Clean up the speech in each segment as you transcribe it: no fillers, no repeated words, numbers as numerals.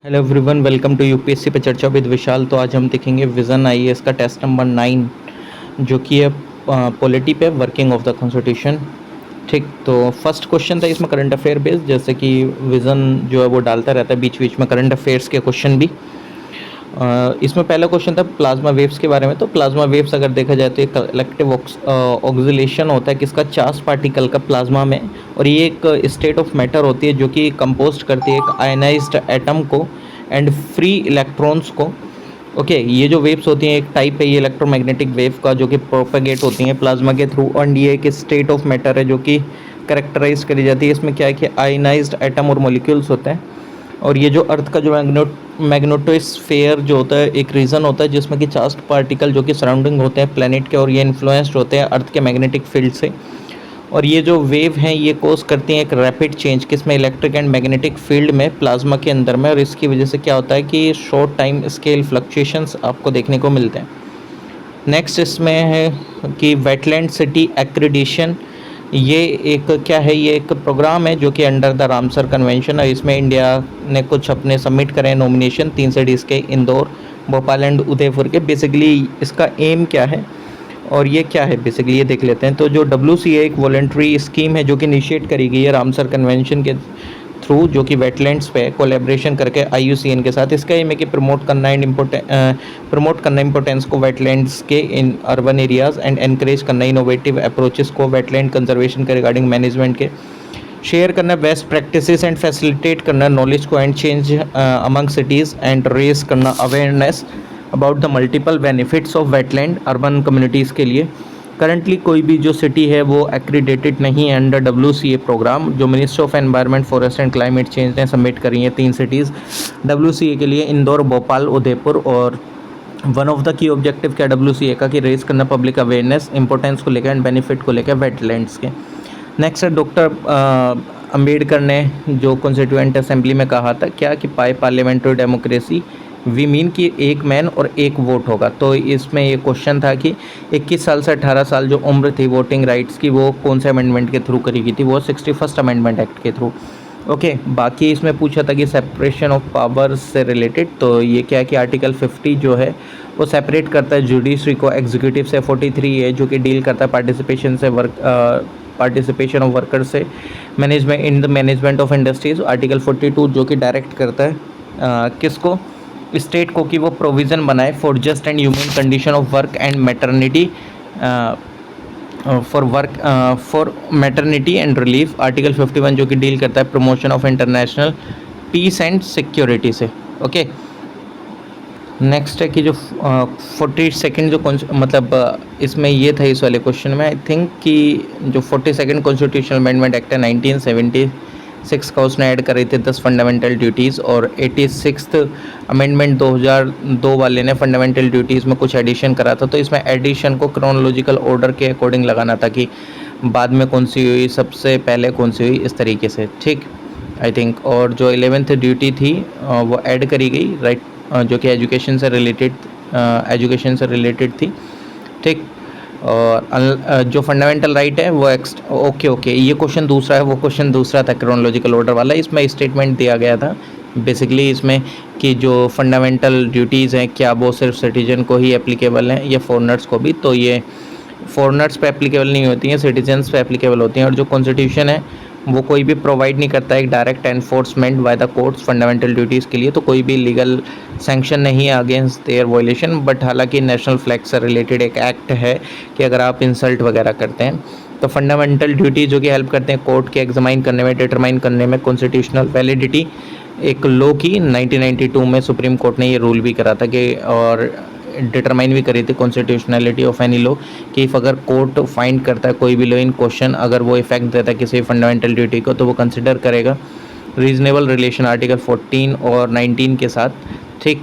Hello everyone, welcome to UPSC पे चर्चा with Vishal. तो आज हम देखेंगे विज़न आईएएस का टेस्ट नंबर 9 जो कि है पॉलिटी पे वर्किंग ऑफ द कॉन्स्टिट्यूशन। ठीक, तो फर्स्ट क्वेश्चन था इसमें करंट अफेयर बेस्ड, जैसे कि विज़न जो है वो डालता रहता है बीच बीच में करंट अफेयर्स के क्वेश्चन भी। इसमें पहला क्वेश्चन था प्लाज्मा वेव्स के बारे में। तो प्लाज्मा वेव्स अगर देखा जाए तो एक कलेक्टिव ऑक्सीलेशन होता है किसका, चार्ज पार्टिकल का प्लाज्मा में, और ये एक स्टेट ऑफ मैटर होती है जो कि कंपोस्ट करती है एक आयनाइज्ड एटम को एंड फ्री इलेक्ट्रॉन्स को। ओके, ये जो वेव्स होती हैं एक टाइप है ये इलेक्ट्रोमैग्नेटिक वेव का जो कि प्रोपेगेट होती हैं प्लाज्मा के थ्रू, एंड ये एक स्टेट ऑफ मैटर है जो कि करेक्टराइज करी जाती है। इसमें क्या है कि आयनाइज्ड एटम और मॉलिक्यूल्स होते हैं, और ये जो अर्थ का जो मैग्नेटोस्फेयर जो होता है एक रीजन होता है जिसमें कि चार्ज पार्टिकल जो कि सराउंडिंग होते हैं प्लैनेट के, और ये इन्फ्लुएंस्ड होते हैं अर्थ के मैग्नेटिक फील्ड से। और ये जो वेव हैं ये कोज करती हैं एक रैपिड चेंज किसमें, इलेक्ट्रिक एंड मैग्नेटिक फील्ड में प्लाज्मा के अंदर में, और इसकी वजह से क्या होता है कि शॉर्ट टाइम स्केल फ्लक्चुएशंस आपको देखने को मिलते हैं। नेक्स्ट इसमें है कि वेटलैंड सिटी एक्रीडिशन। ये एक क्या है, ये एक प्रोग्राम है जो कि अंडर द रामसर कन्वेंशन है। इसमें इंडिया ने कुछ अपने सबमिट करे नॉमिनेशन 3 सिटीज़ के, इंदौर, भोपाल एंड उदयपुर के। बेसिकली इसका एम क्या है और ये क्या है बेसिकली ये देख लेते हैं। तो जो WCA एक वॉलंटरी स्कीम है जो कि इनिशिएट करी गई है रामसर कन्वेंशन के थ्रू, जो कि वेटलैंड्स पे कोलैबोरेशन करके IUCN के साथ। इसका एम है कि प्रमोट करना इंपोर्टेंस को वेटलैंड्स के in urban areas and encourage करना इनोवेटिव अप्रोचेस को वेटलैंड कंजर्वेशन के रिगार्डिंग मैनेजमेंट के, शेयर करना बेस्ट प्रैक्टिसेस एंड फैसिलिटेट करना नॉलेज को and change among cities and raise करना awareness about the multiple benefits of wetland urban communities के लिए। करंटली कोई भी जो सिटी है वो एक्रीडेटेड नहीं है अंडर WCA प्रोग्राम, जो ministry of environment, forest and climate change ने सबमिट करी हैं 3 सिटीज़ WCA के लिए, इंदौर, भोपाल, उदयपुर। और one of the key objective क्या WCA का कि रेज करना पब्लिक अवेयरनेस इंपॉर्टेंस को लेकर एंड बेनिफिट को लेकर वेटलैंड्स के। नेक्स्ट है डॉक्टर अम्बेडकर ने जो कॉन्स्टिट्यूएंट असेंबली में कहा था क्या कि पार्लियामेंट्री डेमोक्रेसी वी मीन कि एक मैन और एक वोट होगा। तो इसमें ये क्वेश्चन था कि 21 साल से 18 साल जो उम्र थी वोटिंग राइट्स की वो कौन से अमेंडमेंट के थ्रू करी गई थी, वो 61st अमेंडमेंट एक्ट के थ्रू। ओके, बाकी इसमें पूछा था कि सेपरेशन ऑफ पावर्स से रिलेटेड, तो ये क्या है कि आर्टिकल 50 जो है वो सेपरेट करता है जुडिशरी को एग्जीक्यूटिव से। 43 है जो कि डील करता है पार्टिसिपेशन ऑफ वर्कर्स से management in the management of industries. Article 42 जो कि डायरेक्ट करता है किसको, स्टेट को, कि वो प्रोविज़न बनाए for just and human condition of work and maternity for maternity and relief. Article 51 जो कि डील करता है promotion of international peace and security से। ओके, नेक्स्ट है कि जो 42nd जो इसमें ये था इस वाले क्वेश्चन में आई थिंक कि जो 42nd कॉन्स्टिट्यूशनल अमेंडमेंट एक्ट है 1976 का, उसने ऐड करी थी 10 फंडामेंटल ड्यूटीज़, और 86th अमेंडमेंट 2002 वाले ने फंडामेंटल ड्यूटीज़ में कुछ एडिशन करा था। तो इसमें एडिशन को क्रोनोलॉजिकल ऑर्डर के अकॉर्डिंग लगाना था कि बाद में कौन सी हुई, सबसे पहले कौन सी हुई, इस तरीके से। ठीक, आई थिंक। और जो 11th ड्यूटी थी वो ऐड करी गई, राइट, जो कि एजुकेशन से रिलेटेड थी। ठीक, और जो फंडामेंटल राइट है वो ओके ये क्वेश्चन दूसरा है, वो क्वेश्चन दूसरा था क्रोनोलॉजिकल ऑर्डर वाला। इसमें स्टेटमेंट दिया गया था बेसिकली इसमें कि जो फंडामेंटल ड्यूटीज़ हैं क्या वो सिर्फ सिटीजन को ही एप्लीकेबल हैं या फॉरेनर्स को भी। तो ये फॉरेनर्स पे एप्लीकेबल नहीं होती हैं, सिटीजन्स पे एप्लीकेबल होती हैं। और जो कॉन्स्टिट्यूशन है वो कोई भी प्रोवाइड नहीं करता एक direct enforcement by the courts fundamental duties के लिए, तो कोई भी लीगल सैंक्शन नहीं है अगेंस्ट देयर वायलेशन। बट हालांकि नेशनल फ्लैग से रिलेटेड एक एक्ट है कि अगर आप इंसल्ट वगैरह करते हैं तो फंडामेंटल ड्यूटी जो कि हेल्प करते हैं कोर्ट के एग्जामाइन करने में, डिटरमाइन करने में कॉन्स्टिट्यूशनल वैलिडिटी एक लॉ की। 1992 में सुप्रीम कोर्ट ने ये रूल भी करा था कि, और डिटरमाइन भी करी थी कॉन्स्टिट्यूशनलिटी ऑफ एनी लॉ, कि इफ़ अगर कोर्ट फाइंड करता है कोई भी लॉ इन क्वेश्चन, अगर वो इफेक्ट देता है किसी फंडामेंटल ड्यूटी को, तो वो कंसिडर करेगा रीजनेबल रिलेशन आर्टिकल 14 और 19 के साथ। ठीक,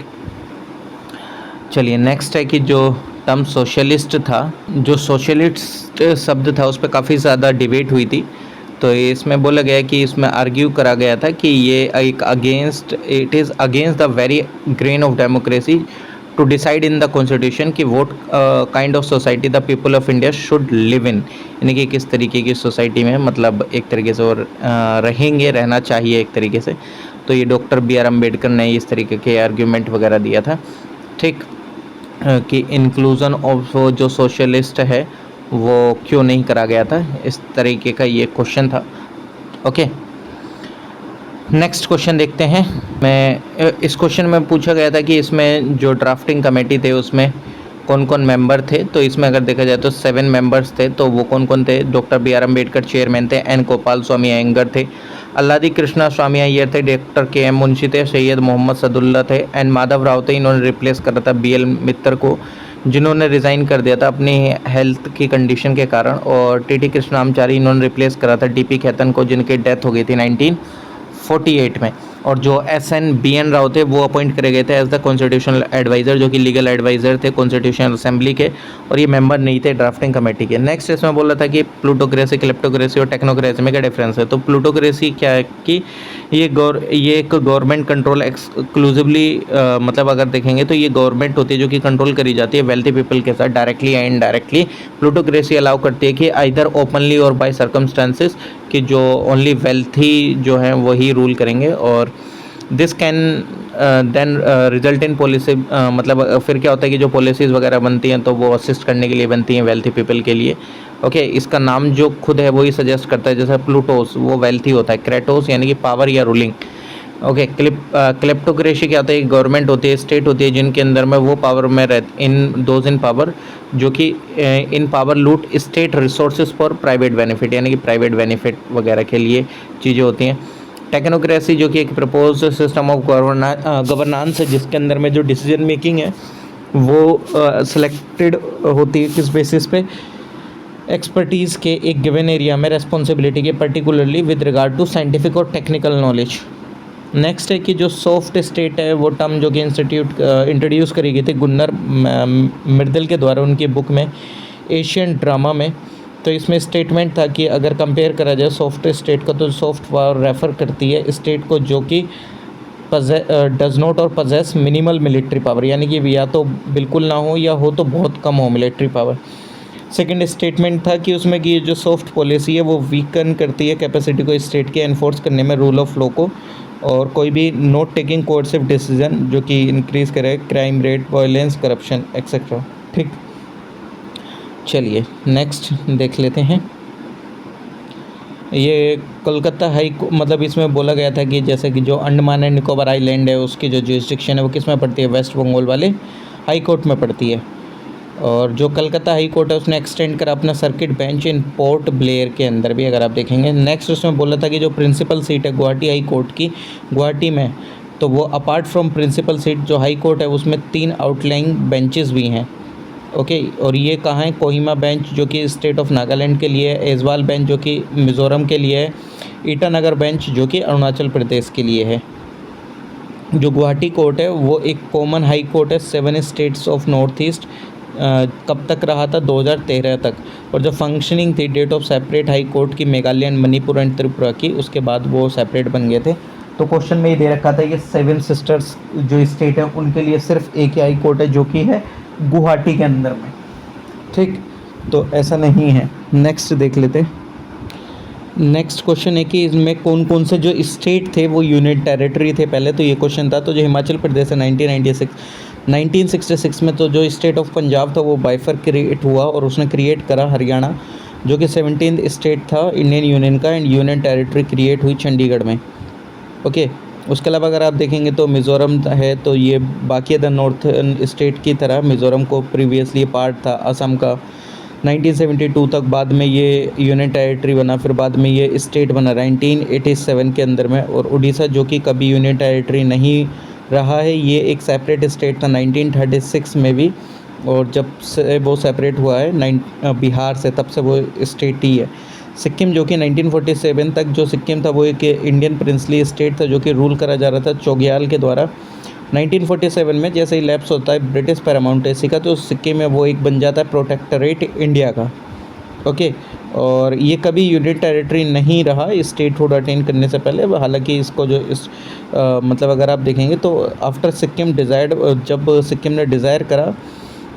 चलिए नेक्स्ट है कि जो टर्म सोशलिस्ट था, जो सोशलिस्ट शब्द था उस पर काफ़ी ज़्यादा डिबेट हुई थी। तो इसमें बोला गया कि इसमें आर्ग्यू करा गया था कि ये एक it is against the very grain of democracy to decide in the constitution कि what kind of society the people of India should live in, यानी कि किस तरीके की सोसाइटी में मतलब एक तरीके से और रहना चाहिए एक तरीके से। तो ये डॉक्टर बी आर अम्बेडकर ने इस तरीके के आर्ग्यूमेंट वगैरह दिया था, ठीक, कि इंक्लूज़न ऑफ जो सोशलिस्ट है वो क्यों नहीं करा गया था, इस तरीके का ये क्वेश्चन था। ओके, नेक्स्ट क्वेश्चन देखते हैं। इस क्वेश्चन में पूछा गया था कि इसमें जो ड्राफ्टिंग कमेटी थे उसमें कौन कौन मेंबर थे, तो इसमें अगर देखा जाए तो 7 मेंबर्स थे। तो वो कौन कौन थे? Doctor B R Ambedkar chairman थे, एन गोपाल स्वामी अयंगर थे, अल्लादी कृष्णा स्वामी अय्यर थे, डॉक्टर के एम मुंशी थे, सैयद मोहम्मद सदुल्ला थे, एन माधव राव थे, इन्होंने रिप्लेस करा था बी एल मित्तर को, जिन्होंने रिज़ाइन कर दिया था अपनी हेल्थ की कंडीशन के कारण, और टी टी कृष्णामचारी इन्होंने रिप्लेस करा था डी पी खेतन को, जिनकी डेथ हो गई थी 1948 में। और जो S N B N Rau थे वो अपॉइंट करे गए थे एज द कॉन्स्टिट्यूशनल एडवाइज़र, जो कि लीगल एडवाइज़र थे कॉन्स्टिट्यूशनल असेंबली के, और ये मेंबर नहीं थे ड्राफ्टिंग कमेटी के। नेक्स्ट इसमें बोला था कि प्लूटोक्रेसी, क्लेप्टोक्रेसी और टेक्नोक्रेसी में क्या डिफरेंस है। तो प्लूटोक्रेसी क्या है कि ये एक गवर्नमेंट कंट्रोल एक्सक्लूसिवली, मतलब अगर देखेंगे तो ये गवर्नमेंट होती है जो कि कंट्रोल करी जाती है वेल्थी पीपल के साथ डायरेक्टली या इनडायरेक्टली। प्लूटोक्रेसी अलाउ करती है कि आइदर ओपनली और बाय सर्कमस्टांसेस, कि जो ओनली वेल्थी जो हैं वही रूल करेंगे, और this can then result in policy, मतलब फिर क्या होता है कि जो पॉलिसीज़ वगैरह बनती हैं तो वो असिस्ट करने के लिए बनती हैं वेल्थी पीपल के लिए। ओके, इसका नाम जो खुद है वही सजेस्ट करता है, जैसे प्लूटोस वो वेल्थी होता है, क्रेटोस यानी कि पावर या रूलिंग। ओके, क्लेप्टोक्रेसी क्या होता है? गवर्नमेंट होती है, स्टेट होती है, जिनके अंदर में वो पावर में रहते, इन दोज इन पावर, जो कि इन पावर लूट state resources for private benefit, यानी कि प्राइवेट बेनिफिट वगैरह के लिए चीज़ें होती हैं। टेक्नोक्रेसी जो कि एक प्रपोज सिस्टम ऑफ गवर्नेंस है, जिसके अंदर में जो डिसीजन मेकिंग है वो सिलेक्टेड होती है किस बेसिस पे? एक्सपर्टीज़ के एक गिवन एरिया में रिस्पॉन्सिबिलिटी के, particularly with regard to scientific और टेक्निकल नॉलेज। नेक्स्ट है कि जो सॉफ्ट स्टेट है वो टर्म जो कि इंट्रोड्यूस करी गई थी गुन्नर मिर्दल के द्वारा उनकी बुक में एशियन ड्रामा में। तो इसमें स्टेटमेंट था कि अगर कंपेयर करा जाए सॉफ्ट स्टेट का, तो सॉफ्ट पावर रेफ़र करती है स्टेट को जो कि डज नॉट और पजेस मिनिमल मिलिट्री पावर, यानी कि या तो बिल्कुल ना हो या हो तो बहुत कम हो मिलिट्री पावर। सेकंड स्टेटमेंट था कि उसमें कि जो सॉफ्ट पॉलिसी है वो वीकन करती है कैपेसिटी को स्टेट के एनफोर्स करने में रूल ऑफ लॉ को, और कोई भी नॉट टेकिंग कोर्सिव डिसीजन जो कि इंक्रीज़ करे crime rate, violence, corruption etcetera. ठीक, चलिए नेक्स्ट देख लेते हैं। ये कोलकाता हाई, मतलब इसमें बोला गया था कि जैसे कि जो अंडमान एंड निकोबार आइलैंड है उसकी जो जुरिस्डिक्शन है वो किस में पड़ती है? वेस्ट बंगाल वाले हाई कोर्ट में पड़ती है। और जो कलकत्ता हाई कोर्ट है उसने एक्सटेंड करा अपना सर्किट बेंच इन पोर्ट ब्लेयर के अंदर भी, अगर आप देखेंगे। नेक्स्ट उसमें बोला था कि जो प्रिंसिपल सीट है गुवाहाटी हाई कोर्ट की गुवाहाटी में, तो वो अपार्ट फ्रॉम प्रिंसिपल सीट जो हाई कोर्ट है उसमें 3 आउटलाइंग बेंचेस भी हैं। ओके, और ये कहाँ है? कोहिमा बेंच जो कि स्टेट ऑफ नागालैंड के लिए है, एजवाल बेंच जो कि मिज़ोरम के लिए है, ईटानगर बेंच जो कि अरुणाचल प्रदेश के लिए है। जो गुवाहाटी कोर्ट है वो एक कॉमन हाई कोर्ट है 7 स्टेट्स ऑफ नॉर्थ ईस्ट। कब तक रहा था? 2013 तक। और जो फंक्शनिंग थी date of separate high court की मेघालय एंड मणिपुर एंड त्रिपुरा की, उसके बाद वो सेपरेट बन गए थे। तो क्वेश्चन में ये दे रखा था ये 7 सिस्टर्स जो स्टेट है उनके लिए सिर्फ एक ही हाई कोर्ट है जो कि है गुवाहाटी के अंदर में। ठीक, तो ऐसा नहीं है। नेक्स्ट देख लेते। नेक्स्ट क्वेश्चन है कि इसमें कौन कौन से जो स्टेट थे वो यूनिट टेरिटरी थे पहले, तो ये क्वेश्चन था। तो जो हिमाचल प्रदेश है 1966 में, तो जो स्टेट ऑफ पंजाब था वो बाइफर क्रिएट हुआ और उसने क्रिएट करा हरियाणा, जो कि 17th स्टेट था इंडियन यूनियन का, एंड यूनियन टेरिटरी क्रिएट हुई चंडीगढ़ में। ओके, उसके अलावा अगर आप देखेंगे तो मिज़ोरम है, तो ये बाकी अदर नॉर्थ स्टेट की तरह मिज़ोरम को प्रीवियसली पार्ट था असम का 1972 तक, बाद में ये यूनियन टेरिटरी बना, फिर बाद में ये स्टेट बना 1987 के अंदर में। और उड़ीसा जो कि कभी यूनियन टेरिटरी नहीं रहा है, ये एक सेपरेट स्टेट था 1936 में भी, और जब से वो सेपरेट हुआ है बिहार से, तब से वो स्टेट ही है। सिक्किम जो कि 1947 तक जो सिक्किम था वो एक इंडियन प्रिंसली स्टेट था जो कि रूल करा जा रहा था चौग्याल के द्वारा। 1947 में जैसे ही लैप्स होता है ब्रिटिश पैरामाउंटेसी का, तो सिक्किम में वो एक बन जाता है प्रोटेक्टोरेट इंडिया का। ओके, और ये कभी यूनिट टेरिटरी नहीं रहा स्टेटहुड अटेन करने से पहले। हालांकि इसको जो मतलब अगर आप देखेंगे तो आफ्टर सिक्किम डिज़ायर्ड, जब सिक्किम ने डिज़ायर करा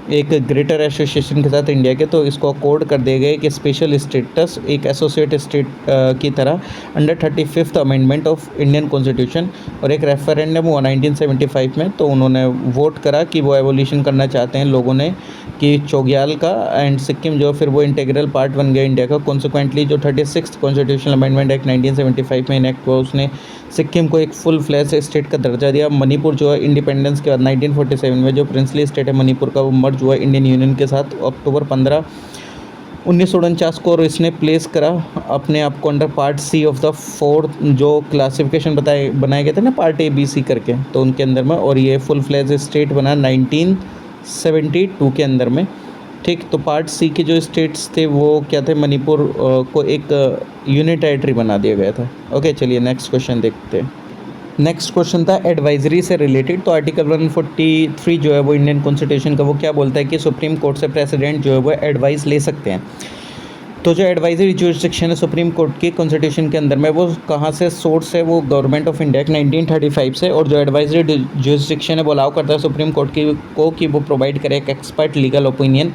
एक ग्रेटर एसोसिएशन के साथ इंडिया के, तो इसको अकॉर्ड कर दिया गया कि स्पेशल स्टेटस एक एसोसिएट स्टेट की तरह under 35th amendment of Indian constitution. और एक रेफरेंडम हुआ 1975 में, तो उन्होंने वोट करा कि वो एवोल्यूशन करना चाहते हैं लोगों ने कि चौग्याल का, एंड सिक्किम जो फिर वो इंटीग्रल पार्ट बन गया इंडिया का। कॉन्सिक्वेंटली जो 36th कॉन्स्टिट्यूशनल अमेंडमेंट एक्ट 1975 में इनेक्ट हुआ, उसने सिक्किम को एक फुल फ्लैश स्टेट का दर्जा दिया। मणिपुर जो है इंडिपेंडेंस के बाद 1947 में जो प्रिंसली स्टेट है मणिपुर का, वो मर्ज हुआ इंडियन यूनियन के साथ अक्टूबर 15 1949 को, और इसने प्लेस करा अपने आप को under part C of the 4th जो क्लासिफिकेशन बनाए गए थे ना, पार्ट ए बी सी करके, तो उनके अंदर में, और ये फुल फ्लैज स्टेट बना 1972 के अंदर में। ठीक, तो पार्ट सी के जो स्टेट्स थे वो क्या थे, मणिपुर को एक यूनिट टेरिटरी बना दिया गया था। ओके, चलिए नेक्स्ट क्वेश्चन देखते हैं। नेक्स्ट क्वेश्चन था एडवाइजरी से रिलेटेड। तो आर्टिकल 143 जो है वो इंडियन कॉन्स्टिट्यूशन का, वो क्या बोलता है कि सुप्रीम कोर्ट से प्रेसिडेंट जो है वो एडवाइस ले सकते हैं। तो जो एडवाइजरी जुरिसडिक्शन है सुप्रीम कोर्ट की कॉन्स्टिट्यूशन के अंदर में, वो कहाँ से सोर्स है, वो गवर्नमेंट ऑफ इंडिया 1935 से। और जो एडवाइजरी जुरिसडिक्शन है वो अलाउ करता है सुप्रीम कोर्ट को कि वो प्रोवाइड करे एक एक्सपर्ट लीगल ओपिनियन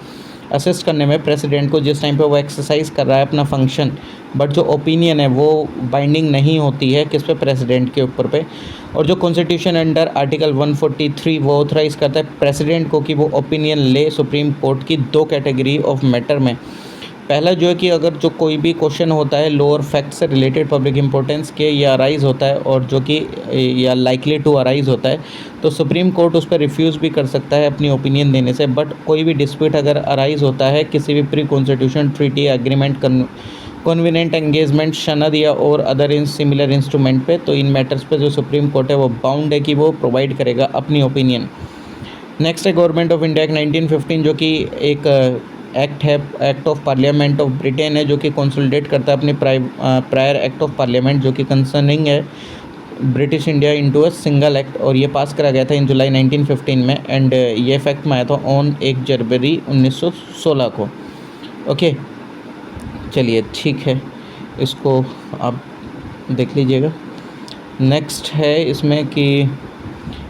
असिस्ट करने में प्रेसिडेंट को जिस टाइम पे वो एक्सरसाइज कर रहा है अपना फंक्शन। बट जो ओपिनियन है वो बाइंडिंग नहीं होती है किस पे, प्रेसिडेंट के ऊपर पे। और जो कॉन्स्टिट्यूशन अंडर आर्टिकल 143 वो ऑथराइज करता है प्रेसिडेंट को कि वो ओपिनियन ले सुप्रीम कोर्ट की 2 कैटेगरी ऑफ मैटर में। पहला जो है कि अगर जो कोई भी क्वेश्चन होता है लो और फैक्ट से रिलेटेड पब्लिक इंपॉर्टेंस के, या अराइज होता है और जो कि या लाइकली टू अराइज होता है, तो सुप्रीम कोर्ट उस पर रिफ्यूज़ भी कर सकता है अपनी ओपिनियन देने से। बट कोई भी डिस्प्यूट अगर अराइज होता है किसी भी pre constitution treaty agreement convenient engagement सनद या और अदर इन सिमिलर इंस्ट्रूमेंट पे, तो इन मैटर्स पे जो सुप्रीम कोर्ट है वो बाउंड है कि वो प्रोवाइड करेगा अपनी ओपिनियन। नेक्स्ट है गवर्नमेंट ऑफ इंडिया एक्ट 1915 जो कि एक एक्ट है, act of parliament of Britain है, जो कि कंसोलिडेट करता है अपनी प्रायर एक्ट ऑफ पार्लियामेंट जो कि कंसर्निंग है British India into a single act. और ये पास करा गया था इन जुलाई 1915 में, एंड ये इफेक्ट में आया था ऑन 1 जनवरी 1916 को। ओके, चलिए ठीक है, इसको आप देख लीजिएगा। नेक्स्ट है इसमें कि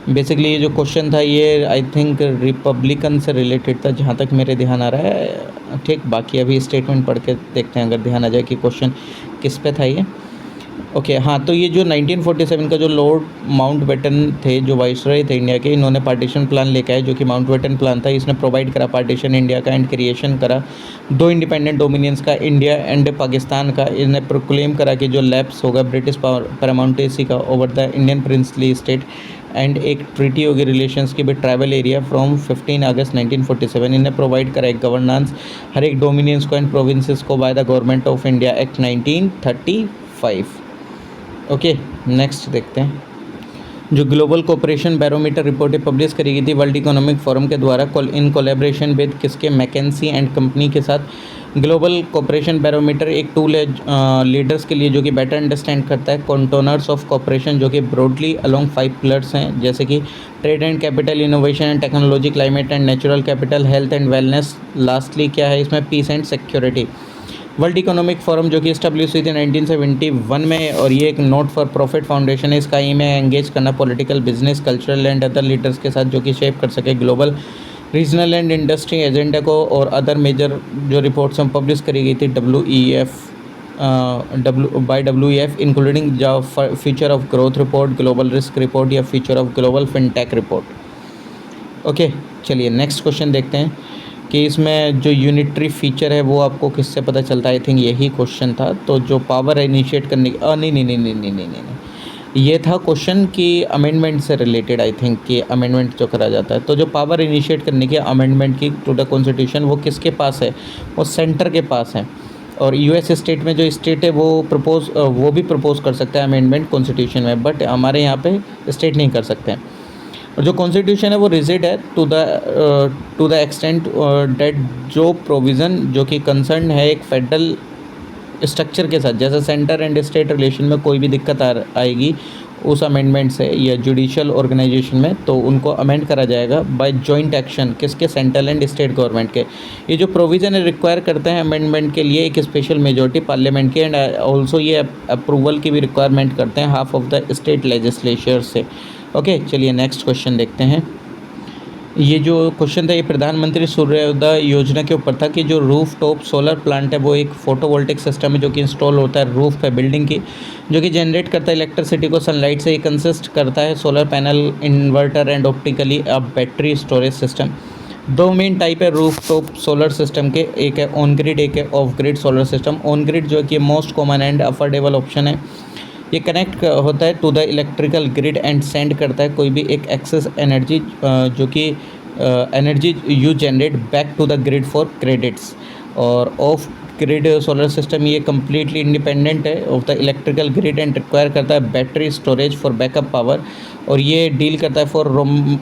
बेसिकली ये जो क्वेश्चन था ये आई थिंक रिपब्लिकन से रिलेटेड था जहाँ तक मेरे ध्यान आ रहा है। ठीक, बाकी अभी स्टेटमेंट पढ़ के देखते हैं अगर ध्यान आ जाए कि क्वेश्चन किस पे था ये। ओके, हाँ, तो ये जो 1947 का जो लॉर्ड माउंटबेटन थे जो वाइसरॉय थे इंडिया के, इन्होंने पार्टीशन प्लान लेके आए जो कि माउंटबेटन प्लान था। इसने प्रोवाइड करा पार्टीशन इंडिया का एंड क्रिएशन करा 2 इंडिपेंडेंट डोमिनियंस का, इंडिया एंड पाकिस्तान का। इन्हें प्रोक्लेम करा कि जो लैप्स होगा ब्रिटिश पैरामाउंटेसी का over the Indian princely state, and एक ट्रीटी होगी रिलेशंस की भी ट्राइबल एरिया फ्रॉम 15 अगस्त 1947। इन्हें प्रोवाइड करा एक गवर्नेंस हर एक डोमिनियंस को एंड प्रोविंसेस को by the government of India act 1935। Okay, next देखते हैं। जो global cooperation barometer report publish करी गई थी वर्ल्ड इकोनॉमिक फोरम के द्वारा इन कोलैबोरेशन विद किसके, मैकेंसी एंड कंपनी के साथ। ग्लोबल कोऑपरेशन बैरोमीटर एक टूल है लीडर्स के लिए जो कि बेटर अंडरस्टैंड करता है कंटोनर्स ऑफ कोऑपरेशन, जो कि ब्रॉडली अलोंग 5 पिलर्स हैं, जैसे कि trade and capital, innovation and technology, climate and natural capital, health and wellness. Lastly क्या है इसमें, peace and security. World economic forum जो कि एस्टेब्लिश हुई थी 1971 में, और ये एक नॉट फॉर प्रॉफिट फाउंडेशन है। इसका एम है एंगेज करना political, business, cultural and other leaders के साथ जो कि शेप कर सके global regional and industry agenda को। और अदर मेजर जो रिपोर्ट्स हम पब्लिश करी गई थी WEF including the future of growth report, global risk report या future of global fintech report. Okay, चलिए नेक्स्ट क्वेश्चन देखते हैं कि इसमें जो यूनिटरी फीचर है वो आपको किससे पता चलता है। आई थिंक यही क्वेश्चन था। तो जो पावर इनिशिएट करने की नहीं, ये था क्वेश्चन कि अमेंडमेंट से रिलेटेड, आई थिंक कि अमेंडमेंट जो करा जाता है। तो जो पावर इनिशिएट करने की अमेंडमेंट की टू द कॉन्स्टिट्यूशन वो किसके पास है, वो सेंटर के पास है। और यूएस स्टेट में जो स्टेट है वो भी प्रपोज कर सकता है अमेंडमेंट कॉन्स्टिट्यूशन में, बट हमारे यहाँ पे स्टेट नहीं कर सकते हैं। और जो कॉन्स्टिट्यूशन है वो रिजिड है टू द एक्सटेंट डेट जो प्रोविज़न जो कि कंसर्न है एक फेडरल स्ट्रक्चर के साथ, जैसे सेंटर एंड स्टेट रिलेशन में कोई भी दिक्कत आएगी उस अमेंडमेंट से या जुडिशियल ऑर्गेनाइजेशन में, तो उनको अमेंड करा जाएगा बाय जॉइंट एक्शन किसके, सेंट्रल एंड स्टेट गवर्नमेंट के। ये जो प्रोविज़न है रिक्वायर करते हैं अमेंडमेंट के लिए एक स्पेशल मेजॉरिटी पार्लियामेंट के, एंड ऑल्सो ये अप्रूवल की भी रिक्वायरमेंट करते हैं half of the state legislature से। ओके, चलिए नेक्स्ट क्वेश्चन देखते हैं। ये जो क्वेश्चन था ये प्रधानमंत्री सूर्योदय योजना के ऊपर था कि जो रूफ टॉप सोलर प्लांट है वो एक फोटोवोल्टिक सिस्टम है जो कि इंस्टॉल होता है रूफ पे बिल्डिंग की, जो कि जनरेट करता है इलेक्ट्रिसिटी को सनलाइट से। ये कंसिस्ट करता है solar panel, inverter and optically a battery storage system. दो मेन टाइप है रूफ टॉप सोलर सिस्टम के, एक है ऑन ग्रिड, एक है off grid solar system. On grid जो कि most common and affordable option है। ये कनेक्ट होता है to the electrical grid and send करता है कोई भी एक एक्सेस एनर्जी जो कि energy you generate back to the grid for credits. और ऑफ ग्रिड सोलर सिस्टम ये कम्प्लीटली इंडिपेंडेंट है of the electrical grid and require करता है battery storage for backup power, और ये डील करता है for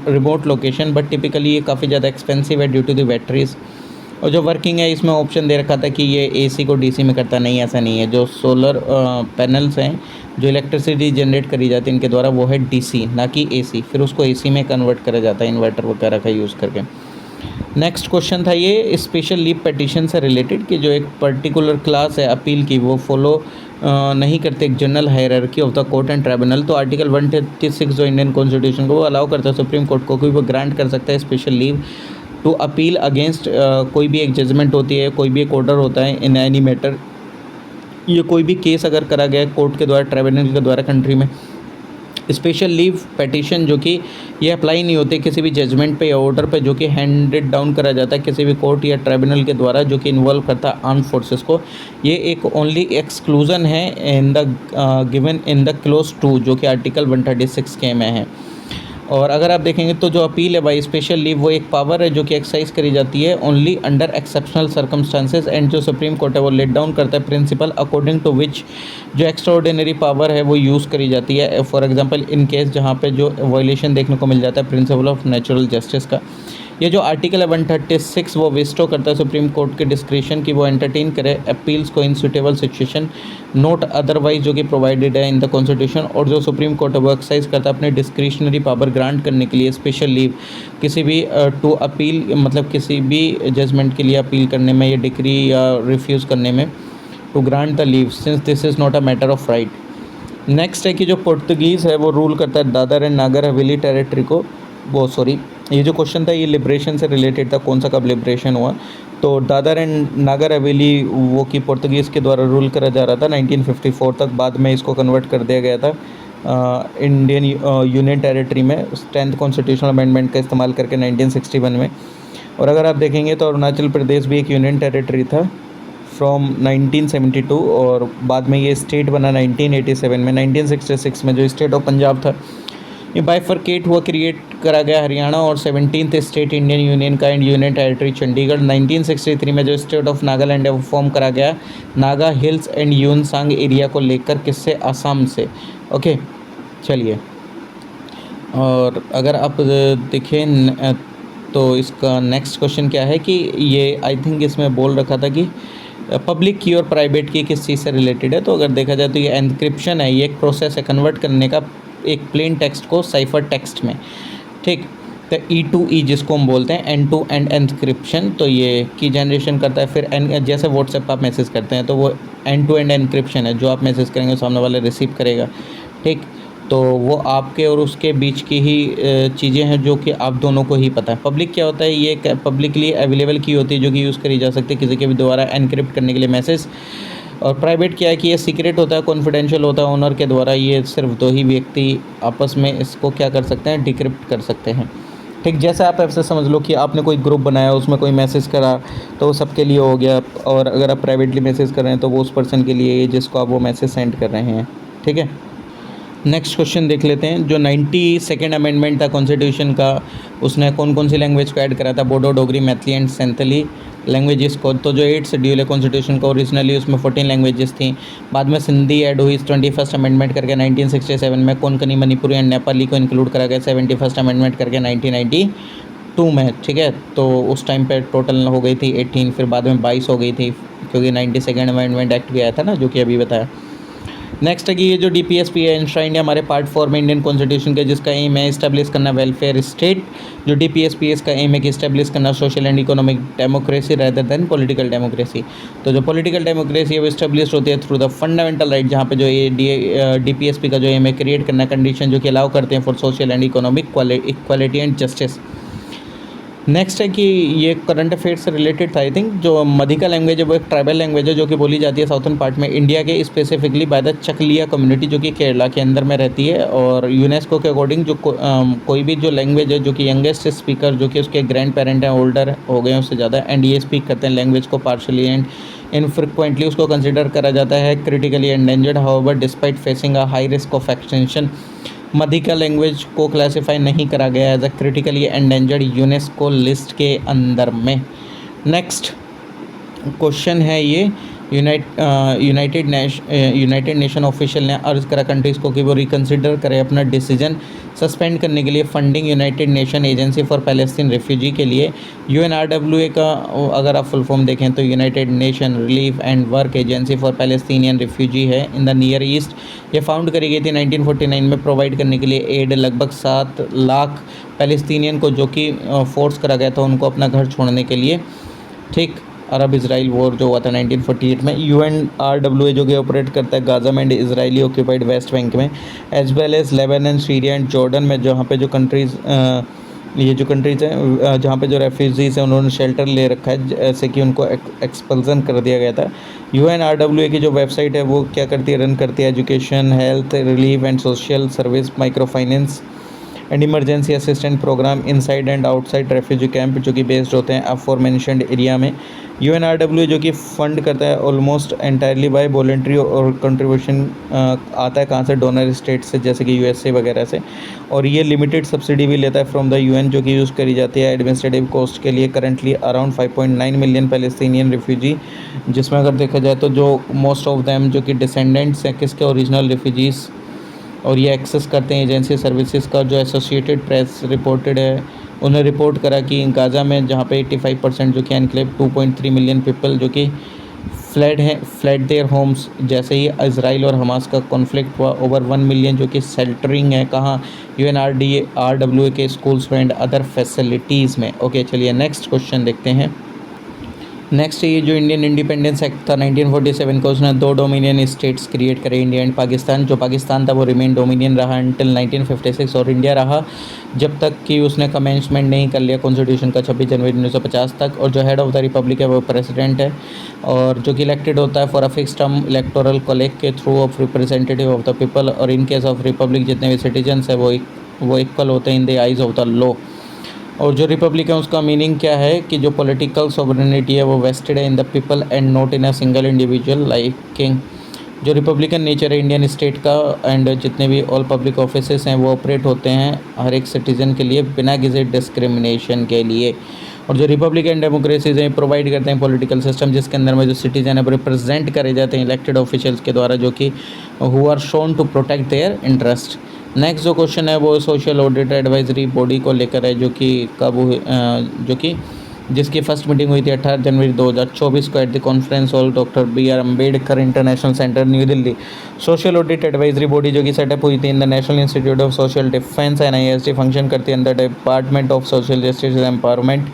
remote location, but typically ये काफ़ी ज़्यादा एक्सपेंसिव है ड्यू टू द बैटरीज। और जो वर्किंग है इसमें ऑप्शन दे रखा था कि ये एसी को डीसी में करता, नहीं ऐसा नहीं है। जो सोलर पैनल्स हैं जो इलेक्ट्रिसिटी जनरेट करी जाती है इनके द्वारा वो है डीसी ना कि एसी, फिर उसको एसी में कन्वर्ट करा जाता है इन्वर्टर वगैरह का यूज़ करके। नेक्स्ट क्वेश्चन था ये स्पेशल लीव पटिशन से रिलेटेड कि जो एक पर्टिकुलर क्लास है अपील की वो फॉलो नहीं करते एक general hierarchy of the court and tribunal, तो आर्टिकल 136 जो इंडियन कॉन्स्टिट्यूशन को वो अलाउ करता है सुप्रीम कोर्ट को कोई वो ग्रांट कर सकता है special leave to appeal against कोई भी एक जजमेंट होती है, कोई भी एक ऑर्डर होता है इन एनी मैटर, ये कोई भी केस अगर करा गया है कोर्ट के द्वारा, ट्राइब्यूनल के द्वारा कंट्री में। स्पेशल लीव पटिशन जो कि ये अप्लाई नहीं होते किसी भी जजमेंट पे या ऑर्डर पे जो कि हैंडेड डाउन करा जाता है किसी भी कोर्ट या ट्राइब्यूनल के द्वारा जो कि इन्वॉल्व करता है आर्म फोर्सेस को। ये एक ओनली एक्सक्लूजन है in the given in the close 2 जो कि आर्टिकल 136 के में है। और अगर आप देखेंगे तो जो अपील है बाई स्पेशल लीव वो एक पावर है जो कि एक्सरसाइज करी जाती है only under exceptional circumstances, and जो सुप्रीम कोर्ट है वो लेट डाउन करता है प्रिंसिपल अकॉर्डिंग टू विच जो एक्स्ट्राऑर्डिनरी पावर है वो यूज़ करी जाती है। फॉर एग्जांपल इन केस जहाँ पे जो वायलेशन देखने को मिल जाता है प्रिंसिपल ऑफ नेचुरल जस्टिस का। ये जो आर्टिकल है 136 वो विस्टो करता है सुप्रीम कोर्ट के डिस्क्रिशन की वो एंटरटेन करे अपील्स को इन सुटेबल सिचुएशन नोट अदरवाइज जो कि प्रोवाइडेड है इन द कॉन्स्टिट्यूशन। और जो सुप्रीम कोर्ट है वो एक्सरसाइज करता है अपने डिस्क्रिशनरी पावर ग्रांट करने के लिए स्पेशल लीव किसी भी टू अपील मतलब किसी भी जजमेंट के लिए अपील करने में या डिक्री या रिफ्यूज़ करने में to grant the leave since this is not a matter of right. Next है कि जो पुर्तगीज़ है वो रूल करता है दादर एंड नागर हवेली टेरिटरी को, वो सॉरी ये जो क्वेश्चन था ये लिबरेशन से रिलेटेड था, कौन सा कब लिबरेशन हुआ। तो दादर एंड नागर हवेली वो कि पुर्तगीज़ के द्वारा रूल करा जा रहा था 1954 तक, बाद में इसको कन्वर्ट कर दिया गया था इंडियन यूनियन टेरिटरी में 10th कॉन्स्टिट्यूशनल अमेंडमेंट का इस्तेमाल करके 1961 में। और अगर आप देखेंगे तो अरुणाचल प्रदेश भी एक यूनियन टेरिटरी था फ्रॉम 1972 और बाद में ये स्टेट बना 1987 में। 1966 में जो स्टेट ऑफ पंजाब था ये बाइफरकेट हुआ, क्रिएट करा गया हरियाणा और 17th स्टेट इंडियन यूनियन का एंड यूनियन टेरिटरी चंडीगढ़। 1963 में जो स्टेट ऑफ नागालैंड है वो फॉर्म करा गया नागा हिल्स एंड यूनसांग एरिया को लेकर, किससे, असम से। ओके चलिए, और अगर आप देखें तो इसका नेक्स्ट क्वेश्चन क्या है कि ये आई थिंक इसमें बोल रखा था कि पब्लिक की और प्राइवेट की किस चीज़ से रिलेटेड है। तो अगर देखा जाए तो ये एनक्रिप्शन है, ये एक प्रोसेस है कन्वर्ट करने का एक प्लेन टेक्स्ट को साइफर टेक्स्ट में, ठीक। तो E2E जिसको हम बोलते हैं एंड टू एंड एनक्रिप्शन, तो ये की जनरेशन करता है। फिर जैसे व्हाट्सएप पर आप मैसेज करते हैं तो वो एंड टू एंड एनक्रिप्शन है, जो आप मैसेज करेंगे सामने वाले रिसीव करेगा, ठीक। तो वो आपके और उसके बीच की ही चीज़ें हैं जो कि आप दोनों को ही पता है। पब्लिक क्या होता है, ये पब्लिकली अवेलेबल की होती है जो कि यूज़ करी जा सकती है किसी के भी द्वारा एनक्रिप्ट करने के लिए मैसेज। और प्राइवेट क्या है कि ये सीक्रेट होता है, कॉन्फिडेंशियल होता है, ओनर के द्वारा ये सिर्फ 2 ही व्यक्ति आपस में इसको क्या कर सकते हैं, डिक्रिप्ट कर सकते हैं, ठीक। जैसे आप ऐसे समझ लो कि आपने कोई ग्रुप बनाया उसमें कोई मैसेज करा तो वो सबके लिए हो गया, और अगर आप प्राइवेटली मैसेज कर रहे हैं तो वो उस पर्सन के लिए जिसको आप वो मैसेज सेंड कर रहे हैं, ठीक है। नेक्स्ट क्वेश्चन देख लेते हैं। जो 92nd अमेंडमेंट था कॉन्स्टिट्यूशन का, उसने कौन कौन सी लैंग्वेज को ऐड करा था, बोडो, डोगरी, मैथिली एंड सेंथली लैंग्वेजेस को। तो जो 8th शेड्यूल है कॉन्स्टिट्यूशन का, ओरिजिनली उसमें 14 लैंग्वेजेस थी, बाद में सिंधी ऐड हुई 21st अमेंडमेंट करके 1967 में, कोंकणी, मणिपुरी एंड नेपाली को इंक्लूड करा गया 71st अमेंडमेंट करके 1992 में, ठीक है। तो उस टाइम पे टोटल हो गई थी 18, फिर बाद में 22 हो गई थी क्योंकि 92nd अमेंडमेंट एक्ट भी आया था ना, जो कि अभी बताया। नेक्स्ट है कि ये जो DPSP है इंश्राइंड है हमारे पार्ट 4 में इंडियन कॉन्स्टिट्यूशन के, जिसका एम है इस्टेब्लिश करना वेलफेयर स्टेट। जो DPSP है इसका एम है कि इस्टेब्लिश करना social and economic democracy rather than political democracy. तो जो पॉलिटिकल डेमोक्रेसी है वो इस्टेब्लिश होती है थ्रू द फंडामेंटल राइट, जहाँ पे जो ये DPSP का जो एम है क्रिएट करना कंडीशन जो कि अलाउ करते हैं for social and economic equality and justice. Next है कि ये करंट अफेयर से रिलेटेड था आई थिंक। जो मधिका लैंग्वेज है वो एक ट्राइबल लैंग्वेज है जो कि बोली जाती है साउथर्न पार्ट में इंडिया के, specifically by the Chakalia community जो कि केरला के अंदर में रहती है। और यूनेस्को के अकॉर्डिंग जो कोई भी जो लैंग्वेज है जो कि यंगेस्ट स्पीकर जो कि उसके ग्रैंड पेरेंट हैं, ओल्डर हो गए हैं उससे ज़्यादा, एंड ये स्पीक करते हैं लैंग्वेज को पार्शली एंड इनफ्रिक्वेंटली, उसको कंसिडर करा जाता है critically endangered. However despite facing a high risk of extension, Madhika language को क्लासिफाई नहीं करा गया as a critically endangered UNESCO list के अंदर में। नेक्स्ट क्वेश्चन है ये, यूनाइटेड नेशन ऑफिशियल ने अर्ज करा कंट्रीज़ को कि वो रिकंसिडर करें अपना डिसीजन सस्पेंड करने के लिए funding United nation agency for Palestine refugee के लिए। UNRWA का अगर आप फुल फॉर्म देखें तो United nation relief and work agency for Palestinian refugee है इन द नियर ईस्ट। ये फाउंड करी गई थी 1949 में प्रोवाइड करने के लिए एड लगभग 7 लाख पैलेस्टीनियन को जो कि फोर्स करा गया था उनको अपना घर छोड़ने के लिए। ठीक, अरब इसराइल वॉर जो हुआ था 1948 में। UNRWA जो कि ऑपरेट करता है गाज़ा में and Israeli occupied West Bank में, as well as Lebanon, Syria and Jordan में, जहाँ पे जो कंट्रीज़ ये जो कंट्रीज़ हैं जहाँ पे जो रेफ्यूजीज़ हैं उन्होंने शेल्टर ले रखा है जैसे कि उनको एक्सपल्सन कर दिया गया था। UNRWA की जो वेबसाइट है वो क्या करती है, रन करती है education, health, relief and social service, micro finance and emergency assistant programme inside and outside refugee camp जो कि बेस्ड होते हैं अफोर मेंशन्ड एरिया में। UNRWA जो कि फंड करता है ऑलमोस्ट एंटायरली बाय वॉलेंट्री और कंट्रीब्यूशन आता है कहाँ से, डोनर स्टेट से जैसे कि USA वगैरह से। और ये लिमिटेड सब्सिडी भी लेता है फ्रॉम द UN जो कि यूज़ करी जाती है एडमिनिस्ट्रेटिव कॉस्ट के लिए। Currently around 5.9 million Palestinian refugee, जिसमें अगर देखा जाए तो जो मोस्ट ऑफ देम जो कि डिसेंडेंट्स हैं किसके, ओरिजिनल रिफ्यूजीज़, और ये एक्सेस करते हैं एजेंसी सर्विसेज का। जो एसोसिएटेड प्रेस रिपोर्टेड है, उन्हें रिपोर्ट करा कि गाज़ा में जहाँ पे 85% जो कि एनक्लेव 2.3 मिलियन पीपल जो कि फ्लड देयर होम्स जैसे ही इसराइल और हमास का कॉन्फ्लिक्ट हुआ। ओवर 1 मिलियन जो कि सेल्टरिंग है कहाँ, UNRWA के स्कूल्स एंड अदर फैसिलिटीज़ में। ओके चलिए नेक्स्ट क्वेश्चन देखते हैं। नेक्स्ट ये जो इंडियन इंडिपेंडेंस एक्ट था 1947 का, उसने 2 डोमिनियन स्टेट्स क्रिएट करे, इंडिया एंड पाकिस्तान। जो पाकिस्तान था वो रिमेन डोमिनियन रहा अंटिल 1956 और इंडिया रहा जब तक कि उसने कमेंसमेंट नहीं कर लिया कॉन्स्टिट्यूशन का 26 जनवरी 1950 तक। और जो हेड ऑफ द रिपब्लिक है वो प्रेसिडेंट है और जो कि इलेक्टेड होता है for a fix term electoral college के through of representative of the people. और इन केस ऑफ रिपब्लिक जितने भी सिटीजन्स है वो इक्वल होते हैं in the eyes of the law. और जो रिपब्लिक है उसका मीनिंग क्या है कि जो पॉलिटिकल सॉवरेनिटी है वो वेस्टेड है in the people and not in a single individual like king. जो रिपब्लिकन नेचर है इंडियन स्टेट का एंड जितने भी ऑल पब्लिक ऑफिसेस हैं वो ऑपरेट होते हैं हर एक सिटीज़न के लिए बिना किसी डिस्क्रिमिनेशन के लिए। और जो रिपब्लिकन डेमोक्रेसीज हैं प्रोवाइड करते हैं पॉलिटिकल सिस्टम जिसके अंदर में जो सिटीजन है रिप्रेजेंट करे जाते हैं इलेक्टेड ऑफिशियल्स के द्वारा जो कि who are shown to protect their interest. Next जो क्वेश्चन है वो सोशल ऑडिट एडवाइजरी बॉडी को लेकर है जो कि कब हुई, जो कि जिसकी फर्स्ट मीटिंग हुई थी 18 जनवरी 2024 को at the conference hall doctor BR Ambedkar international centre new Delhi. Social audit advisory body जो कि सेटअप हुई थी in the national institute of social defence NISD, function करती है अंदर department of social justice and empowerment,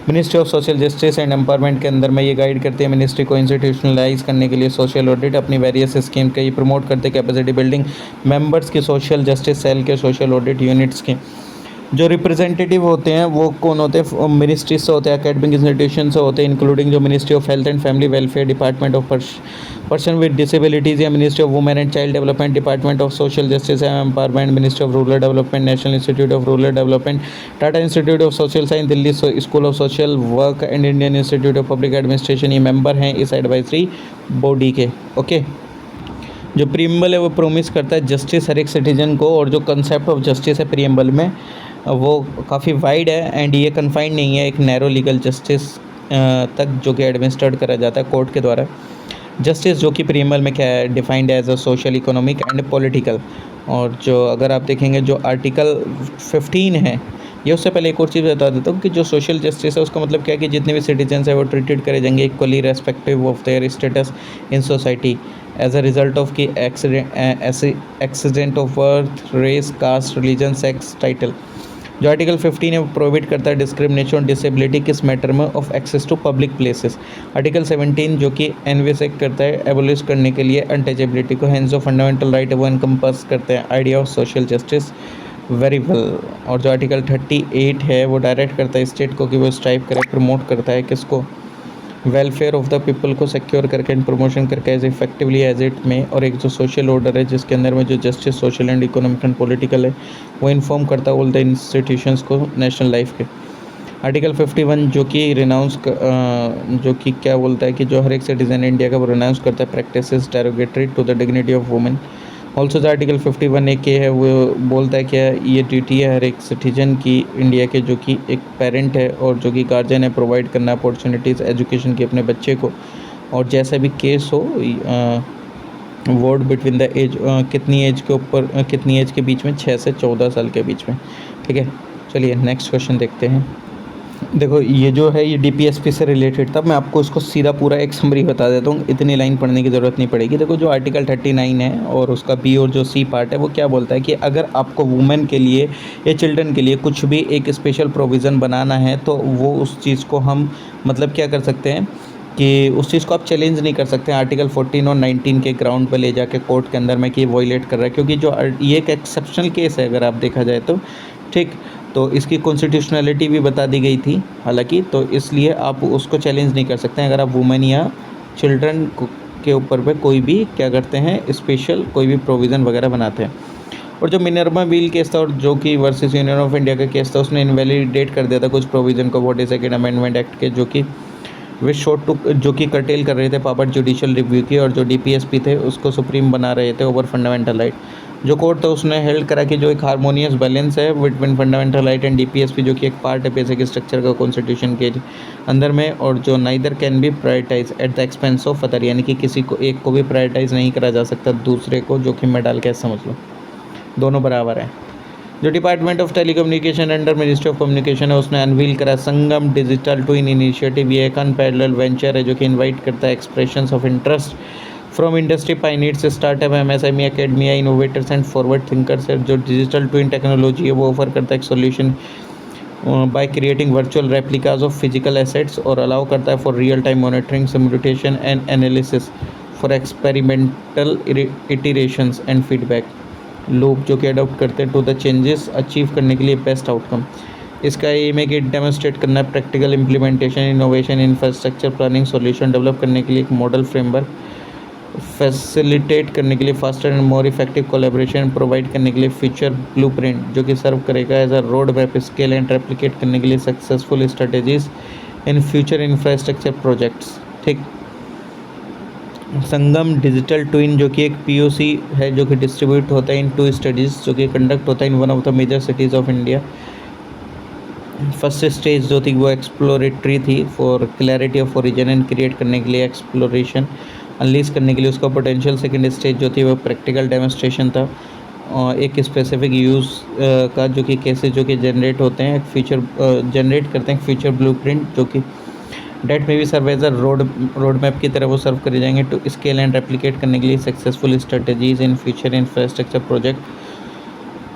ministry of social justice and empowerment के अंदर में ये गाइड करती है मिनिस्ट्री को इंस्टीट्यूशनलाइज करने के लिए सोशल ऑडिट अपनी वेरियस स्कीम के ये प्रमोट करते कैपेसिटी बिल्डिंग मेंबर्स की सोशल जस्टिस सेल के सोशल ऑडिट यूनिट्स के। जो रिप्रेजेंटेटिव होते हैं वो कौन होते हैं, मिनिस्ट्री से होते हैं, एकेडमिक इंस्टीट्यूशन से होते हैं इंक्लूडिंग जो ministry of health and family welfare, department of person with disabilities या ministry of women and child development, department of social justice and empowerment, ministry of rural development, national institute of rural development, Tata institute of social science, Delhi school of social work and Indian institute of public administration, ये member हैं इस advisory body के। Okay, जो preamble है वो promise करता है justice हर एक सिटीजन को, और जो कंसेप्ट ऑफ जस्टिस है प्रीएम्बल में वो काफ़ी वाइड है एंड ये कन्फाइंड नहीं है एक नैरो लीगल जस्टिस तक जो कि एडमिनिस्ट्रेट करा जाता है कोर्ट के द्वारा। जस्टिस जो कि प्रीएम्बल में क्या है defined as a social, economic and political. और जो अगर आप देखेंगे जो आर्टिकल 15 है, ये उससे पहले एक और चीज़ बता देता हूँ कि जो सोशल जस्टिस है उसका मतलब क्या है कि जितने भी सिटीजन्स हैं वो ट्रीटेड करे जाएंगे equally respective of their status in society as a result of की accident of birth, race, caste, religion, sex, title. जो आर्टिकल 15 है वो प्रोवाइड करता है डिस्क्रिमिनेशन डिसेबिलिटी किस मैटर में of access to public places. Article 17 जो कि एनवेसेक करता है एबोलिश करने के लिए अनटचेबिलिटी को, हैंड्स ऑफ फंडामेंटल राइट वो इनकम्पस करते हैं idea of social justice. Very well. और जो आर्टिकल 38 है वो डायरेक्ट करता है स्टेट को कि वो स्ट्राइव करे, प्रमोट करता है किसको, वेलफेयर ऑफ द पीपल को सिक्योर करके एंड प्रमोशन करके एज इफेक्टिवली एज इट में। और एक जो सोशल ऑर्डर है जिसके अंदर में जो justice, social and economic and political है वो इन्फॉर्म करता है ऑल द इंस्टीट्यूशंस को नेशनल लाइफ के। आर्टिकल 51 जो कि रिनाउंस जो कि क्या बोलता है कि जो हर एक सिटीजन इंडिया का वो रिनाउंस करता है practices derogatory to the dignity of women. Also जो आर्टिकल 51 एक है वो बोलता है कि ये ड्यूटी है हर एक सिटीजन की इंडिया के जो कि एक पेरेंट है और जो कि गार्जियन है, प्रोवाइड करना अपॉर्चुनिटीज़ एजुकेशन की अपने बच्चे को। और जैसा भी केस हो वोट बिटवीन द एज कितनी एज के ऊपर कितनी एज के बीच में, 6 से 14 साल के बीच में। ठीक है, चलिए नेक्स्ट क्वेश्चन देखते हैं। देखो ये जो है ये डीपीएसपी से रिलेटेड था, मैं आपको इसको सीधा पूरा एक समरी बता देता हूँ, इतनी लाइन पढ़ने की ज़रूरत नहीं पड़ेगी। देखो जो आर्टिकल 39 है और उसका बी और जो सी पार्ट है वो क्या बोलता है कि अगर आपको वुमेन के लिए या चिल्ड्रन के लिए कुछ भी एक स्पेशल प्रोविज़न बनाना है तो वो उस चीज़ को हम मतलब क्या कर सकते हैं कि उस चीज़ को आप चैलेंज नहीं कर सकते आर्टिकल 14 और 19 के ग्राउंड पर ले जाके कोर्ट के अंदर में कि वॉयलेट कर रहा है, क्योंकि जो ये एक एक्सेप्शनल केस है अगर आप देखा जाए तो। ठीक, तो इसकी कॉन्स्टिट्यूशनलिटी भी बता दी गई थी हालांकि, तो इसलिए आप उसको चैलेंज नहीं कर सकते अगर आप वुमेन या चिल्ड्रन के ऊपर पे कोई भी क्या करते हैं स्पेशल कोई भी प्रोविज़न वगैरह बनाते हैं। और जो मिनर्वा बिल केस था और जो कि वर्सेस यूनियन ऑफ इंडिया का केस था उसने इनवैलिडेट कर दिया था कुछ प्रोविज़न को 42nd अमेंडमेंट एक्ट के, जो कि वे शॉर्ट टू जो कि कर्टेल कर रहे थे पावर जुडिशियल रिव्यू की, और जो डीपीएसपी थे उसको सुप्रीम बना रहे थे ओवर फंडामेंटल राइट। जो कोर्ट था उसने हेल्ड करा कि जो एक हारमोनियस बैलेंस है between fundamental right and DPSP, जो कि एक पार्ट है बेसिक स्ट्रक्चर का कॉन्स्टिट्यूशन के अंदर में, और जो neither can be prioritise at the expense of other, यानी कि किसी को एक को भी प्रायोरिटाइज नहीं करा जा सकता दूसरे को जोखिम में डाल के, समझ लो दोनों बराबर हैं। जो department of telecommunication under ministry of communication है उसने अनवील करा संगम डिजिटल ट्विन इनिशिएटिव। ये एक अनपैरेलल वेंचर है जो कि इनवाइट करता है expressions of interest from industry pioneers, startup, MSME, academia, innovators and forward thinkers है। जो डिजिटल ट्विन टेक्नोलॉजी है वो ऑफर करता है एक solution by creating virtual replicas of physical assets और अलाउ करता है for real time monitoring, simulation and analysis for experimental iterations and feedback loop, जो कि अडॉप्ट करते हैं टू द चेंजेस अचीव करने के लिए बेस्ट आउटकम। इसका एम है कि डेमोस्ट्रेट करना है practical implementation, innovation, infrastructure planning, solution develop करने के लिए एक मॉडल फ्रेमवर्क, फैसिलिटेट करने के लिए faster and more effective collaboration, provide करने के लिए फ्यूचर ब्लूप्रिंट जो कि सर्व करेगा as a road map, scale and replicate करने के लिए successful strategies in future infrastructure projects. ठीक, संगम डिजिटल ट्विन जो कि एक पीओसी है जो कि डिस्ट्रीब्यूट होता है इन 2 स्टडीज़ जो कि कंडक्ट होता है in one of the major cities of India. First stage जो थी वो एक्सप्लोरेटरी थी for clarity of origin and create करने के लिए एक्सप्लोरेशन अनलीज करने के लिए उसका पोटेंशियल। सेकंड स्टेज जो थी वो प्रैक्टिकल डेमोस्ट्रेशन था एक स्पेसिफिक यूज़ का, जो कि केसेस जो कि जनरेट होते हैं फ्यूचर जनरेट करते हैं फ्यूचर ब्लूप्रिंट जो कि डेट में भी serve as a road map की तरह वो सर्व करे जाएंगे टू स्केल एंड रेप्लिकेट करने के लिए successful strategies in future infrastructure project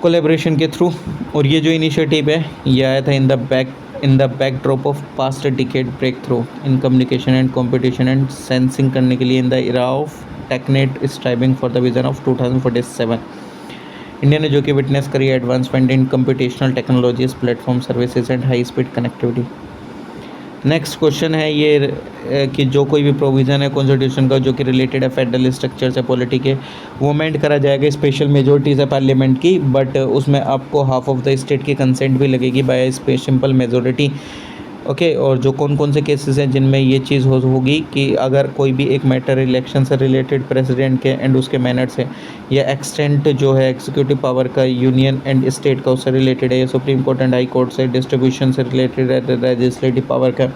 collaboration के थ्रू। और ये जो इनिशिएटिव है ये आया था in the backdrop of past decade breakthrough in communication and competition and sensing करने के लिए in the era of technet striving for the vision of 2047। India ने जो कि विटनेस करी advancement in computational technologies, platform services and high speed connectivity. Next question है ये कि जो कोई भी प्रोविज़न है कॉन्स्टिट्यूशन का जो कि रिलेटेड है फेडरल स्ट्रक्चर से पॉलिटी के, वो अमेंड करा जाएगा स्पेशल मेजोरिटी से पार्लियामेंट की, बट उसमें आपको हाफ ऑफ द स्टेट की कंसेंट भी लगेगी बाय सिंपल मेजोरिटी। ओके, और जो कौन कौन से केसेस हैं जिनमें ये चीज़ होगी कि अगर कोई भी एक मैटर इलेक्शन से रिलेटेड प्रेसिडेंट के एंड उसके मैनर्स है या एक्सटेंट जो है एग्जीक्यूटिव पावर का यूनियन एंड स्टेट का उससे रिलेटेड है, या supreme court and high court से डिस्ट्रीब्यूशन से रिलेटेड है लेजिस्लेटिव पावर का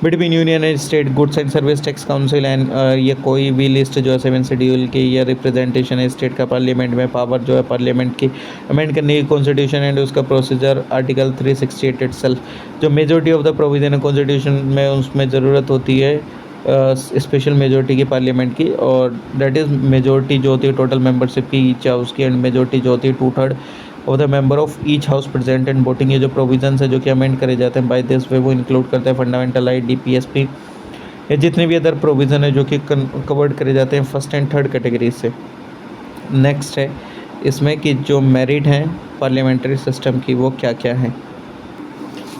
between union and state, goods and service tax council and ये कोई भी लिस्ट जो है 7 शेड्यूल की या रिप्रेजेंटेशन है स्टेट का पार्लियामेंट में, पावर जो है पार्लियामेंट की अमेंड करने की कॉन्स्टिट्यूशन एंड उसका प्रोसीजर आर्टिकल 368 इटसेल्फ। जो मेजोरिटी ऑफ द प्रोविजन है कॉन्स्टिट्यूशन में उसमें ज़रूरत होती है स्पेशल मेजोरिटी की पार्लियामेंट की, और दैट इज़ मेजोरिटी जो होती है टोटल मेंबरशिप की ईच हाउस की, एंड मेजोरिटी जो होती है 2/3 of the member of each house present and voting. ये जो प्रोविजंस है जो कि अमेंड करे जाते हैं बाय दिस वे वो इंक्लूड करता है फंडामेंटल राइट, डीपीएसपी या जितने भी अदर प्रोविज़न है जो कि कवर्ड करे जाते हैं फर्स्ट एंड थर्ड कैटेगरी से। नेक्स्ट है इसमें कि जो मेरिट हैं पार्लियामेंट्री सिस्टम की वो क्या क्या है।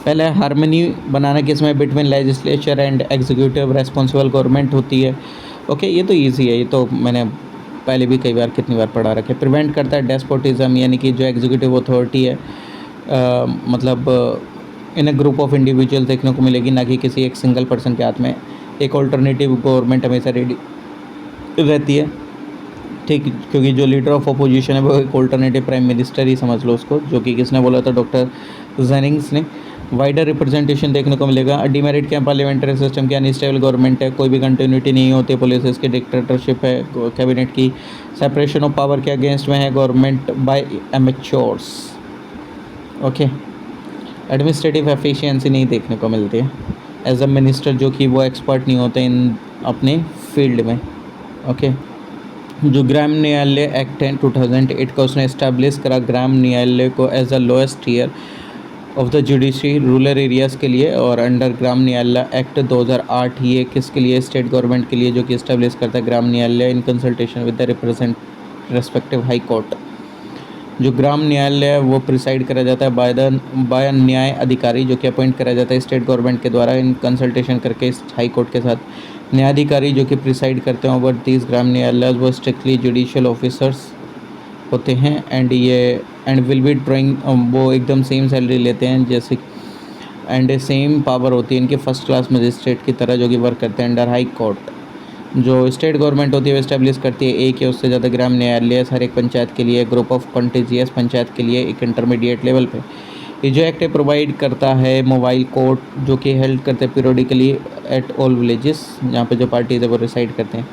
पहले हारमोनी बनाना किसमें between legislature and executive responsible government होती है। ओके, ये तो इजी है, ये तो मैंने पहले भी कई बार कितनी बार पढ़ा रखे। प्रिवेंट करता है डेस्पोटिज्म, यानी कि जो एग्जीक्यूटिव अथॉरिटी है मतलब इन अ ग्रुप ऑफ इंडिविजुअल देखने को मिलेगी, ना कि किसी एक सिंगल पर्सन के हाथ में। एक ऑल्टरनेटिव गवर्नमेंट हमेशा रेडी रहती है, ठीक, क्योंकि जो लीडर ऑफ अपोजिशन है वो एक ऑल्टरनेटिव प्राइम मिनिस्टर ही समझ लो उसको, जो कि किसने बोला था, डॉक्टर जेनिंग्स ने। वाइडर रिप्रेजेंटेशन देखने को मिलेगा। डीमेरिट क्या पार्लियामेंट्री सिस्टम की अनस्टेबल गवर्नमेंट है, कोई भी कंटिन्यूटी नहीं होती, पुलिस इसकी डिक्टेटरशिप है, कैबिनेट की सेपरेशन ऑफ पावर के अगेंस्ट में है, government by amateurs. Okay, administrative efficiency नहीं देखने को मिलती है एज अ मिनिस्टर, जो कि वो एक्सपर्ट नहीं होते इन अपने फील्ड में। ओके, जो ग्राम न्यायालय एक्ट है 2008 का, उसने इस्टेब्लिश करा ग्राम न्यायालय को as a lowest tier of the judiciary rural areas के लिए। और अंडर ग्राम न्यायालय एक्ट 2008 ये किसके लिए, स्टेट गवर्नमेंट के लिए, जो कि इस्टेब्लिश करता है ग्राम न्यायालय in consultation with the respective high court. जो ग्राम न्यायालय है वो प्रिसाइड करा जाता है बाय न्याय अधिकारी, जो कि अपॉइंट करा जाता है स्टेट गवर्नमेंट के द्वारा इन कंसल्टेशन करके इस हाई कोर्ट के साथ। न्यायाधिकारी जो कि प्रिसाइड करते हैं ओवर दीज ग्राम न्यायालय वो स्ट्रिक्टली जुडिशियल ऑफिसर्स होते हैं एंड विल बी ड्राइंग, वो एकदम सेम सैलरी लेते हैं जैसे, एंड सेम पावर होती है इनके फर्स्ट क्लास मजिस्ट्रेट की तरह, जो कि वर्क करते हैं अंडर हाई कोर्ट। जो स्टेट गवर्नमेंट होती है वो इस्टेब्लिश करती है एक या उससे ज़्यादा ग्राम न्यायालय हर एक पंचायत के लिए, ग्रुप ऑफ कॉन्टिजियस पंचायत के लिए एक इंटरमीडिएट लेवल पे। ये जो एक्ट प्रोवाइड करता है मोबाइल कोर्ट, जो कि हेल्ड करते हैं पीरियडिकली एट ऑल विलेजेस, जहाँ पे जो पार्टीज है वो रिसाइड करते हैं।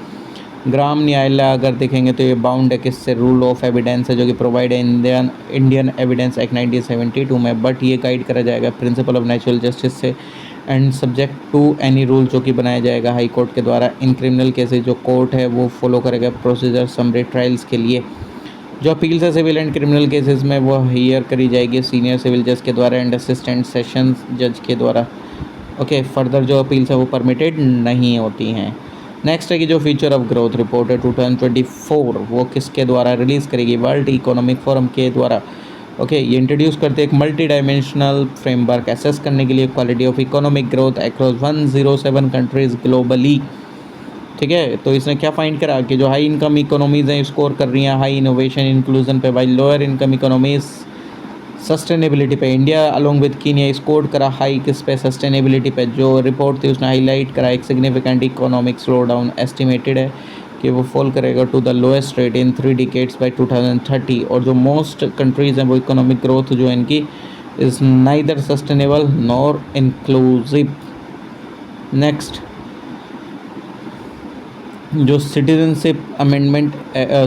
ग्राम न्यायालय अगर देखेंगे तो ये बाउंड है किससे, रूल ऑफ एविडेंस है, जो कि प्रोवाइड है इंडियन एविडेंस एक्ट 1972 में, बट ये गाइड करा जाएगा प्रिंसिपल ऑफ नेचुरल जस्टिस से and subject to any rule जो कि बनाया जाएगा हाई कोर्ट के द्वारा। इन क्रिमिनल केसेस जो कोर्ट है वो फॉलो करेगा प्रोसीजर समरी ट्रायल्स के लिए। जो अपील्स है सिविल एंड क्रिमिनल केसेस में वो हियर करी जाएगी सीनियर सिविल जज के द्वारा एंड असिस्टेंट सेशन जज के द्वारा। ओके, फर्दर जो अपील्स है वो परमिटेड नहीं होती हैं। नेक्स्ट है कि जो फ्यूचर ऑफ ग्रोथ रिपोर्ट है 2024 वो किसके द्वारा रिलीज़ करेगी, वर्ल्ड इकोनॉमिक फोरम के द्वारा। ओके, ये इंट्रोड्यूस करते हैं एक मल्टी डायमेंशनल फ्रेमवर्क एसेस करने के लिए quality of economic growth across 107 countries globally. ठीक है, तो इसने क्या फाइंड करा कि जो हाई इनकम इकोनॉमीज़ हैं स्कोर कर रही हैं हाई इनोवेशन इंक्लूजन पे, while lower income economies sustainability पे। India along with Kenya score करा हाई किस पे, सस्टेनेबिलिटी पे। जो रिपोर्ट थी उसने हाईलाइट करा एक significant economic slowdown estimated है कि वो फॉल करेगा to the lowest rate in 3 decades by 2030। और जो मोस्ट कंट्रीज़ हैं वो इकोनॉमिक ग्रोथ जो इनकी is neither sustainable nor inclusive. Next, जो सिटीजनशिप अमेंडमेंट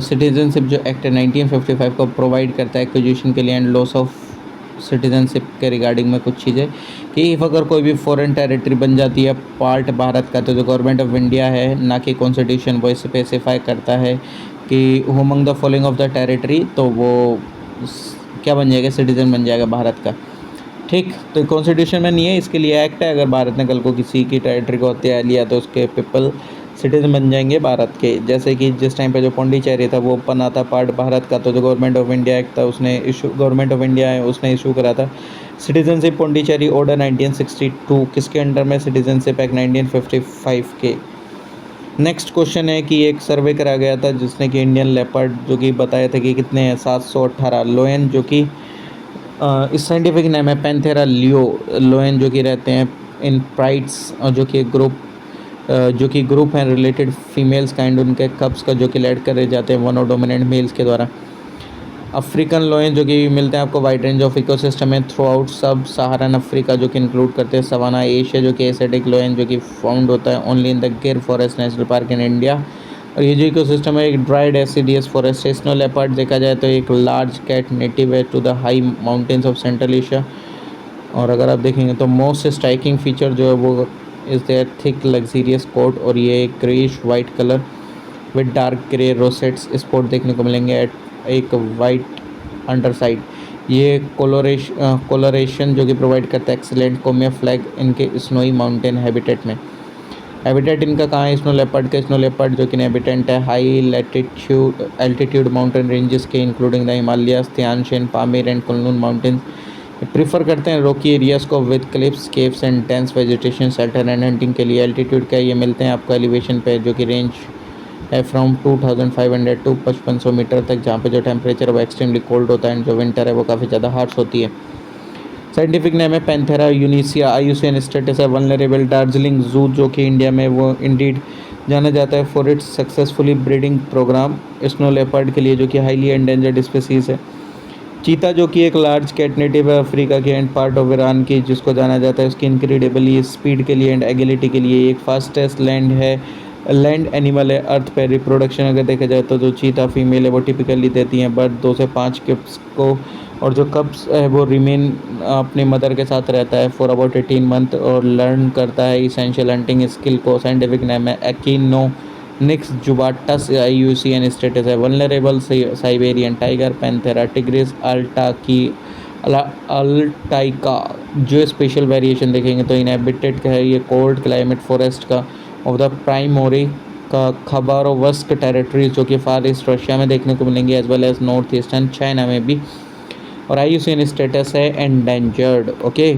सिटीजनशिप जो एक्ट 1955 को प्रोवाइड करता है एक्विजिशन के लिए एंड लॉस ऑफ सिटीजनशिप के रिगार्डिंग में कुछ चीज़ें कि इफ़ अगर कोई भी फॉरेन टेरिटरी बन जाती है पार्ट भारत का, तो जो गवर्नमेंट ऑफ इंडिया है ना कि कॉन्स्टिट्यूशन वो स्पेसिफाई करता है कि among the following of the territory, तो वो क्या बन जाएगा, सिटीजन बन जाएगा भारत का। ठीक, तो कॉन्स्टिट्यूशन में नहीं है, इसके लिए एक्ट है। अगर भारत ने कल को किसी की टेरिटरी को हत्या लिया तो उसके पीपल सिटीजन बन जाएंगे भारत के। जैसे कि जिस टाइम पे जो पौंडीचेरी था वो बना था पार्ट भारत का, तो जो गवर्नमेंट ऑफ इंडिया एक्ट था उसने गवर्नमेंट ऑफ इंडिया है उसने इशू करा था सिटीजनशिप पौंडीचेरी ऑर्डर 1962 किसके अंडर में, सिटीजनशिप एक्ट 1955 के। नेक्स्ट क्वेश्चन है कि एक सर्वे करा गया था जिसने कि इंडियन लेपर्ड जो कि बताया था कि कितने हैं, 718 लोयन, जो कि इस साइंटिफिक नेम है पैंथेरा लियो लोयन, जो कि रहते हैं इन प्राइड्स, और जो कि ग्रुप हैं रिलेटेड फीमेल्स काइंड, उनके कप्स का जो कि लेड करे जाते हैं वन और डोमिनेंट मेल्स के द्वारा। अफ्रीकन लोयन जो कि मिलते हैं आपको वाइड रेंज ऑफ इकोसिस्टम में थ्रू आउट सब सहारन अफ्रीका, जो कि इंक्लूड करते हैं सवाना एशिया, जो कि एसिडिक लोयन जो कि फाउंड होता है only in the Gir forest national park in India. और ये जो इकोसिस्टम है एक ड्राइड एसिडियस फॉरेस्ट है। स्नो लेपर्ड देखा जाए तो एक लार्ज कैट नेटिव है to the high mountains of central Asia. और अगर आप देखेंगे तो मोस्ट स्ट्राइकिंग फीचर जो है वो is their thick luxurious coat, और ये greyish white colour with dark grey rosettes spot देखने को मिलेंगे एट एक वाइट अंडर साइड। ये कोलोरेशन जो कि प्रोवाइड करता है एक्सीलेंट कोमिया फ्लैग इनके स्नोई माउंटेन हैबिटेट में। हैबिटेट इनका कहाँ है? स्नो लेपर्ड का। स्नो लेपर्ड जो कि हैबिटेट है high latitude altitude mountain ranges के, including the Himalayas, Tian Shan, Pamir and Kunlun mountains. Prefer करते हैं रॉकी एरियाज़ को with cliffs, caves and dense vegetation, shelter and hunting के लिए। एल्टीट्यूड का ये मिलते हैं आपको एलिवेशन पे, जो कि रेंज है फ्रॉम 2500 टू 5500 मीटर तक, जहाँ पे जो टेम्परेचर है वो एक्सट्रीमली कोल्ड होता है एंड जो विंटर है वो काफ़ी ज़्यादा हार्श होती है। साइंटिफिक नेम है पैंथेरा यूनिसिया, IUCN स्टेटस है वल्नरेबल। दार्जिलिंग जू जो कि इंडिया में वो इंडीड जाना जाता है for its successfully breeding programme snow leopard के लिए, जो कि हाईली एंडेंजर्ड स्पीसीज़ है। चीता जो कि एक लार्ज कैट नेटिव है अफ्रीका के एंड पार्ट ऑफ ईरान की, जिसको जाना जाता है उसकी इनक्रेडिबली स्पीड के लिए एंड एगिलिटी के लिए। एक फास्टेस्ट लैंड एनिमल है अर्थ पे। रिप्रोडक्शन अगर देखा जाए तो जो चीता फीमेल है वो टिपिकली देती हैं बर्थ 2 से 5 किप्स को, और जो कप्स है वो रिमेन अपनी मदर के साथ रहता है फॉर अबाउट 18 मंथ और लर्न करता है इसेंशियल हंटिंग स्किल को। साइंटिफिक नेम है एक्िनोनिक्स जुबाटस, IUCN स्टेटस है vulnerable. Siberian tiger, Panthera tigris altaica. जो स्पेशल वेरिएशन देखेंगे तो इनहेबिटेड का है ये कोल्ड क्लाइमेट फॉरेस्ट का ऑफ द प्राइमोरी का खबारोवस्क टेरिटरीज, जो कि फार ईस्ट रशिया में देखने को मिलेंगे as well as north eastern China में भी। और IUCN स्टेटस है एंडेंजर्ड। ओके,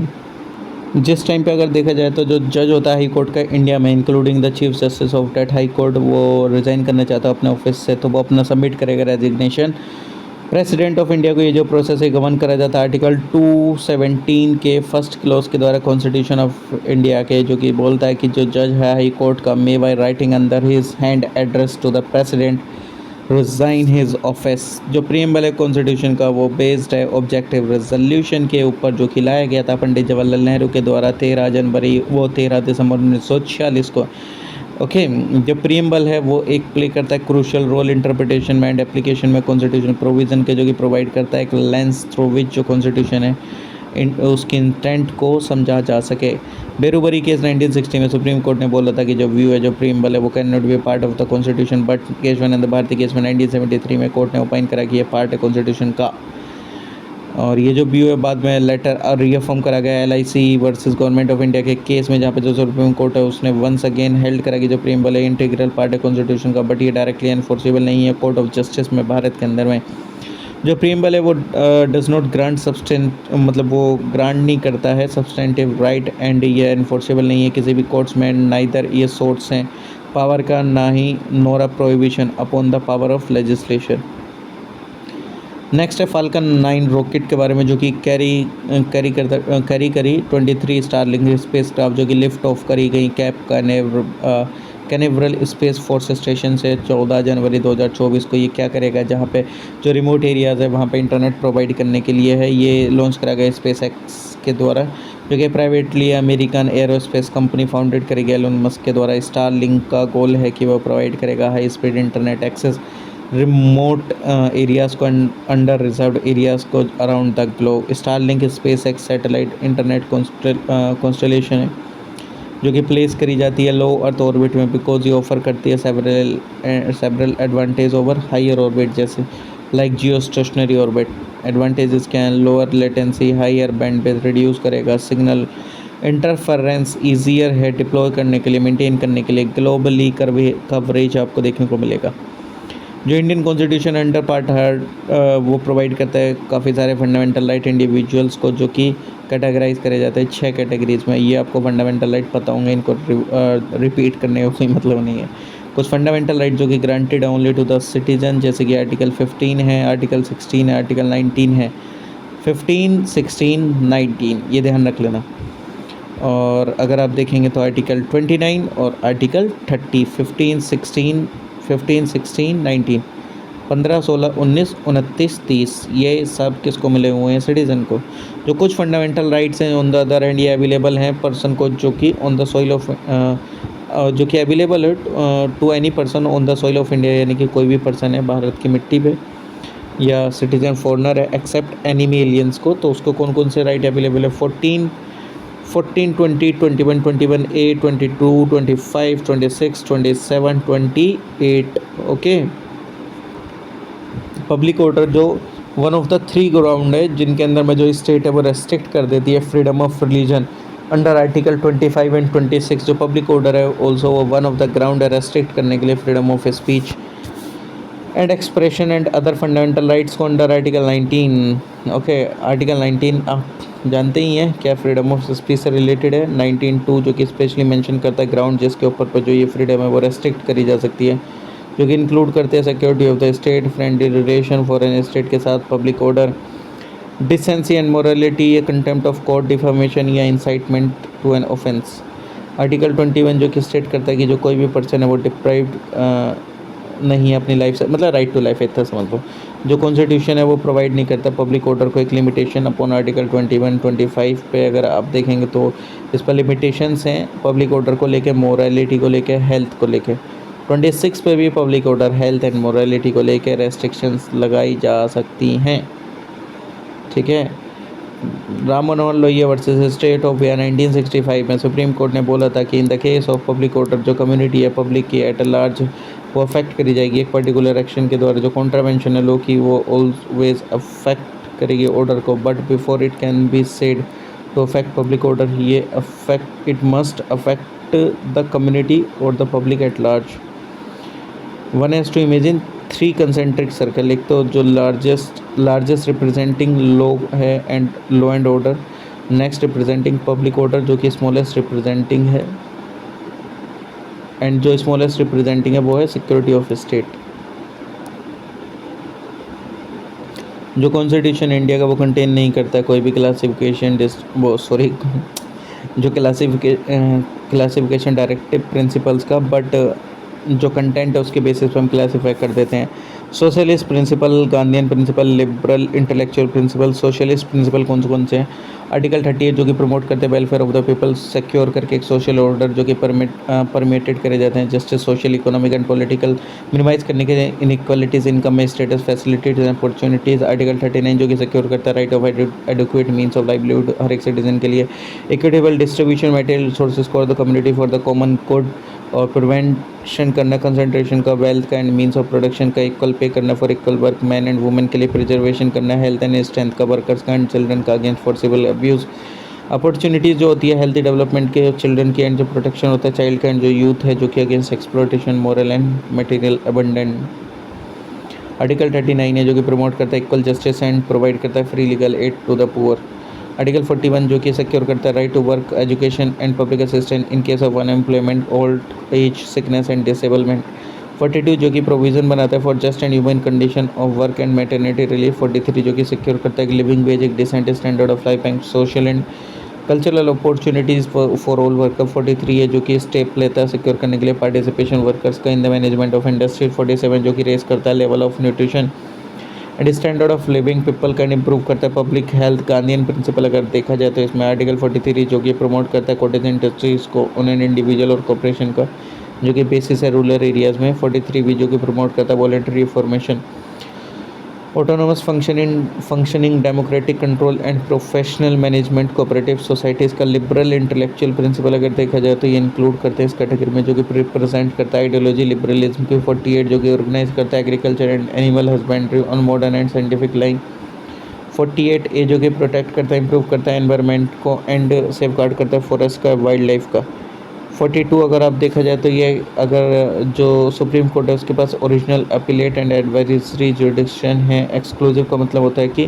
जिस टाइम पे अगर देखा जाए तो जो जज होता है हाई कोर्ट का इंडिया में, including the chief justice of that high court, वो रिज़ाइन करना चाहता है अपने ऑफिस से, तो वो अपना सबमिट करेगा रेजिग्नेशन। प्रेसिडेंट ऑफ इंडिया को ये जो प्रोसेस है गवर्न करा जाता है आर्टिकल 217 के फर्स्ट क्लॉज के द्वारा कॉन्स्टिट्यूशन ऑफ इंडिया के, जो कि बोलता है कि जो जज है हाई कोर्ट का may by writing under his hand address to the president resign his office. जो प्रीएम्बल है कॉन्स्टिट्यूशन का वो बेस्ड है ऑब्जेक्टिव रेजोल्यूशन के ऊपर, जो कि लाया गया था पंडित जवाहरलाल नेहरू के द्वारा 13 दिसंबर 1946 को। ओके, जो प्रीएम्बल है वो एक प्ले करता है क्रूशियल रोल इंटरप्रिटेशन में एंड एप्लीकेशन में कॉन्स्टिट्यूशन प्रोविज़न के, जो कि प्रोवाइड करता है एक लेंस थ्रू विच जो कॉन्स्टिट्यूशन है उसके इंटेंट को समझा जा सके। बेरूबरी केस 1960 में सुप्रीम कोर्ट ने बोला था कि जो व्यू है जो प्रीएम्बल है वो can not be part of the constitution, but Kesavananda Bharati case में 1973 में कोर्ट ने ओपाइन करा कि ये पार्ट है कॉन्स्टिट्यूशन का। और ये जो व्यू है बाद में लेटर रीअफर्म करा गया LIC versus government of India के केस में, जहाँ पे जो सुप्रीम कोर्ट है उसने वंस अगेन हेल्ड करा कि जो प्रीएम्बल है इंटीग्रल पार्ट है कॉन्स्टिट्यूशन का, बट ये डायरेक्टली एनफोर्सेबल नहीं है कोर्ट ऑफ जस्टिस में भारत के अंदर में। जो प्रीएम्बल है वो डज नॉट ग्रांट मतलब वो ग्रांट नहीं करता है सब्सटेंटिव राइट एंड ये एनफोर्सेबल नहीं है किसी भी कोर्ट्स में। नाइदर ये सोर्स हैं पावर का, ना ही nor a prohibition upon the power of legislation. Next है फाल्कन 9 रॉकेट के बारे में, जो कि कैरी करी 23 स्टारलिंक स्पेस क्राफ्ट, जो कि लिफ्ट ऑफ करी गई cap Canaveral space force station से 14 जनवरी 2024 को। ये क्या करेगा, जहाँ पे जो रिमोट एरियाज़ है वहाँ पे इंटरनेट प्रोवाइड करने के लिए है। ये लॉन्च करा गया SpaceX के द्वारा, जो कि privately American aerospace company founded करेगी एलोन मस्क के द्वारा। स्टारलिंक का गोल है कि वह प्रोवाइड करेगा high speed internet access remote areas को अंडर रिजर्व्ड एरियाज़ को around the globe. Starlink SpaceX satellite internet constellation है, जो कि प्लेस करी जाती है लो अर्थ ऑर्बिट में, बिकॉज ये ऑफर करती है several advantage over higher orbit, जैसे like geostationary orbit. Advantages क्या हैं? Lower latency, higher bandwidth, reduce करेगा सिग्नल इंटरफेरेंस, ईजियर है डिप्लॉय करने के लिए, मेंटेन करने के लिए, ग्लोबली कवरेज आपको देखने को मिलेगा। जो इंडियन कॉन्स्टिट्यूशन अंडर पार्ट हर वो प्रोवाइड करता है काफ़ी सारे फंडामेंटल राइट इंडिविजुअल्स को, जो कि कैटेगराइज करे जाते हैं 6 कैटेगरीज में। ये आपको फंडामेंटल राइट पता होंगे, इनको रिपीट करने का कोई मतलब नहीं है। कुछ फंडामेंटल राइट जो कि ग्रांटेड है ओनली टू द सिटीजन, जैसे कि आर्टिकल 15 है, आर्टिकल 16 है, आर्टिकल 19 है। 15, 16, 19 ये ध्यान रख लेना। और अगर आप देखेंगे तो आर्टिकल 29 और आर्टिकल 30, 15, 16, 19, 15, 16, 19, 29, 30 ये सब किसको मिले हुए हैं? सिटीज़न को। जो कुछ फंडामेंटल राइट्स हैं ऑन द अदर हैंड ये अवेलेबल हैं पर्सन को, जो कि ऑन द सॉइल ऑफ जो कि अवेलेबल है to any person on the soil of India, यानी कि कोई भी पर्सन है भारत की मिट्टी पे या सिटीजन फॉरनर है एक्सेप्ट एनिमी एलियंस को, तो उसको कौन कौन से राइट अवेलेबल है? 14, 20, 21, 21A, 22, 25, 26, 27, 28। ओके, पब्लिक ऑर्डर जो वन ऑफ द 3 ग्राउंड है जिनके अंदर में जो स्टेट है वो रेस्ट्रिक्ट कर देती है freedom of religion, under article 25 and 26 जो पब्लिक ऑर्डर है also one of the ground है रेस्ट्रिक्ट करने के लिए freedom of speech and expression and other fundamental rights को अंडर आर्टिकल 19। ओके, आर्टिकल 19 आप जानते ही हैं क्या फ्रीडम ऑफ स्पीच से रिलेटेड है। 19(2) जो कि स्पेशली मेंशन करता है ग्राउंड जिसके ऊपर पर जो ये फ्रीडम है वो रेस्ट्रिक्ट करी जा सकती है, जो कि इंक्लूड करते हैं security of the state, friendly relation foreign state के साथ, public order, decency and morality, या कंटेम्प्ट ऑफ कोर्ट, डिफामेशन या incitement to an offence. Article 21 जो कि स्टेट करता है कि जो कोई भी पर्सन है वो डिप्राइव्ड नहीं है अपनी लाइफ से, मतलब राइट टू लाइफ इतना समझ लो, जो कॉन्स्टिट्यूशन है वो प्रोवाइड नहीं करता पब्लिक ऑर्डर को एक लिमिटेशन अपॉन आर्टिकल 21, 25 पे अगर आप देखेंगे तो इस पर लिमिटेशंस हैं पब्लिक ऑर्डर को लेके, मोरालिटी को लेके, हेल्थ को लेके। 26 पे भी public order, health and morality को लेके रेस्ट्रिक्शंस लगाई जा सकती हैं। ठीक है। Ram Manohar Lohia versus state of India 1965 में सुप्रीम कोर्ट ने बोला था कि in the case of public order जो कम्युनिटी है पब्लिक की एट लार्ज वो अफेक्ट करी जाएगी एक पर्टिकुलर एक्शन के द्वारा, जो कॉन्ट्रावेंशन है लो की वो ऑलवेज अफेक्ट करेगी ऑर्डर को, but before it can be said to affect public order ये affect it must affect the community और the public at large. One has to imagine 3 concentric circle, एक तो जो लार्जेस्ट रिप्रेजेंटिंग लो है and law and order, next representing public order जो कि smallest representing है, and जो स्मॉलेस्ट रिप्रेजेंटिंग है वो है सिक्योरिटी ऑफ स्टेट। जो कॉन्स्टिट्यूशन इंडिया का वो कंटेन नहीं करता है कोई भी क्लासिफिकेशन जो क्लासिफिकेशन डायरेक्टिव प्रिंसिपल्स का, बट जो कंटेंट है उसके बेसिस पर हम क्लासीफाई कर देते हैं। Socialist principle, Gandhian principle, liberal intellectual principle. Socialist principle कौन से हैं? आर्टिकल 38 जो कि प्रमोट करते हैं welfare of the people, secure करके एक सोशल ऑर्डर जो कि परमिटेड करे जाते हैं, justice, social, economic and political, minimize करने के लिए इनइक्वालिटीज़, इनकम में status, facilities and opportunities. Article 39 जो कि सिक्योर करता है right of educate means of livelihood हर एक सिटीजन के लिए, equitable distribution material resources for the community for the common good, और प्रिवेंशन करना कंसंट्रेशन का, वेल्थ का एंड मीन्स ऑफ प्रोडक्शन का, इक्वल पे करना for equal work man and women के लिए, प्रिजर्वेशन करना हेल्थ एंड स्ट्रेंथ का वर्कर्स का एंड चिल्ड्रन का अगेंस्ट फोर्सिबल अब्यूज़, अपॉर्चुनिटीज़ जो होती है हेल्थी डेवलपमेंट के चिल्ड्रन की, एंड जो प्रोटेक्शन होता है चाइल्ड का एंड जो यूथ है जो कि against exploitation, moral and material abundant. Article 39 है जो कि प्रमोट करता है इक्वल जस्टिस एंड प्रोवाइड करता है free legal aid to the poor. Article 41 जो कि सिक्योर करता है right to work, education and public assistance in case of unemployment, old age, sickness and disablement. 42 जो कि प्रोविज़न बनाता है for just and human condition of work and maternity relief. 43 जो कि सिक्योर करता है लिविंग वेज, एक decent standard of life and social and cultural opportunities for all worker. 43 है जो कि स्टेप लेता है सिक्योर करने के लिए पार्टिसिपेशन वर्कर्स का in the management of industry. 47 जो कि रेस करता है level of nutrition and standard of living people can improve करता है पब्लिक हेल्थ। गांधीयन प्रिंसिपल अगर देखा जाए तो इसमें आर्टिकल 43 जो कि प्रमोट करता है कॉटेज इंडस्ट्रीज़ को ऑन एन इंडिविजुअल और कॉर्पोरेशन का, जो कि बेसिस है रूरल एरियाज़ में। 43 भी जो कि प्रमोट करता है voluntary formation, autonomous functioning, democratic control and professional management, cooperative societies का। लिबरल इंटेलेक्चुअल प्रिंसिपल अगर देखा जाए तो ये इंक्लूड करते हैं इस कैटेगरी में, जो कि रिप्रेजेंट करता है आइडियोलॉजी लिबरलिज्म की। 48 जो कि ऑर्गेनाइज करता है agriculture and animal husbandry on modern and scientific line. 48A जो कि प्रोटेक्ट करता है, इंप्रूव करता है एनवायरनमेंट को एंड सेफगार्ड करता है फॉरेस्ट का, वाइल्ड लाइफ का। 42 अगर आप देखा जाए तो ये अगर जो सुप्रीम कोर्ट है उसके पास original appellate and advisory jurisdiction है। एक्सक्लूसिव का मतलब होता है कि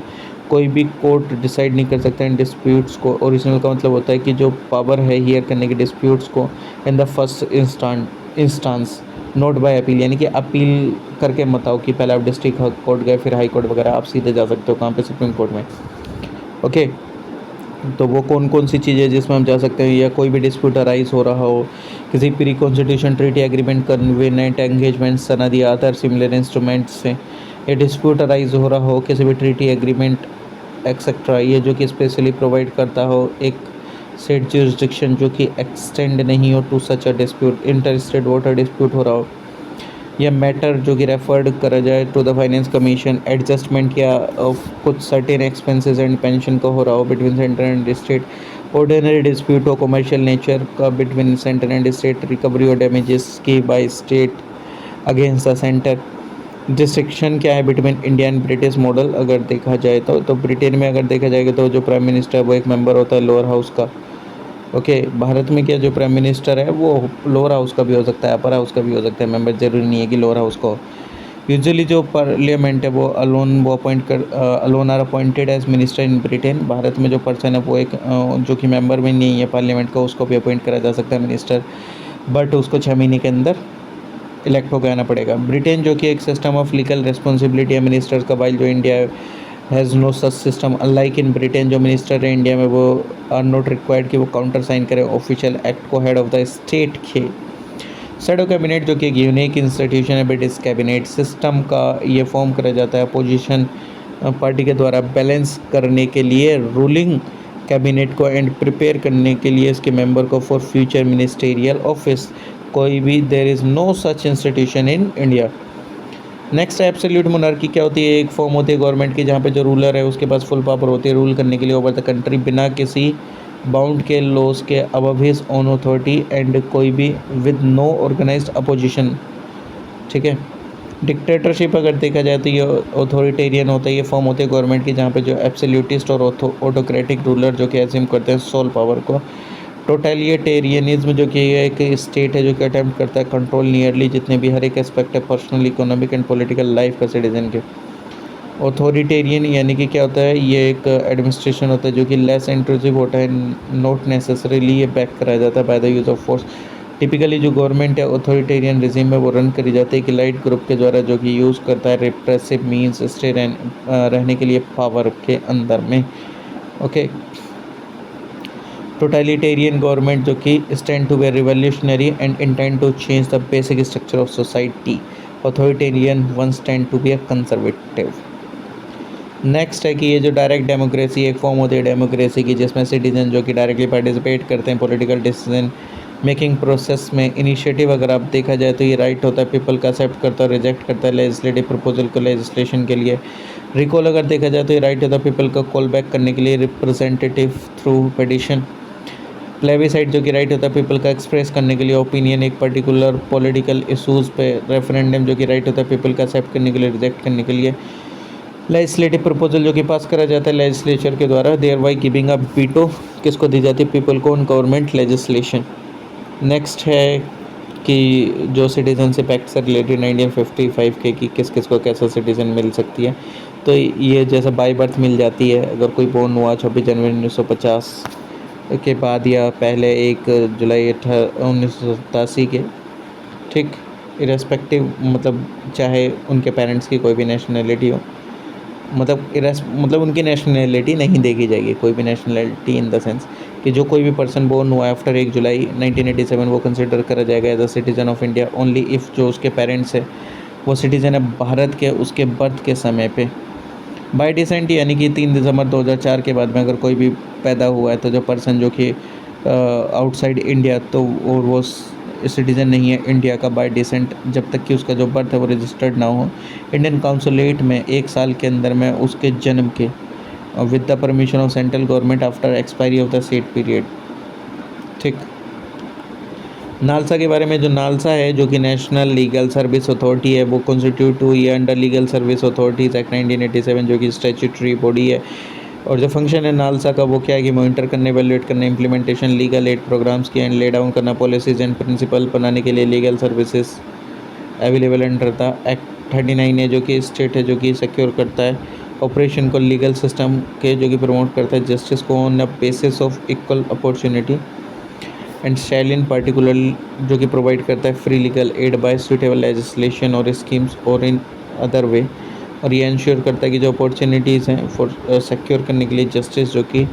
कोई भी कोर्ट डिसाइड नहीं कर सकता इन डिस्प्यूट्स को। ओरिजिनल का मतलब होता है कि जो पावर है हियर करने के डिस्प्यूट्स को in the first instance not by appeal, यानी कि अपील करके मत आओ कि पहले आप डिस्ट्रिक्ट कोर्ट गए फिर हाई कोर्ट वगैरह, आप सीधे जा सकते हो कहाँ पे, सुप्रीम कोर्ट में। ओके, तो वो कौन सी चीज़ें जिसमें हम जा सकते हैं, या कोई भी डिस्प्यूट अराइज हो रहा हो किसी pre constitution treaty agreement covenant engagement सनदी अदर सिमिलर इंस्ट्रूमेंट से, ये डिस्प्यूट अराइज हो रहा हो किसी भी ट्रीटी एग्रीमेंट एक्सेट्रा, ये जो कि स्पेशली प्रोवाइड करता हो एक सेट जुरिस्डिक्शन जो कि एक्सटेंड नहीं हो to such a dispute. Inter state water dispute हो रहा हो, या मैटर जो कि रेफर्ड करा जाए to the finance commission, adjustment या ऑफ कुछ सर्टेन एक्सपेंसेस एंड पेंशन का हो रहा हो between centre and state. Ordinary dispute हो कमर्शियल नेचर का between centre and state, recovery और डैमेजेस की by state against the centre. Distinction क्या है between India and British model अगर देखा जाए तो ब्रिटेन में अगर देखा जाएगा तो जो प्राइम मिनिस्टर है वो एक मेंबर होता है लोअर हाउस का, ओके, भारत में क्या जो प्राइम मिनिस्टर है वो लोअर हाउस का भी हो सकता है, अपर हाउस का भी हो सकता है मेंबर, ज़रूरी नहीं है कि लोअर हाउस का हो। यूजुअली जो पार्लियामेंट है वो alone are appointed as minister in Britain. Bharat में जो पर्सन है वो एक जो कि मेंबर में नहीं है पार्लियामेंट का, उसको भी अपॉइंट करा जा सकता है मिनिस्टर, बट उसको 6 महीने के अंदर इलेक्ट होकर आना पड़ेगा। ब्रिटेन जो कि एक सिस्टम ऑफ लीगल रिस्पॉन्सिबिलिटी है मिनिस्टर्स का, वाइल जो India has no such system. Unlike in Britain जो मिनिस्टर है इंडिया में वो आर नॉट रिक्वायर्ड कि वो काउंटर साइन करे ऑफिशियल एक्ट को हेड ऑफ द स्टेट के। शैडो कैबिनेट जो कि एक यूनिक इंस्टीट्यूशन है ब्रिटिश कैबिनेट सिस्टम का, ये फॉर्म करा जाता है अपोजिशन पार्टी के द्वारा बैलेंस करने के लिए रूलिंग कैबिनेट को एंड प्रिपेयर करने के लिए इसके मेंबर को फॉर फ्यूचर मिनिस्टेरियल ऑफिस। कोई भी there is no such institution in India. Next absolute monarchy क्या होती है? एक फॉर्म होती है गवर्नमेंट की जहाँ पे जो रूलर है उसके पास फुल पावर होती है रूल करने के लिए ओवर द कंट्री बिना किसी बाउंड के लॉज के above his own authority and कोई भी विद नो ऑर्गेनाइज्ड अपोजिशन। ठीक है। डिक्टेटरशिप अगर देखा जाए तो ये ऑथोरिटेरियन होता है, ये फॉर्म होती है गवर्नमेंट की जहाँ पे जो एब्सोल्यूटिस्ट और ऑटोक्रेटिक रूलर जो कि एज्यूम करते हैं सोल पावर को। टोटलिटेरियनिज्म जो कि एक स्टेट है जो कि अटेम्प्ट करता है कंट्रोल नियरली जितने भी हर एक एस्पेक्ट है personal, economic and political life का सिटीजन के। ऑथोरिटेरियन यानी कि क्या होता है? ये एक एडमिनिस्ट्रेशन होता है जो कि लेस इंट्रूसिव होता है, नॉट नेसेसरीली ये बैक कराया जाता है by the use of force. Typically जो गवर्नमेंट है ऑथोरिटेरियन रिजीम में वो रन करी जाती है कि लाइट ग्रुप के द्वारा जो कि यूज़ करता है रिप्रेसिव मीन्स स्टे रहने के लिए पावर के अंदर में। ओके। टोटलिटेरियन गवर्नमेंट जो कि stand to be revolutionary and intend to change the basic structure of society. Authoritarian one stand to be a conservative. Next है कि ये जो डायरेक्ट डेमोक्रेसी एक फॉर्म होती है डेमोक्रेसी की जिसमें सिटीजन जो कि डायरेक्टली पार्टिसिपेट करते हैं पॉलिटिकल डिसीजन मेकिंग प्रोसेस में। इनिशिएटिव अगर आप देखा जाए तो ये राइट होता है पीपल का, एक्सेप्ट करता है रिजेक्ट करता है लेजिस्लेटिव प्रपोजल को लेजिस्लेशन के लिए। रिकॉल अगर देखा जाए तो ये राइट होता है पीपल का कॉल बैक करने के लिए रिप्रेजेंटेटिव थ्रू पेटिशन। प्लेबिसाइट जो कि राइट होता है पीपल का एक्सप्रेस करने के लिए ओपिनियन एक पर्टिकुलर पॉलिटिकल इशूज़ पे। रेफरेंडम जो कि राइट होता है पीपल का एक्सेप्ट करने के लिए रिजेक्ट करने के लिए। लेजिस्लेटिव प्रपोजल जो कि पास करा जाता है लेजिस्लेचर के द्वारा, thereby giving a veto किसको दी जाती है? पीपल को, ऑन गवर्नमेंट लेजिस्लेशन। नेक्स्ट है कि जो सिटीजनशिप एक्ट से रिलेटेड 1955 के कि किस किस को कैसा सिटीजन मिल सकती है। तो ये जैसे बाई बर्थ मिल जाती है अगर कोई बोर्न हुआ 26 जनवरी 1950 के बाद या पहले 1 जुलाई 1987 के। ठीक। इरेस्पेक्टिव मतलब चाहे उनके पेरेंट्स की कोई भी नेशनैलिटी हो, मतलब उनकी नेशनैलिटी नहीं देखी जाएगी, कोई भी नेशनैलिटी इन द सेंस कि जो कोई भी पर्सन बोर्न हुआ आफ्टर 1 जुलाई 1987 वो कंसिडर करा जाएगा as a citizen of India only if जो उसके पेरेंट्स है वो सिटीज़न है भारत के उसके बर्थ के समय पे। बाय डिसेंट यानी कि 3 दिसंबर 2004 के बाद में अगर कोई भी पैदा हुआ है तो जो पर्सन जो कि आउटसाइड इंडिया तो वो सिटीज़न नहीं है इंडिया का बाय डिसेंट जब तक कि उसका जो बर्थ है वो रजिस्टर्ड ना हो इंडियन काउंसुलेट में 1 साल के अंदर में उसके जन्म के with the permission of central government after expiry of the set period. ठीक। नालसा के बारे में, जो नालसा है जो कि नेशनल लीगल सर्विस अथॉरिटी है वो कॉन्स्टिट्यूट हुई है under legal service authorities act 1987 जो कि स्टैट्यूटरी बॉडी है। और जो फंक्शन है नालसा का वो क्या है कि मॉनिटर करने, वैल्यूएट करने, इंप्लीमेंटेशन लीगल एड प्रोग्राम्स की एंड ले डाउन करना, पॉलिसीज़ एंड प्रिंसिपल बनाने के लिए legal services available under the act 39 है जो कि स्टेट है जो कि सिक्योर करता है ऑपरेशन को लीगल सिस्टम के, जो कि प्रमोट करता है जस्टिस को on the basis of equal opportunity and shall in particular जो कि प्रोवाइड करता है free legal add bye suitable legislation और स्कीम्स और इन अदर वे। और ये इंश्योर करता है कि जो अपॉर्चुनिटीज़ हैं फॉर सिक्योर करने के लिए जस्टिस जो कि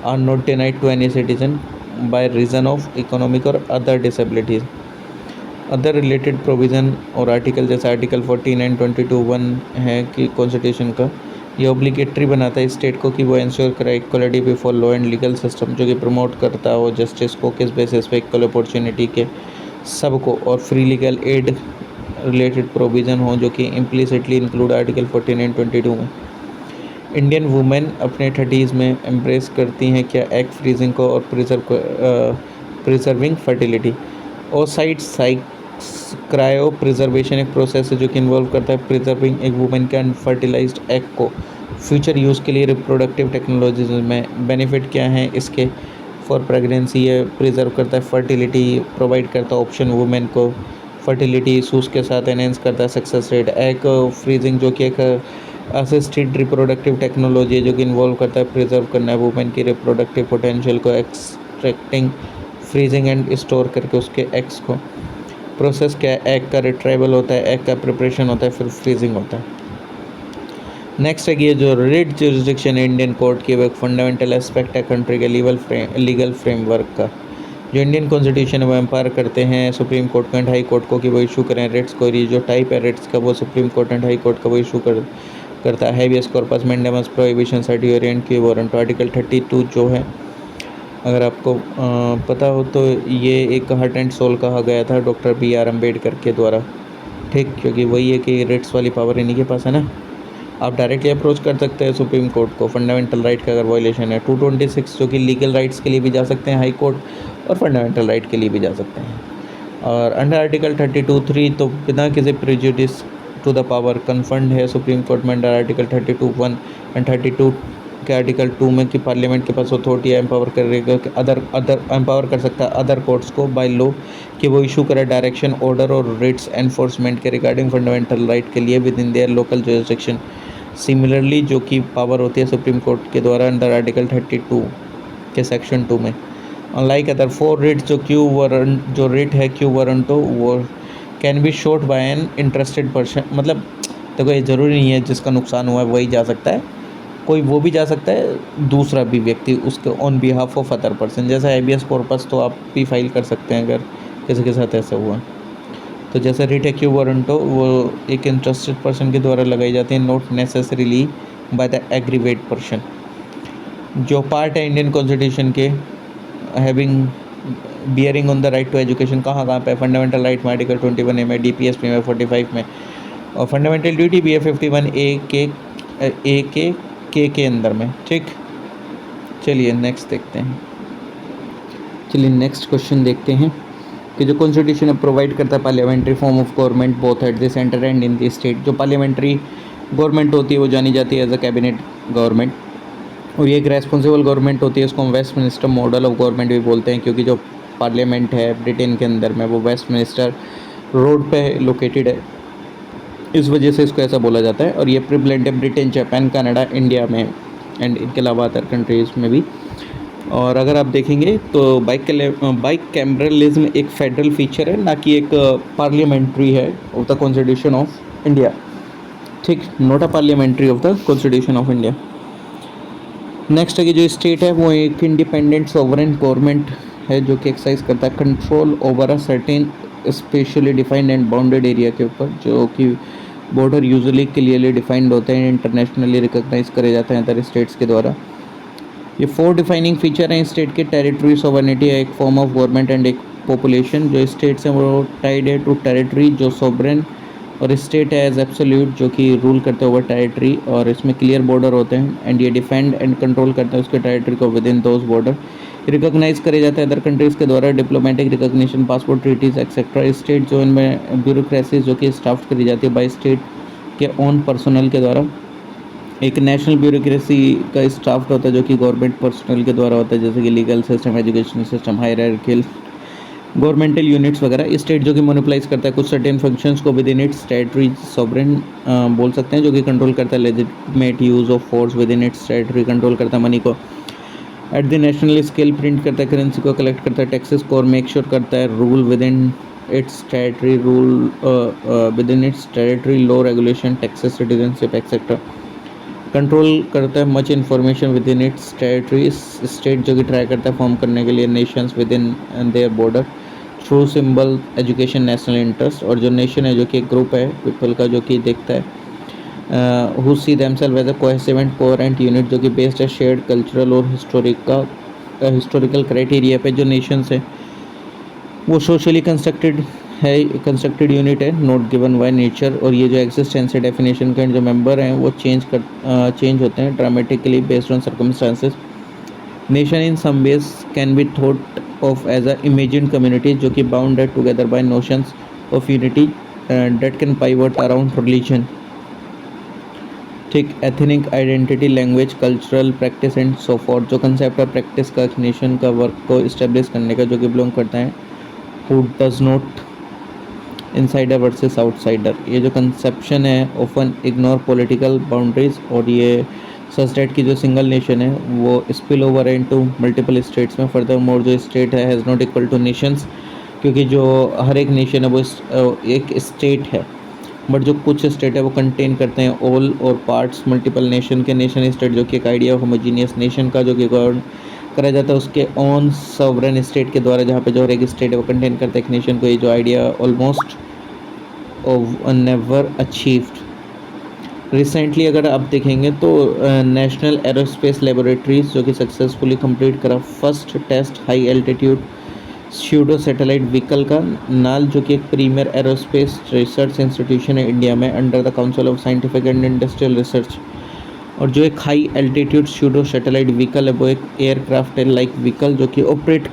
are not denied to any citizen by reason of economic और other disabilities. Other related provision और आर्टिकल जैसे आर्टिकल 14 एंड 22(1) है कि कॉन्स्टिट्यूशन का, ये ऑब्लिगेटरी बनाता है स्टेट को कि वो इंश्योर करे equality before law and legal system, जो कि प्रमोट करता हो जस्टिस को किस बेसिस पे इक्वल अपॉर्चुनिटी के सबको, और free legal add related provision हो जो कि इम्प्लिसिटली इंक्लूड आर्टिकल 14 एंड 22 में। इंडियन वुमेन अपने 30s में एम्ब्रेस करती हैं क्या एग फ्रीजिंग को और preserving fertility. Oocyte cryo preservation एक प्रोसेस है जो कि इन्वॉल्व करता है प्रिजर्विंग एक वुमेन के अनफर्टिलाइज्ड एग को फ्यूचर यूज़ के लिए रिप्रोडक्टिव टेक्नोलॉजीज में। बेनिफिट क्या हैं इसके? फॉर प्रेगनेंसी, ये प्रिजर्व करता है फर्टिलिटी, प्रोवाइड करता है ऑप्शन वुमेन को फर्टिलिटी इशूज़ के साथ, एनहेंस करता है सक्सेस रेट। एग फ्रीजिंग जो कि एक असिस्टेड रिप्रोडक्टिव टेक्नोलॉजी है जो कि इन्वॉल्व करता है प्रिजर्व करना है वुमेन की रिप्रोडक्टिव पोटेंशियल को, एक्सट्रैक्टिंग, फ्रीजिंग एंड स्टोर करके उसके एग्स को। प्रोसेस क्या है, एग का रिट्राइवल होता है, एग का प्रिपरेशन होता है, फिर फ्रीजिंग होता है। नेक्स्ट है कि ये जो रिट जुरिस्डिक्शन इंडियन कोर्ट की वो एक फंडामेंटल एस्पेक्ट है कंट्री के लीगल फ्रेमवर्क का। जो इंडियन कॉन्स्टिट्यूशन है वो एम्पावर करते हैं supreme court and high court को कि वो इशू करें रिट्स को। ये जो टाइप है रिट्स का वो supreme court and high court का वो इशू करता है। हैबियस कॉर्पस, मैंडेमस, प्रोहिबिशन, सर्टियोरेंट की वारंट। आर्टिकल 32 जो है, अगर आपको पता हो तो ये एक हार्ट एंड सोल कहा गया था डॉक्टर BR अम्बेडकर के द्वारा, ठीक, क्योंकि वही है कि रिट्स वाली पावर इन्हीं के पास है ना। आप डायरेक्टली अप्रोच कर सकते हैं सुप्रीम कोर्ट को फंडामेंटल राइट का अगर वायलेशन है। 226 जो कि लीगल राइट्स के लिए भी जा सकते हैं हाई कोर्ट और फंडामेंटल राइट के लिए भी जा सकते हैं। और अंडर आर्टिकल 32(3) तो बिना किसी prejudice to the power conferred है सुप्रीम कोर्ट में अंडर आर्टिकल 32(1) एंड 32 के आर्टिकल 2 में कि पार्लियामेंट के पास अथॉरिटी एम्पावर करेगा कि अदर एम्पावर कर सकता है अदर कोर्ट्स को बाय लॉ कि वो इशू करे डायरेक्शन, ऑर्डर और रिट्स एनफोर्समेंट के रिगार्डिंग फंडामेंटल राइट के लिए with in their local jurisdiction. Similarly जो कि पावर होती है सुप्रीम कोर्ट के द्वारा अंडर आर्टिकल 32 के सेक्शन 2 में। अनलाइक अदर 4 रिट्स जो रिट है क्यू वारंटो वो can be sought by an interested person. मतलब देखो ये ज़रूरी नहीं है जिसका नुकसान हुआ है वही जा सकता है, कोई वो भी जा सकता है, दूसरा भी व्यक्ति उसके on behalf of other person. जैसा हैबियस कॉर्पस तो आप भी फाइल कर सकते हैं अगर किसी के साथ ऐसा हुआ। तो जैसे रिट है क्यू वारंटो वो एक इंटरेस्टेड पर्सन के द्वारा लगाई जाती है, not necessarily by the aggrieved person. जो पार्ट है इंडियन कॉन्स्टिट्यूशन के having bearing on the right to education, कहाँ पे, फंडामेंटल राइट में आर्टिकल 21A में, DPSP में 45 में, और फंडामेंटल ड्यूटी भी है 51A के अंदर में, ठीक। चलिए नेक्स्ट देखते हैं। चलिए नेक्स्ट क्वेश्चन देखते हैं कि जो कॉन्स्टिट्यूशन है प्रोवाइड करता है parliamentary form of government both at the centre and in the state. जो पार्लियामेंट्री गवर्नमेंट होती है वो जानी जाती है एज अ कैबिनेट गवर्नमेंट, और ये एक रेस्पॉन्सिबल गवर्नमेंट होती है। इसको हम वेस्टमिनिस्टर मॉडल ऑफ गवर्नमेंट भी बोलते हैं क्योंकि जो पार्लियामेंट है ब्रिटेन के अंदर में वो वेस्टमिनिस्टर रोड पे लोकेटेड है, इस वजह से इसको ऐसा बोला जाता है। और ये प्रिवलेंट है ब्रिटेन, जापान, कनाडा, इंडिया में एंड इनके अलावा अदर कंट्रीज़ में भी। और अगर आप देखेंगे तो बाइक कैमरलिज्म एक फेडरल फीचर है, ना कि एक पार्लियामेंट्री है of the constitution of India, ठीक, not a parliamentary of the constitution of India. Next है कि जो स्टेट है वो एक इंडिपेंडेंट सॉवरेन गवर्नमेंट है जो कि एक्सरसाइज करता है control over a certain specially defined and bounded area के ऊपर, जो कि बॉर्डर यूजुअली क्लियरली डिफाइंड होते हैं, इंटरनेशनली रिकॉग्नाइज करे जाते हैं अदर स्टेट्स के द्वारा। ये 4 डिफाइनिंग फीचर हैं स्टेट के। टेरिटरी सॉवरेनिटी है, एक फॉर्म ऑफ गवर्नमेंट एंड एक पॉपुलेशन। जो स्टेट्स हैं वो टाइड है टू टेरिटरी जो सॉवरेन, और स्टेट है एज एब्सोल्यूट जो कि रूल करते ओवर टेरिटरी, और इसमें क्लियर बॉर्डर होते हैं एंड ये डिफेंड एंड कंट्रोल करते हैं उसके टेरिटरी को within those border. Recognise करे जाते हैं अदर कंट्रीज़ के द्वारा, diplomatic recognition, passport, treaties etcetera. State जो इनमें ब्यूरोक्रेसीज जो कि स्टाफ करी जाती है बाय स्टेट के ओन पर्सनल के द्वारा। एक नेशनल ब्यूरोक्रेसी का स्टाफ होता है जो कि गवर्नमेंट पर्सनल के द्वारा होता है, जैसे कि legal system, education system, hierarchical governmental units वगैरह। स्टेट जो कि मोनोपलाइज करता है कुछ सर्टेन फंक्शंस को with in its territory, sovereign बोल सकते हैं, जो कि कंट्रोल करता है legitimate use of force with in its territory, control करता है मनी को at the national scale, print करता है करेंसी को, कलेक्ट करता है टैक्सेस को, और मेक श्योर करता है rule with in its territory, with in its territory, law, regulation, taxes, citizenship etcetera. Control करता है much information with in its territory. State जो कि ट्राई करता है फॉर्म करने के लिए Nations with in their border through symbol education national interest. और जो नेशन है जो कि एक ग्रुप है पीपल का जो कि देखता है who see themselves as a cohesive and coherent unit, जो कि बेस्ड है शेयर्ड कल्चरल और हिस्टोरिकल क्राइटेरिया पे। जो नेशंस है वो सोशली कंस्ट्रक्टेड यूनिट है, नॉट गिवन बाय नेचर। और ये जो एग्जिस्टेंस है डेफिनेशन के जो मेंबर हैं वो चेंज होते हैं dramatically based on circumstances. Nation in some ways can be thought of as a imagine community जो कि bounded together by notions of unity that can pivot around religion, ठीक, ethnic identity, language, cultural practice and so forth. जो concept है practice का, nation का, work को establish करने का, जो कि बिलोंग करता है who does not insider versus outsider. ये जो कंसेप्शन है ऑफन इग्नोर पॉलिटिकल बाउंड्रीज, और ये सच दैट की जो सिंगल नेशन है वो spill over into multiple states में। फर्दर मोर जो स्टेट है has not equal two nations, क्योंकि जो हर एक नेशन है वो एक स्टेट है, बट जो कुछ स्टेट है वो कंटेन करते हैं ऑल और पार्ट्स मल्टीपल नेशन के। नेशन स्टेट जो कि एक आइडिया होमोजीनियस नेशन का जो कि गवर्न करा जाता है उसके ऑन सॉवरेन स्टेट के द्वारा, जहाँ पे जो हर एक स्टेट है वो कंटेन करता है एक नेशन को। ये जो idea almost never achieved. Recently अगर आप देखेंगे तो नेशनल एरोस्पेस लेबोरेटरीज जो कि सक्सेसफुली कंप्लीट करा first test high altitude pseudo satellite vehicle का। नाल जो कि एक प्रीमियर एरोस्पेस रिसर्च इंस्टीट्यूशन है इंडिया में under the council of scientific and industrial research. और जो एक high altitude pseudo satellite vehicle है वो एक एयरक्राफ्ट लाइक व्हीकल जो कि ऑपरेट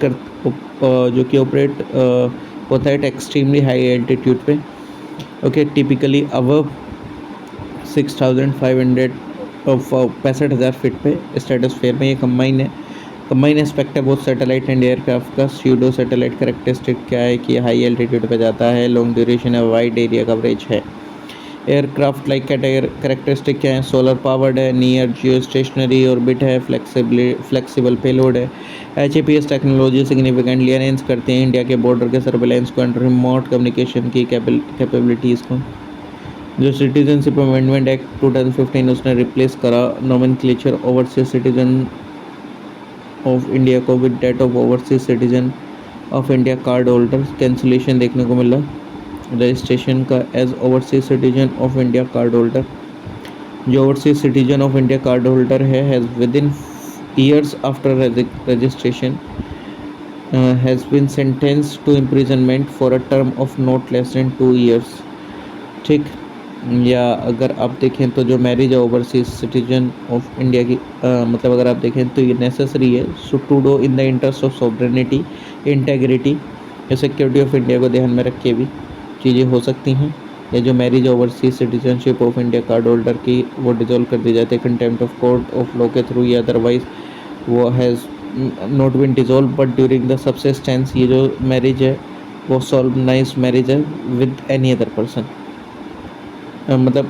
होता है एक्सट्रीमली हाई एल्टीट्यूड पे। ओके, टिपिकली अबव 6500 65,000 फीट पे स्ट्रेटोस्फीयर में। ये कंबाइन एस्पेक्ट है बोथ सैटेलाइट एंड एयरक्राफ्ट का। स्यूडो सैटेलाइट करेक्टरिस्टिक क्या है कि हाई एल्टीट्यूड पे जाता है, लॉन्ग ड्यूरेशन है, वाइड एरिया कवरेज है। एयरक्राफ्ट लाइक करेक्टरिस्टिक क्या है, सोलर पावर्ड है, नियर जियो स्टेशनरी ऑर्बिट है, फ्लेक्सिबल पेलोड है। HAPS टेक्नोलॉजी सिग्निफिकेंटली एनहेंस करते हैं इंडिया के बॉर्डर के सर्वेलेंस को एंड रिमोट कम्युनिकेशन की कैपेबिलिटीज़ को। जो सिटीजनशिप अमेंडमेंट एक्ट 2015 उसने रिप्लेस करा nomenclature overseas citizen of India को with date of overseas citizen of India card holder. Cancellation देखने को मिला रजिस्ट्रेशन का as overseas citizen of India card holder. जो overseas citizen of India card holder है has within years after registration has been sentenced to imprisonment for a term of not less then 2 years. ठीक, या अगर आप देखें तो जो marriage है ओवरसीज सिटीजन ऑफ इंडिया की मतलब अगर आप देखें तो ये नेसेसरी है so to do in the interest of sovereignty, integrity या सिक्योरिटी ऑफ इंडिया को ध्यान में रख के भी चीज़ें हो सकती हैं। या जो marriage overseas citizenship of India card holder की वो डिजोल्व कर दी जाती है contempt of court of law के थ्रू, या अदरवाइज वो has not been dissolve but during the subsistence. ये जो मैरिज है वो सॉल्वनाइज मैरिज है विद एनी अदर पर्सन, मतलब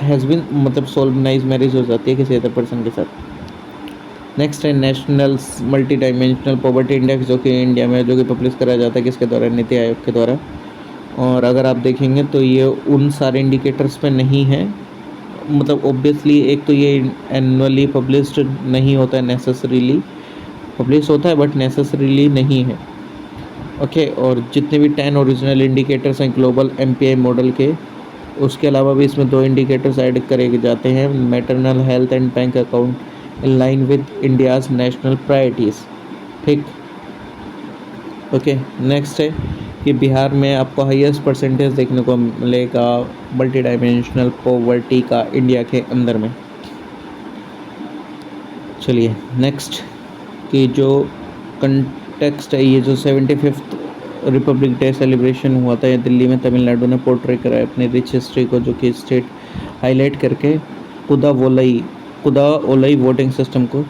हैज़ बीन मतलब सॉल्वनाइज मैरिज हो जाती है किसी अदर पर्सन के साथ। नेक्स्ट है national multi dimensional poverty index जो कि इंडिया में जो कि पब्लिश कराया जाता है किसके द्वारा, नीति आयोग के द्वारा। और अगर आप देखेंगे तो ये उन सारे इंडिकेटर्स पे नहीं है, मतलब ऑब्वियसली एक तो ये एनुअली पब्लिश्ड नहीं होता है, नेसेसरीली पब्लिश होता है बट नेसेसरीली नहीं है। ओके, और जितने भी 10 ओरिजिनल इंडिकेटर्स हैं ग्लोबल MPI मॉडल के, उसके अलावा भी इसमें 2 इंडिकेटर्स ऐड करे जाते हैं, maternal health and bank account in line with India's national priorities. ठीक, ओके। नेक्स्ट है कि बिहार में आपको हाईएस्ट परसेंटेज देखने को मिलेगा मल्टी डायमेंशनल पॉवर्टी का इंडिया के अंदर में। चलिए नेक्स्ट कि जो कंटेक्स्ट है, ये जो 75th रिपब्लिक डे सेलिब्रेशन हुआ था ये दिल्ली में, तमिलनाडु ने पोर्ट्रे करा है अपनी रिच हिस्ट्री को, जो कि स्टेट हाईलाइट करके कुदा ओलई वोटिंग सिस्टम को,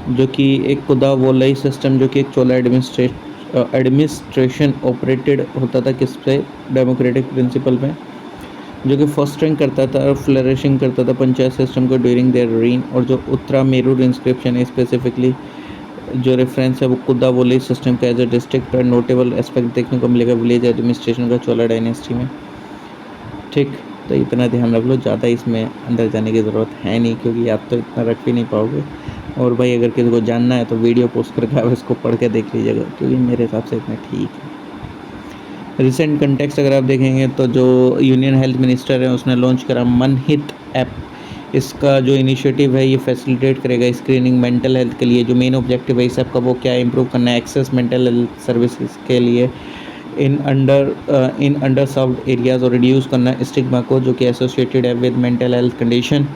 जो कि एक कुदा वोलई सिस्टम जो कि एक चोला एडमिनिस्ट्रेशन ऑपरेटेड होता था किस पे, डेमोक्रेटिक प्रिंसिपल में, जो कि फॉस्टरिंग करता था और फ्लरिशिंग करता था पंचायत सिस्टम को ड्यूरिंग देयर रीन। और जो उत्तरा मेरूर इंस्क्रिप्शन है स्पेसिफिकली जो रेफरेंस है वो कुदा वोलई सिस्टम का एज ए डिस्ट्रिक्ट और नोटेबल एस्पेक्ट देखने को मिलेगा विलेज एडमिनिस्ट्रेशन का चोला डायनेस्टी में। ठीक, तो इतना ध्यान रख लो, ज़्यादा इसमें अंदर जाने की ज़रूरत है नहीं क्योंकि आप तो इतना रख भी नहीं पाओगे। और भाई अगर किसी को जानना है तो वीडियो पोस्ट करके आप इसको पढ़ के देख लीजिएगा, क्योंकि मेरे हिसाब से इतना ठीक है। रिसेंट कंटेक्स्ट अगर आप देखेंगे तो जो यूनियन हेल्थ मिनिस्टर है उसने लॉन्च करा मनहित ऐप। इसका जो इनिशिएटिव है ये फैसिलिटेट करेगा स्क्रीनिंग मेंटल हेल्थ के लिए। जो मेन ऑब्जेक्टिव है इस ऐप का वो क्या है, इंप्रूव करना है एक्सेस मेंटल हेल्थ सर्विसेज के लिए इन अंडर सर्व्ड एरियाज़ और रिड्यूस करना स्टिग्मा को जो कि एसोसिएटेड है with mental health condition,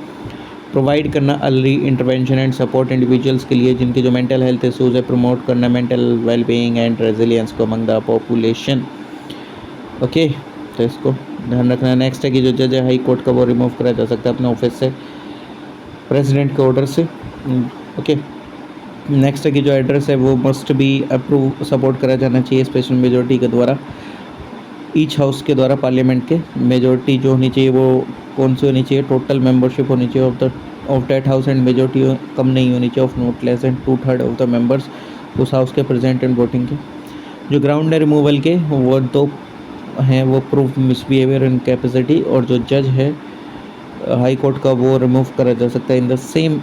provide करना early intervention and support individuals के लिए जिनके जो मेंटल हेल्थ इशूज़ है, प्रमोट करना मेंटल वेलबीइंग एंड रेजिलियंस को अमंग द पॉपुलेशन। ओके, तो इसको ध्यान रखना। नेक्स्ट है कि जो जज है हाई कोर्ट का वो रिमूव करा जा सकता है अपने ऑफिस से प्रेसिडेंट के ऑर्डर से। ओके, नेक्स्ट है कि जो एड्रेस है वो मस्ट बी अप्रूव सपोर्ट करा जाना चाहिए स्पेशल मेजोरिटी के द्वारा, ईच हाउस के द्वारा। पार्लियामेंट के मेजोरिटी जो होनी चाहिए वो कौन सी होनी चाहिए, टोटल मेंबरशिप होनी चाहिए of that house and majority कम नहीं होनी चाहिए of not less than 2/3 of the members उस हाउस के प्रेजेंट एंड वोटिंग के। जो ग्राउंड है रिमूवल के वो दो हैं, वो प्रूफ मिसबिहेवियर एंड कैपेसिटी, और जो जज है हाई कोर्ट का वो रिमूव करा जा सकता है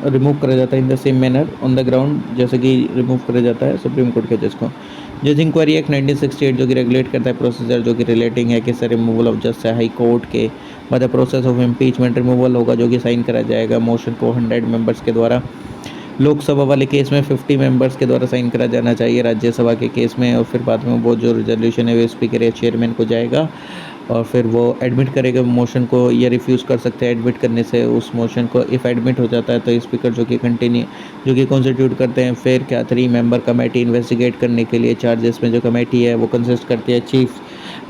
रिमूव करा जाता है in the same manner on the ground जैसे कि रिमूव करा जाता है सुप्रीम कोर्ट के जज को। जज इंक्वायरी एक्ट 1968 जो कि रेगुलेट करता है प्रोसीजर जो कि रिलेटिंग है कि सर रिमूवल ऑफ जज से हाई कोर्ट के बाद प्रोसेस ऑफ इम्पीचमेंट रिमूवल होगा जो कि साइन करा जाएगा मोशन को 100 मेंबर्स के द्वारा। लोकसभा वाले केस में 50 मेंबर्स के द्वारा साइन करा जाना चाहिए राज्यसभा के केस में, और फिर बाद में वो जो रेजोल्यूशन है वो स्पीकर या चेयरमैन को जाएगा और फिर वो एडमिट करेगा मोशन को या रिफ्यूज़ कर सकते हैं एडमिट करने से उस मोशन को। इफ़ एडमिट हो जाता है तो स्पीकर जो कि कॉन्स्टिट्यूट करते हैं फिर क्या 3 मेंबर कमेटी इन्वेस्टिगेट करने के लिए चार्जेस में। जो कमेटी है वो कंसिस्ट करती है चीफ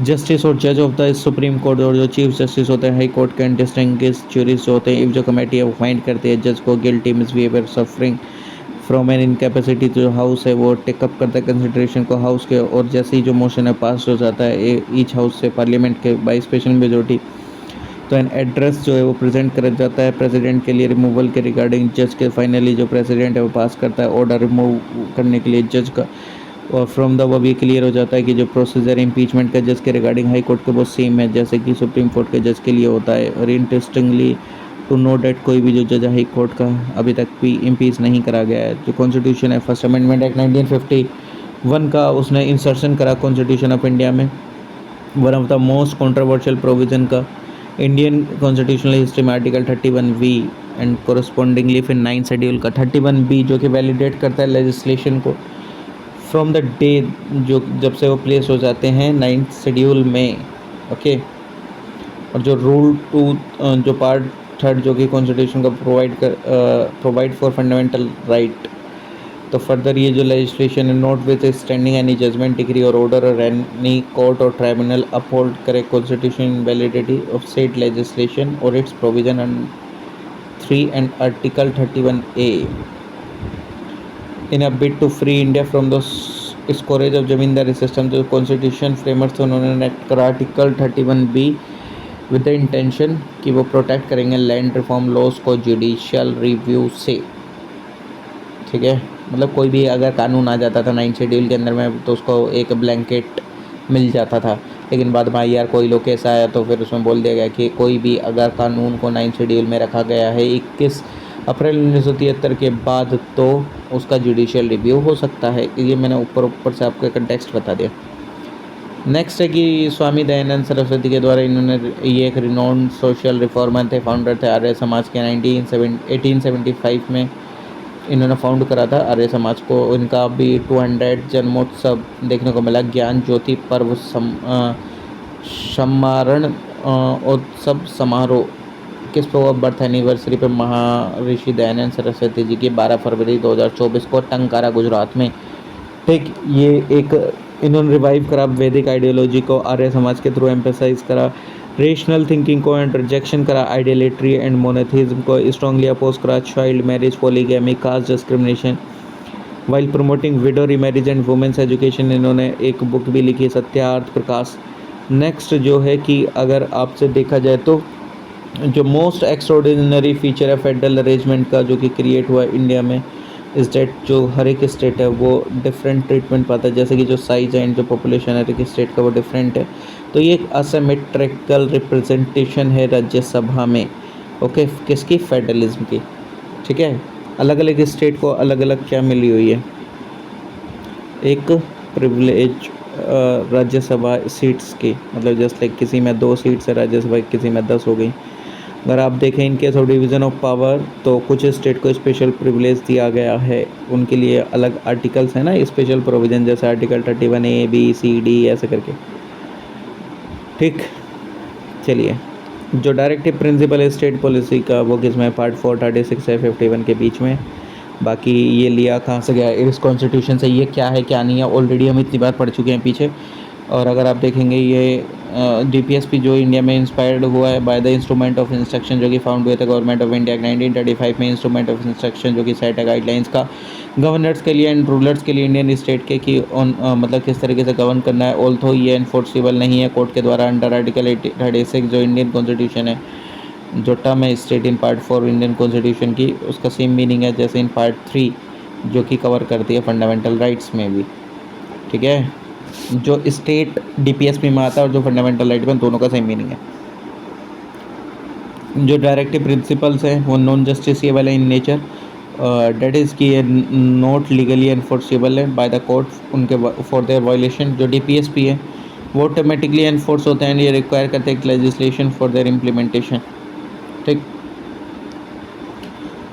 जस्टिस और जज ऑफ द सुप्रीम कोर्ट, और जो चीफ जस्टिस होते हैं हाई कोर्ट के डिस्टिंग्विश्ड ज्यूरीज होते हैं। इफ जो कमेटी है वो फाइंड करती है जज को guilty misbehaviour suffering from an incapacity, जो हाउस है वो टेकअप करता है कंसिडरेशन को हाउस के, और जैसे ही जो मोशन है पास हो जाता है ईच हाउस से पार्लियामेंट के बाई स्पेशल मेजोरिटी, तो एन एड्रेस जो है वो प्रेजेंट कर जाता है प्रेसिडेंट के लिए रिमूवल के रिगार्डिंग जज के। फाइनली जो प्रेसिडेंट है वो पास करता है ऑर्डर रिमूव करने के लिए जज का, और फ्रॉम द अब ये क्लियर हो जाता है कि जो प्रोसीजर इम्पीचमेंट का जज के रिगार्डिंग हाई कोर्ट के वो सेम है जैसे कि सुप्रीम कोर्ट के जज के लिए होता है। और इंटरेस्टिंगली टू नो डेट कोई भी जो जज हाई कोर्ट का अभी तक भी इम्पीच नहीं करा गया है। जो कॉन्स्टिट्यूशन है फर्स्ट अमेंडमेंट एक्ट 1951 का उसने इंसर्शन करा कॉन्स्टिट्यूशन ऑफ इंडिया में, one of the most controversial provision का इंडियन कॉन्स्टिट्यूशनल हिस्ट्री में आर्टिकल 31B एंड कोरस्पॉन्डिंगली फिर 9 शेड्यूल का 31B जो कि वैलिडेट करता है लेजिस्लेशन को फ्रॉम द डे जब से वो प्लेस हो जाते हैं 9th शेड्यूल में। ओके, और जो रूल 2 जो पार्ट 3 जो कि कॉन्स्टिट्यूशन का प्रोवाइड फॉर फंडामेंटल राइट, तो फर्दर ये जो लेजिस्लेशन है notwithstanding any judgment degree और ऑर्डर और एनी कोर्ट और ट्राइब्यूनल अपहोल्ड करे constitution validity of set legislation और its provision and 3 and article 31A in a bid to free India from the scourge of zamindari system. जो constitution framers थे उन्होंने act करा article 31B with the intention कि वो protect करेंगे land reform laws को judicial review से। ठीक है, मतलब कोई भी अगर कानून आ जाता था 9 शेड्यूल के अंदर में तो उसको एक ब्लैंकेट मिल जाता था, लेकिन बाद में यार कोई लोग कैसा आया तो फिर उसमें बोल दिया गया कि कोई भी अगर कानून को 9 शेड्यूल में रखा गया है 21 अप्रैल 1973 के बाद तो उसका जुडिशियल रिव्यू हो सकता है। ये मैंने ऊपर से आपको कंटेक्स्ट बता दिया। नेक्स्ट है कि स्वामी दयानंद सरस्वती के द्वारा इन्होंने ये एक रिनोन्ड सोशल रिफॉर्मर थे, फाउंडर थे आर्य समाज के। 1875 में इन्होंने फाउंड करा था आर्य समाज को। इनका भी 200 जन्मोत्सव देखने को मिला। ज्ञान ज्योति पर्व सम्मारण उत्सव समारोह किस पर बर्थ एनिवर्सरी पर महर्षि दयानंद सरस्वती जी की 12 फरवरी 2024 को टंकारा गुजरात में। ठीक, ये एक इन्होंने रिवाइव करा वैदिक आइडियोलॉजी को आर्य समाज के थ्रू एम्फेसाइज करा, रेशनल थिंकिंग को एंड रिजेक्शन करा, आइडियलिट्री एंड मोनोथिज्म को स्ट्रांगली अपोज करा, child marriage, polygamy, caste discrimination, while promoting widow remarriage and women's education. इन्होंने एक बुक भी लिखी सत्यार्थ प्रकाश। नेक्स्ट जो है कि अगर आपसे देखा जाए तो जो मोस्ट एक्स्ट्राऑर्डिनरी फीचर है फेडरल अरेंजमेंट का जो कि क्रिएट हुआ इंडिया में इस डेट जो हर एक स्टेट है वो डिफरेंट ट्रीटमेंट पाता है, जैसे कि जो साइज एंड जो पॉपुलेशन है हर एक स्टेट का वो डिफरेंट है। तो ये एक असिमेट्रिकल रिप्रेजेंटेशन है राज्यसभा में। ओके, किसकी? फेडरलिज्म की। ठीक है, अलग अलग स्टेट को अलग अलग क्या मिली हुई है, एक प्रिविलेज राज्यसभा सीट्स की, मतलब जस्ट लाइक किसी में 2 सीट्स है राज्यसभा, किसी में 10 हो गई। अगर आप देखें इन case of division of power तो कुछ स्टेट को स्पेशल प्रिविलेज दिया गया है, उनके लिए अलग आर्टिकल्स हैं ना, स्पेशल प्रोविज़न, जैसे article 31A B C D ऐसे करके। ठीक, चलिए, जो डायरेक्टिव प्रिंसिपल है स्टेट पॉलिसी का वो किसमें? पार्ट 4 36 से 51 के बीच में। बाकी ये लिया कहाँ से गया? इस कॉन्स्टिट्यूशन से। ये क्या है क्या नहीं है ऑलरेडी हम इतनी बार पढ़ चुके हैं पीछे। और अगर आप देखेंगे ये डीपीएसपी जो इंडिया में इंस्पायर्ड हुआ है by the instrument of instruction जो कि फाउंड हुए थे गवर्नमेंट ऑफ इंडिया 1935 में। इंस्ट्रूमेंट ऑफ इंस्ट्रक्शन जो कि सेट है गाइडलाइंस का गवर्नर्स के लिए एंड रूलर्स के लिए इंडियन स्टेट के कि मतलब किस तरीके से गवर्न करना है। ऑल्थो ये एनफोर्सेबल नहीं है कोर्ट के द्वारा अंडर आर्टिकल 36 जो इंडियन कॉन्स्टिट्यूशन है। जो टर्म है state in part 4 Indian constitution की उसका सेम मीनिंग है जैसे इन पार्ट 3 जो कि कवर करती है फंडामेंटल राइट्स में भी। ठीक है, जो स्टेट डीपीएसपी में आता है और जो फंडामेंटल राइट में दोनों का सेम मीनिंग है। जो डायरेक्टिव प्रिंसिपल्स हैं वो नॉन जस्टिसेबल है इन नेचर, डेट इज़ कि ये नॉट लीगली एनफोर्सेबल है बाय द कोर्ट उनके फॉर देयर वायलेशन। जो डीपीएसपी है वो ऑटोमेटिकली एनफोर्स होते हैं, ये रिक्वायर करते हैं लेजिस्लेशन फॉर देयर इम्प्लीमेंटेशन। ठीक,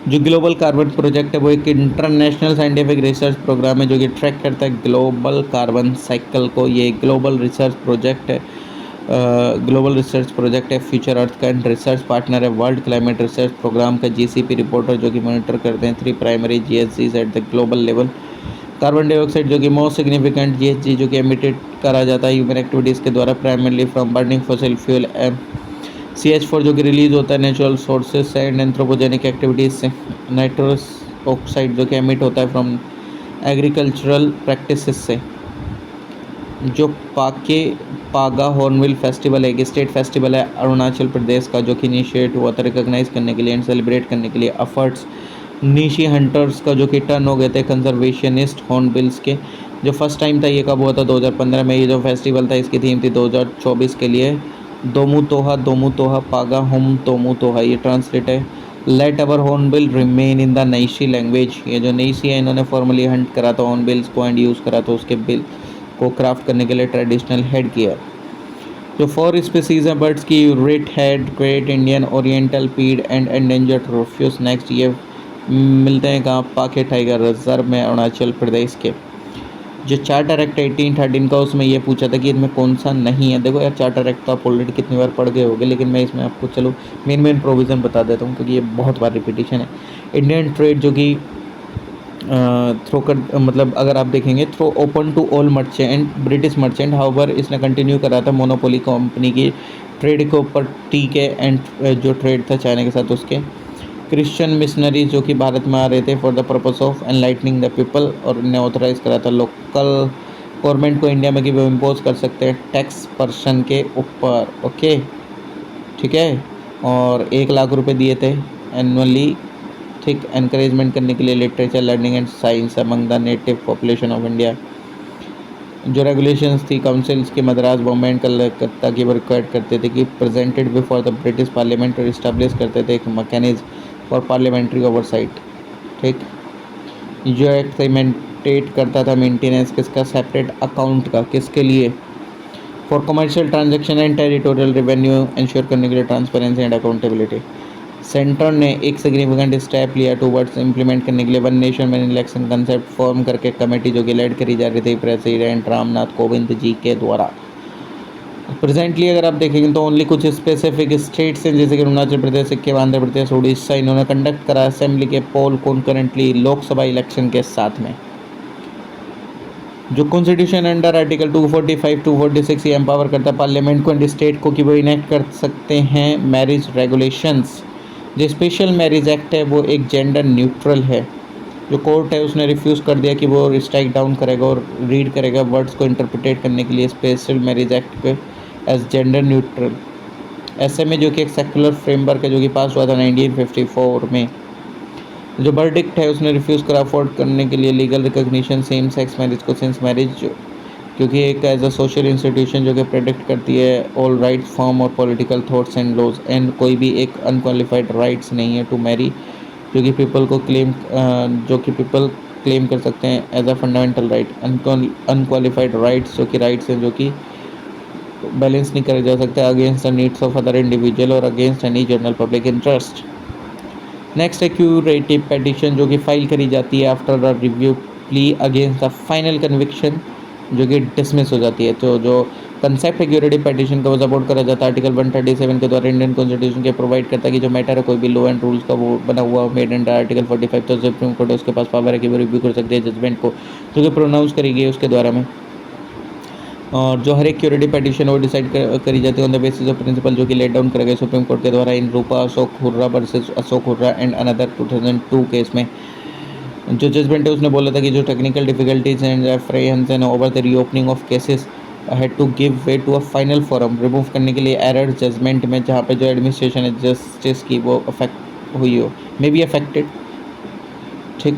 जो ग्लोबल कार्बन प्रोजेक्ट है वो एक इंटरनेशनल साइंटिफिक रिसर्च प्रोग्राम है जो कि ट्रैक करता है ग्लोबल कार्बन साइकिल को। ये ग्लोबल रिसर्च प्रोजेक्ट है, ग्लोबल रिसर्च प्रोजेक्ट है फ्यूचर अर्थ का एंड रिसर्च पार्टनर है वर्ल्ड क्लाइमेट रिसर्च प्रोग्राम का जीसीपी रिपोर्टर जो कि मॉनिटर करते हैं 3 primary GHGs at the global level. Carbon dioxide जो कि मोस्ट सिग्निफिकेंट जीएचजी जो कि एमिटेड करा जाता है ह्यूमन एक्टिविटीज़ के द्वारा primarily from burning fossil fuel. CH4 जो कि रिलीज होता है नेचुरल सोर्सेज से एंड एंथ्रोपोजेनिक एक्टिविटीज़ से। नाइट्रस ऑक्साइड जो कि एमिट होता है फ्रॉम एग्रीकल्चरल प्रैक्टिसेस से। जो पागा हॉर्नबिल फेस्टिवल है एक स्टेट फेस्टिवल है अरुणाचल प्रदेश का जो कि इनिशिएट हुआ था रिकॉग्नाइज करने के लिए एंड सेलिब्रेट करने के लिए एफर्ट्स निशी हंटर्स का जो कि टर्न हो गए थे कंजर्वेशनिस्ट हॉर्नबिल्स के। जो फर्स्ट टाइम था ये कब हुआ था 2015 में। ये जो फेस्टिवल था इसकी थीम थी 2024 के लिए दोमू तोहा पागा होम तोमू तोहा। ये ट्रांसलेट है let our hornbill remain in the Nyishi language. ये जो नईशी है इन्होंने फॉर्मली हंट करा था हॉर्नबिल्स को एंड यूज़ करा था उसके बिल को क्राफ्ट करने के लिए ट्रेडिशनल हेड किया। जो 4 स्पीसीज हैं बर्ड्स की red head great Indian oriental पीड एंड एंडेंजर्ड रोफ्यूस नेक्स्ट। ये मिलते हैं कहाँ पाखे टाइगर रिजर्व में अरुणाचल प्रदेश के। जो चार्टर एक्ट 1813 का उसमें ये पूछा था कि इनमें कौन सा नहीं है। देखो यार चार्टर एक्ट तो आप ऑलरेडी कितनी बार पढ़ गए होगे लेकिन मैं इसमें आपको चलो मेन प्रोविज़न बता देता हूँ क्योंकि ये बहुत बार रिपीटिशन है। इंडियन ट्रेड जो कि थ्रो कर मतलब अगर आप देखेंगे through open to all merchant British merchant however इसने कंटिन्यू करा था मोनोपोली कंपनी की ट्रेड के ऊपर टी के एंड जो ट्रेड था चाइना के साथ उसके। क्रिश्चियन मिशनरीज जो कि भारत में आ रहे थे for the purpose of enlightening the people और इन्हें ऑथराइज करा था लोकल गवर्नमेंट को इंडिया में कि वो इम्पोज कर सकते हैं टैक्स पर्सन के ऊपर। ओके ठीक है, और 1 लाख रुपए दिए थे एनुअली। ठीक, एनकरेजमेंट करने के लिए literature learning and science among the native population of India. जो रेगुलेशंस थी काउंसिल्स के मद्रास बॉम्बे एंड कलकत्ता की वो रिक्वायर्ड करते थे कि presented before the British parliament और इस्टेब्लिश करते थे एक मैकेनिज्म फॉर पार्लियामेंट्री ओवरसाइट। ठीक, जो एक्ट मेंटेट करता था मेंटेनेंस किसका सेपरेट अकाउंट का किसके लिए for commercial transaction and territorial revenue ensure करने के लिए ट्रांसपेरेंसी एंड अकाउंटेबिलिटी। सेंटर ने एक सिग्निफिकेंट स्टेप लिया टूवर्ड्स इम्प्लीमेंट करने के लिए one nation one election concept form करके कमेटी जो कि लेड करी जा रही थी प्रेसिडेंट रामनाथ कोविंद जी के द्वारा। प्रेजेंटली अगर आप देखेंगे तो ओनली कुछ स्पेसिफिक स्टेट्स हैं जैसे कि अरुणाचल प्रदेश सिक्किम आंध्र प्रदेश उड़ीसा इन्होंने कंडक्ट करा असेंबली के पोल कॉन्करेंटली लोकसभा इलेक्शन के साथ में। जो कॉन्स्टिट्यूशन अंडर आर्टिकल 245 246 ये एम्पावर करता है पार्लियामेंट को एंड स्टेट को कि वो इनेक्ट कर सकते हैं मैरिज रेगुलेशंस। जो स्पेशल मैरिज एक्ट है वो एक जेंडर न्यूट्रल है। जो कोर्ट है उसने रिफ्यूज़ कर दिया कि वो स्ट्राइक डाउन करेगा और रीड करेगा वर्ड्स को इंटरप्रिटेट करने के लिए स्पेशल मैरिज एक्ट पे एज जेंडर न्यूट्रल। ऐसे में जो कि एक सेकुलर फ्रेमवर्क है जो कि पास हुआ था 1954 में। जो वर्डिक्ट है उसने रिफ्यूज़ करा अफोर्ड करने के लिए legal recognition same sex marriage को सिंस मैरिज क्योंकि एक एज अ सोशल इंस्टीट्यूशन जो कि प्रेडिक्ट करती है ऑल राइट फॉर्म और political thoughts and laws and कोई भी एक अनक्वालिफाइड राइट्स नहीं है टू मैरी जो कि पीपल क्लेम कर सकते हैं as a fundamental right. Unqualified rights जो कि राइट्स हैं जो कि बैलेंस नहीं करे जा सकते against the needs of other individual और against any general public interest. Next है क्यूरेटिव पेटिशन जो कि फाइल करी जाती है after the review plea against the final conviction जो कि डिसमिस हो जाती है। तो जो कंसेप्ट है क्यूरेटिव पेटिशन का वो सपोर्ट करा जाता है आर्टिकल 137 के द्वारा इंडियन कॉन्स्टिट्यूशन के प्रोवाइड करता है कि जो मैटर है कोई भी लॉ एंड रूल्स का वो बना हुआ मेड अंडर आर्टिकल 45 तो सुप्रीम कोर्ट उसके पास पावर है कि वो रिव्यू कर सकते हैं जजमेंट को जो कि प्रोनाउंस करी गई उसके द्वारा में। और जो हर एक क्यूरेटी पटिशन वो डिसाइड करी जाती है on the basis of principle जो कि लेट डाउन करा गया सुप्रीम कोर्ट के द्वारा in Rupa Ashok Hurra versus Ashok Hurra and another 2002 case में। जो जजमेंट है उसने बोला था कि जो technical difficulties and apprehension over the reopening of cases had to give way to a final forum remove करने के लिए एरर जजमेंट में जहाँ पे जो एडमिनिस्ट्रेशन है जस्टिस की वो अफेक्ट हुई हो मे बी अफेक्टेड। ठीक।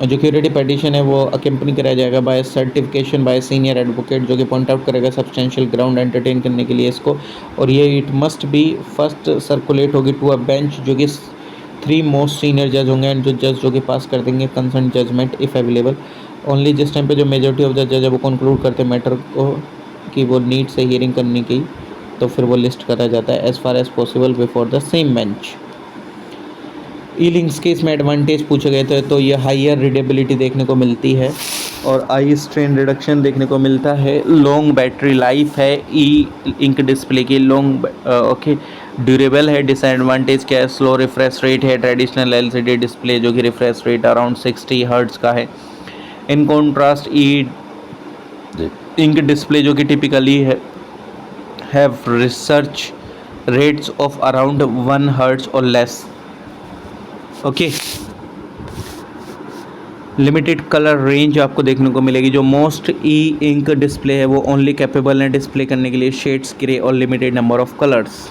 और जो क्यूरेटी पटिशन है वो अकम्पनी कराया जाएगा by certification by senior advocate जो कि पॉइंट आउट करेगा सब्सटेंशियल ग्राउंड एंटरटेन करने के लिए इसको। और ये it must be first circulate होगी टू अ बेंच जो कि 3 मोस्ट सीनियर जज होंगे एंड जो जज जो कि पास कर देंगे concern judgment if available. Only जिस टाइम पे जो मेजोरिटी ऑफ द जज है वो कंक्लूड करते हैं मैटर को कि वो नीड से हियरिंग करने की, तो फिर वो लिस्ट करा जाता है as far as possible before the same bench. E links के इसमें एडवांटेज पूछे गए थे तो ये हाइयर रीडेबिलिटी देखने को मिलती है और आई स्ट्रेन रिडक्शन देखने को मिलता है। लॉन्ग बैटरी लाइफ है ई इंक डिस्प्ले की, लॉन्ग ओके ड्यूरेबल है। डिसएडवांटेज क्या है? स्लो रिफ्रेश रेट है ट्रेडिशनल एलसीडी डिस्प्ले जो कि रिफ्रेश रेट अराउंड 60 हर्ट्ज का है। In contrast e ink display जो कि typically have refresh rates of around 1 hertz और less. Okay. Limited colour range आपको देखने को मिलेगी। जो मोस्ट ई इंक डिस्प्ले है वो ओनली कैपेबल है डिस्प्ले करने के लिए शेड्स ग्रे और limited number of colours.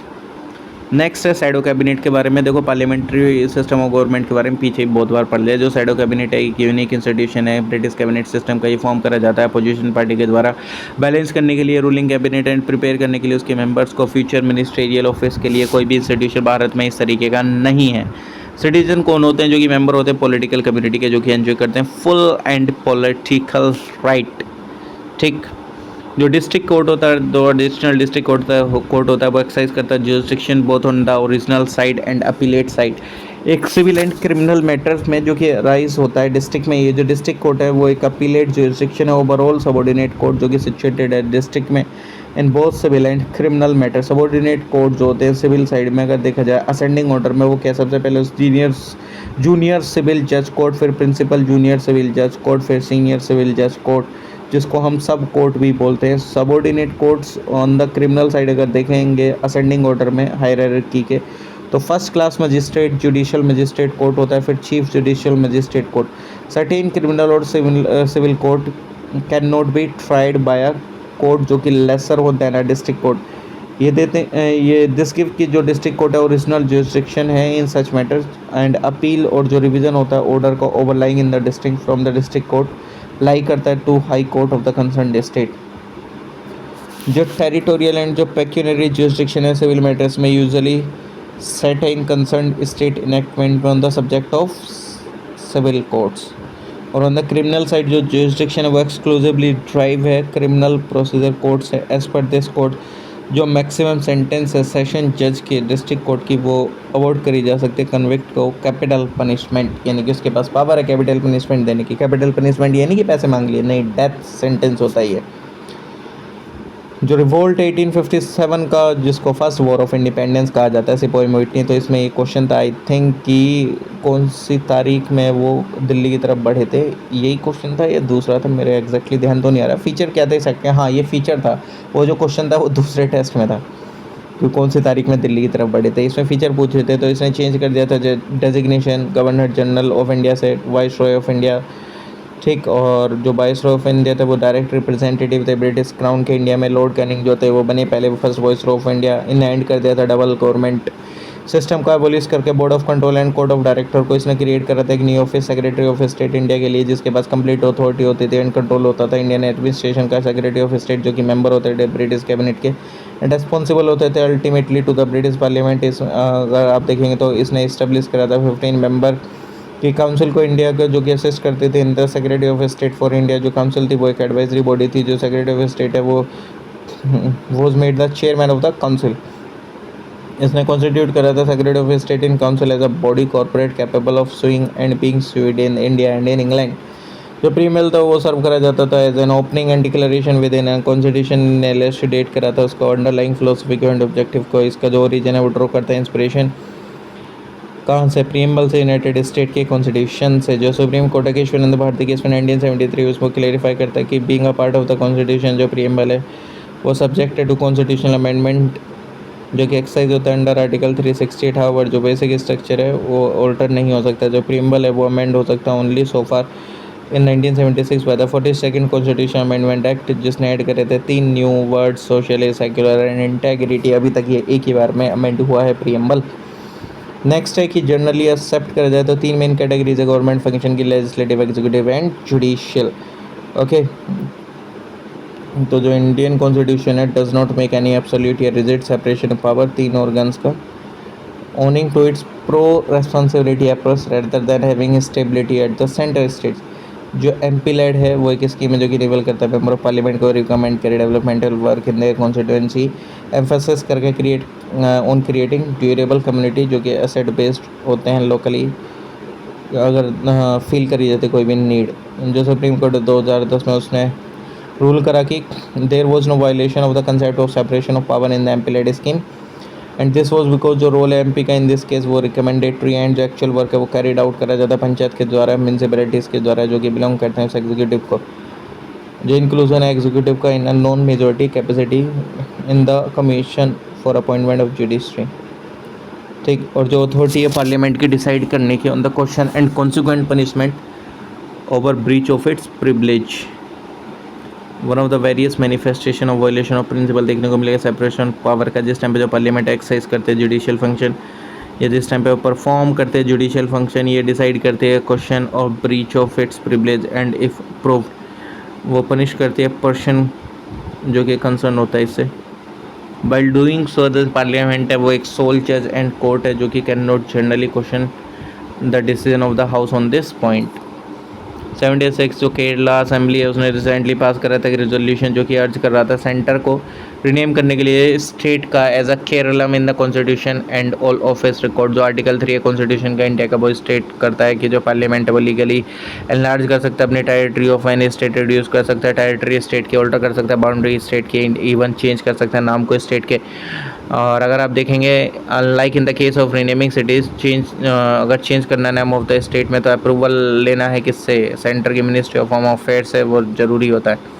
Next है शैडो कैबिनेट के बारे में। देखो पार्लियामेंट्री सिस्टम ऑफ गवर्नमेंट के बारे में पीछे बहुत बार पढ़ लिया। जो शैडो कैबिनेट है एक यूनिक इंस्टीट्यूशन है ब्रिटिश कैबिनेट सिस्टम का, ये फॉर्म करा जाता है अपोजिशन पार्टी के द्वारा बैलेंस करने के लिए रूलिंग कैबिनेट एंड प्रिपेयर करने के लिए उसके मेंबर्स को फ्यूचर मिनिस्ट्रियल ऑफिस के लिए। कोई भी इंस्टीट्यूशन भारत में इस तरीके का नहीं है। सिटीजन कौन होते हैं? जो कि मेंबर होते हैं पॉलिटिकल कम्युनिटी के जो कि एंजॉय करते हैं फुल एंड पॉलिटिकल राइट। ठीक। जो डिस्ट्रिक्ट कोर्ट होता है, दो एडिशनल डिस्ट्रिक्ट कोर्ट होता है वो एक्सरसाइज करता है jurisdiction both on the original side and appellate side. एक सिविल एंड क्रिमिनल मैटर्स में जो कि राइज होता है डिस्ट्रिक्ट में। ये जो डिस्ट्रिक्ट कोर्ट है वो एक अपीलेट जुरिसडिक्शन है ओवरऑल सबऑर्डिनेट कोर्ट जो कि सिचुएटेड है डिस्ट्रिक्ट में in both civil and criminal matter. Subordinate court जो होते हैं सिविल साइड में अगर देखा जाए असेंडिंग ऑर्डर में वो क्या सबसे पहले जूनियर सिविल जज कोर्ट, फिर प्रिंसिपल जूनियर सिविल जज कोर्ट, फिर सीनियर सिविल जज कोर्ट जिसको हम सब कोर्ट भी बोलते हैं। Subordinate courts on the criminal side अगर देखेंगे असेंडिंग ऑर्डर में हायरार्की के तो first class magistrate judicial magistrate court होता है, फिर chief judicial magistrate court. Certain criminal और civil court can not be tried by a court जो कि लेसर होता है ना डिस्ट्रिक्ट कोर्ट। ये देते ये दिस गिव की जो डिस्ट्रिक्ट कोर्ट है ओरिजिनल जुरिसडिक्शन है in such matters and appeal और जो रिवीजन होता है ऑर्डर का overlying in the district from the district court lie करता है to high court of the concern state. जो टेरिटोरियल एंड जो पेक्यूनरी जुरिसडिक्शन है सिविल मैटर्स में यूजुअली सेट है in concern state enactment on the subject of civil courts. और on the criminal side जो jurisdiction है वो एक्सक्लूसिवली ड्राइव है क्रिमिनल प्रोसीजर कोर्ट्स है। एज पर दिस कोर्ट जो मैक्सिमम सेंटेंस है सेशन जज के डिस्ट्रिक्ट कोर्ट की वो अवॉर्ड करी जा सकती है कन्विक्ट को कैपिटल पनिशमेंट, यानी कि उसके पास पावर है कैपिटल पनिशमेंट देने की। कैपिटल पनिशमेंट यानी कि पैसे मांग लिए, नहीं डेथ सेंटेंस होता ही है। जो रिवोल्ट 1857 का जिसको फर्स्ट वॉर ऑफ इंडिपेंडेंस कहा जाता है सिपोही मोइटनी, तो इसमें एक क्वेश्चन था आई थिंक कि कौन सी तारीख में वो दिल्ली की तरफ बढ़े थे, यही क्वेश्चन था या दूसरा था, मेरे एग्जैक्टली ध्यान तो नहीं आ रहा। फीचर क्या दे सकते हैं? हाँ ये फीचर था, वो जो क्वेश्चन था वो दूसरे टेस्ट में था कि कौन सी तारीख में दिल्ली की तरफ बढ़े थे। इसमें फीचर पूछ रहे थे तो इसने चेंज कर दिया था designation governor general of India से वाइसरॉय ऑफ इंडिया। ठीक। और जो वाइसरॉय ऑफ इंडिया थे वो डायरेक्ट रिप्रेजेंटेटिव थे ब्रिटिश क्राउन के इंडिया में। लॉर्ड कैनिंग जो थे वो बने पहले first viceroy of India. In and कर दिया था डबल गवर्नमेंट सिस्टम का एबोलिश करके board of control and court of director को इसने क्रिएट करा था एक new office secretary of state India के लिए जिसके पास कंप्लीट अथॉरिटी होती थी एंड कंट्रोल होता था इंडियन एडमिनिस्ट्रेशन का। सेक्रेटरी ऑफ स्टेट जो कि मेंबर होते थे ब्रिटिश कैबिनेट के एंड रिस्पॉन्सिबल होते थे ultimately to the British parliament. इस अगर आप देखेंगे तो इसने इस्टेब्लिश करा था 15 मेंबर की काउंसिल को इंडिया का जो कि असिस्ट करते थे in the secretary of state for India. जो काउंसिल थी वो एक एडवाइजरी बॉडी थी। जो सेक्रेटरी ऑफ स्टेट है वो was made the chairman of the council. इसने कॉन्स्टिट्यूट करा था secretary of state in council as a body corporate capable of suing and being sued in India and in England. जो preamble था वो serve करा जाता था as an opening and declaration within constitution ने elucidate करा था उसका अंडरलाइंग फिलोसफी को एंड ऑब्जेक्टिव को। इसका जो ओरिजिन है वो ड्रॉ करता है इंस्पिरेशन कहाँ से? प्रीएम्बल से, यूनाइटेड स्टेट के कॉन्स्टिट्यूशन से। जो सुप्रीम कोर्ट के ईश्वरानंद भारती केस में 1973 उसको क्लेरिफाई करता है कि being a part of the constitution, जो प्रीएम्बल है वो सब्जेक्टेड टू कॉन्स्टिट्यूशनल अमेंडमेंट, जो कि एक्सरसाइज होता है अंडर आर्टिकल 368। हाउवर जो बेसिक स्ट्रक्चर है वो ऑल्टर नहीं हो सकता। जो प्रीएम्बल है वो अमेंड हो सकता है only so far in 1976 by the 42nd constitution amendment act, जिसने ऐड करे थे 3 new word, socialist, secular and integrity. अभी तक ये एक ही बार में अमेंड हुआ है प्रीएम्बल। नेक्स्ट है कि जनरली एक्सेप्ट करा जाए तो 3 मेन कैटेगरीज है गवर्नमेंट फंक्शन की, legislative, executive and judicial. Okay, तो जो इंडियन कॉन्स्टिट्यूशन है does not make any absolute या रिजिड सेपरेशन ऑफ पावर तीन ऑर्गन्स का, owning to its pro responsibility approach rather than having stability at the centre state. जो MP LAD है वो एक स्कीम है जो कि इनेबल करता है मेंबर ऑफ पार्लियामेंट को रिकमेंड करे developmental work in the constituency, emphasis करके create on creating durable community जो कि एसेट बेस्ड होते हैं लोकली, अगर फील करी जाती कोई भी नीड। जो सुप्रीम कोर्ट 2010 में उसने रूल करा कि there was no violation of the concept of separation of power in the MP LAD scheme, and this was because जो रोल है एमपी का इन दिस केस वो रिकमेंडेटरी एंड जो एक्चुअल वर्क है वो कैरिड आउट करा जाता है पंचायत के द्वारा, म्यूनसिपैलिटीज़ के द्वारा, जो कि बिलोंग करते हैं उस एग्जीक्यूटिव को। जो इंक्लूजन है एग्जीक्यूटिव का in non majority capacity in the commission for appointment of judiciary. ठीक, और जो अथॉरिटी है पार्लियामेंट की डिसाइड करने की on the question and consequent punishment over breach of its privilege. One of the various manifestation of violation of principle देखने को मिलेगा सेपरेशन पावर का, जिस टाइम पे जो पार्लियामेंट एक्सरसाइज करते हैं जुडिशियल फंक्शन, या जिस टाइम पे वो परफॉर्म करते हैं जुडिशियल फंक्शन, ये डिसाइड करते हैं question of breach of its privilege and if prove वो पनिश करती है पर्सन जो कि कंसर्न होता है इससे। Bile doing so the parliament है वो एक सोल जज एंड कोर्ट है जो कि can not generally question the decision of the house on this point. 76 जो केरला असेंबली है उसने रिसेंटली पास करा था कि रेजोल्यूशन जो कि अर्ज कर रहा था सेंटर को रिनेम करने के लिए स्टेट का as a Keralam in the constitution and all office record. जो आर्टिकल 3 है कॉन्स्टिट्यूशन का इंडिया का वो स्टेट करता है कि जो पार्लियामेंट है वो लीगली एनलार्ज कर सकता है अपनी territory of any state, reduce कर सकता है टेरिटरी स्टेट की, ऑल्टर कर सकता है बाउंड्री स्टेट की, इवन चेंज कर सकता है नाम को स्टेट के। और अगर आप देखेंगे like in the case of renaming cities change, अगर चेंज करना है नाम ऑफ द स्टेट में तो अप्रूवल लेना है किससे? सेंटर की मिनिस्ट्री ऑफ होम अफेयर्स है, वो ज़रूरी होता है।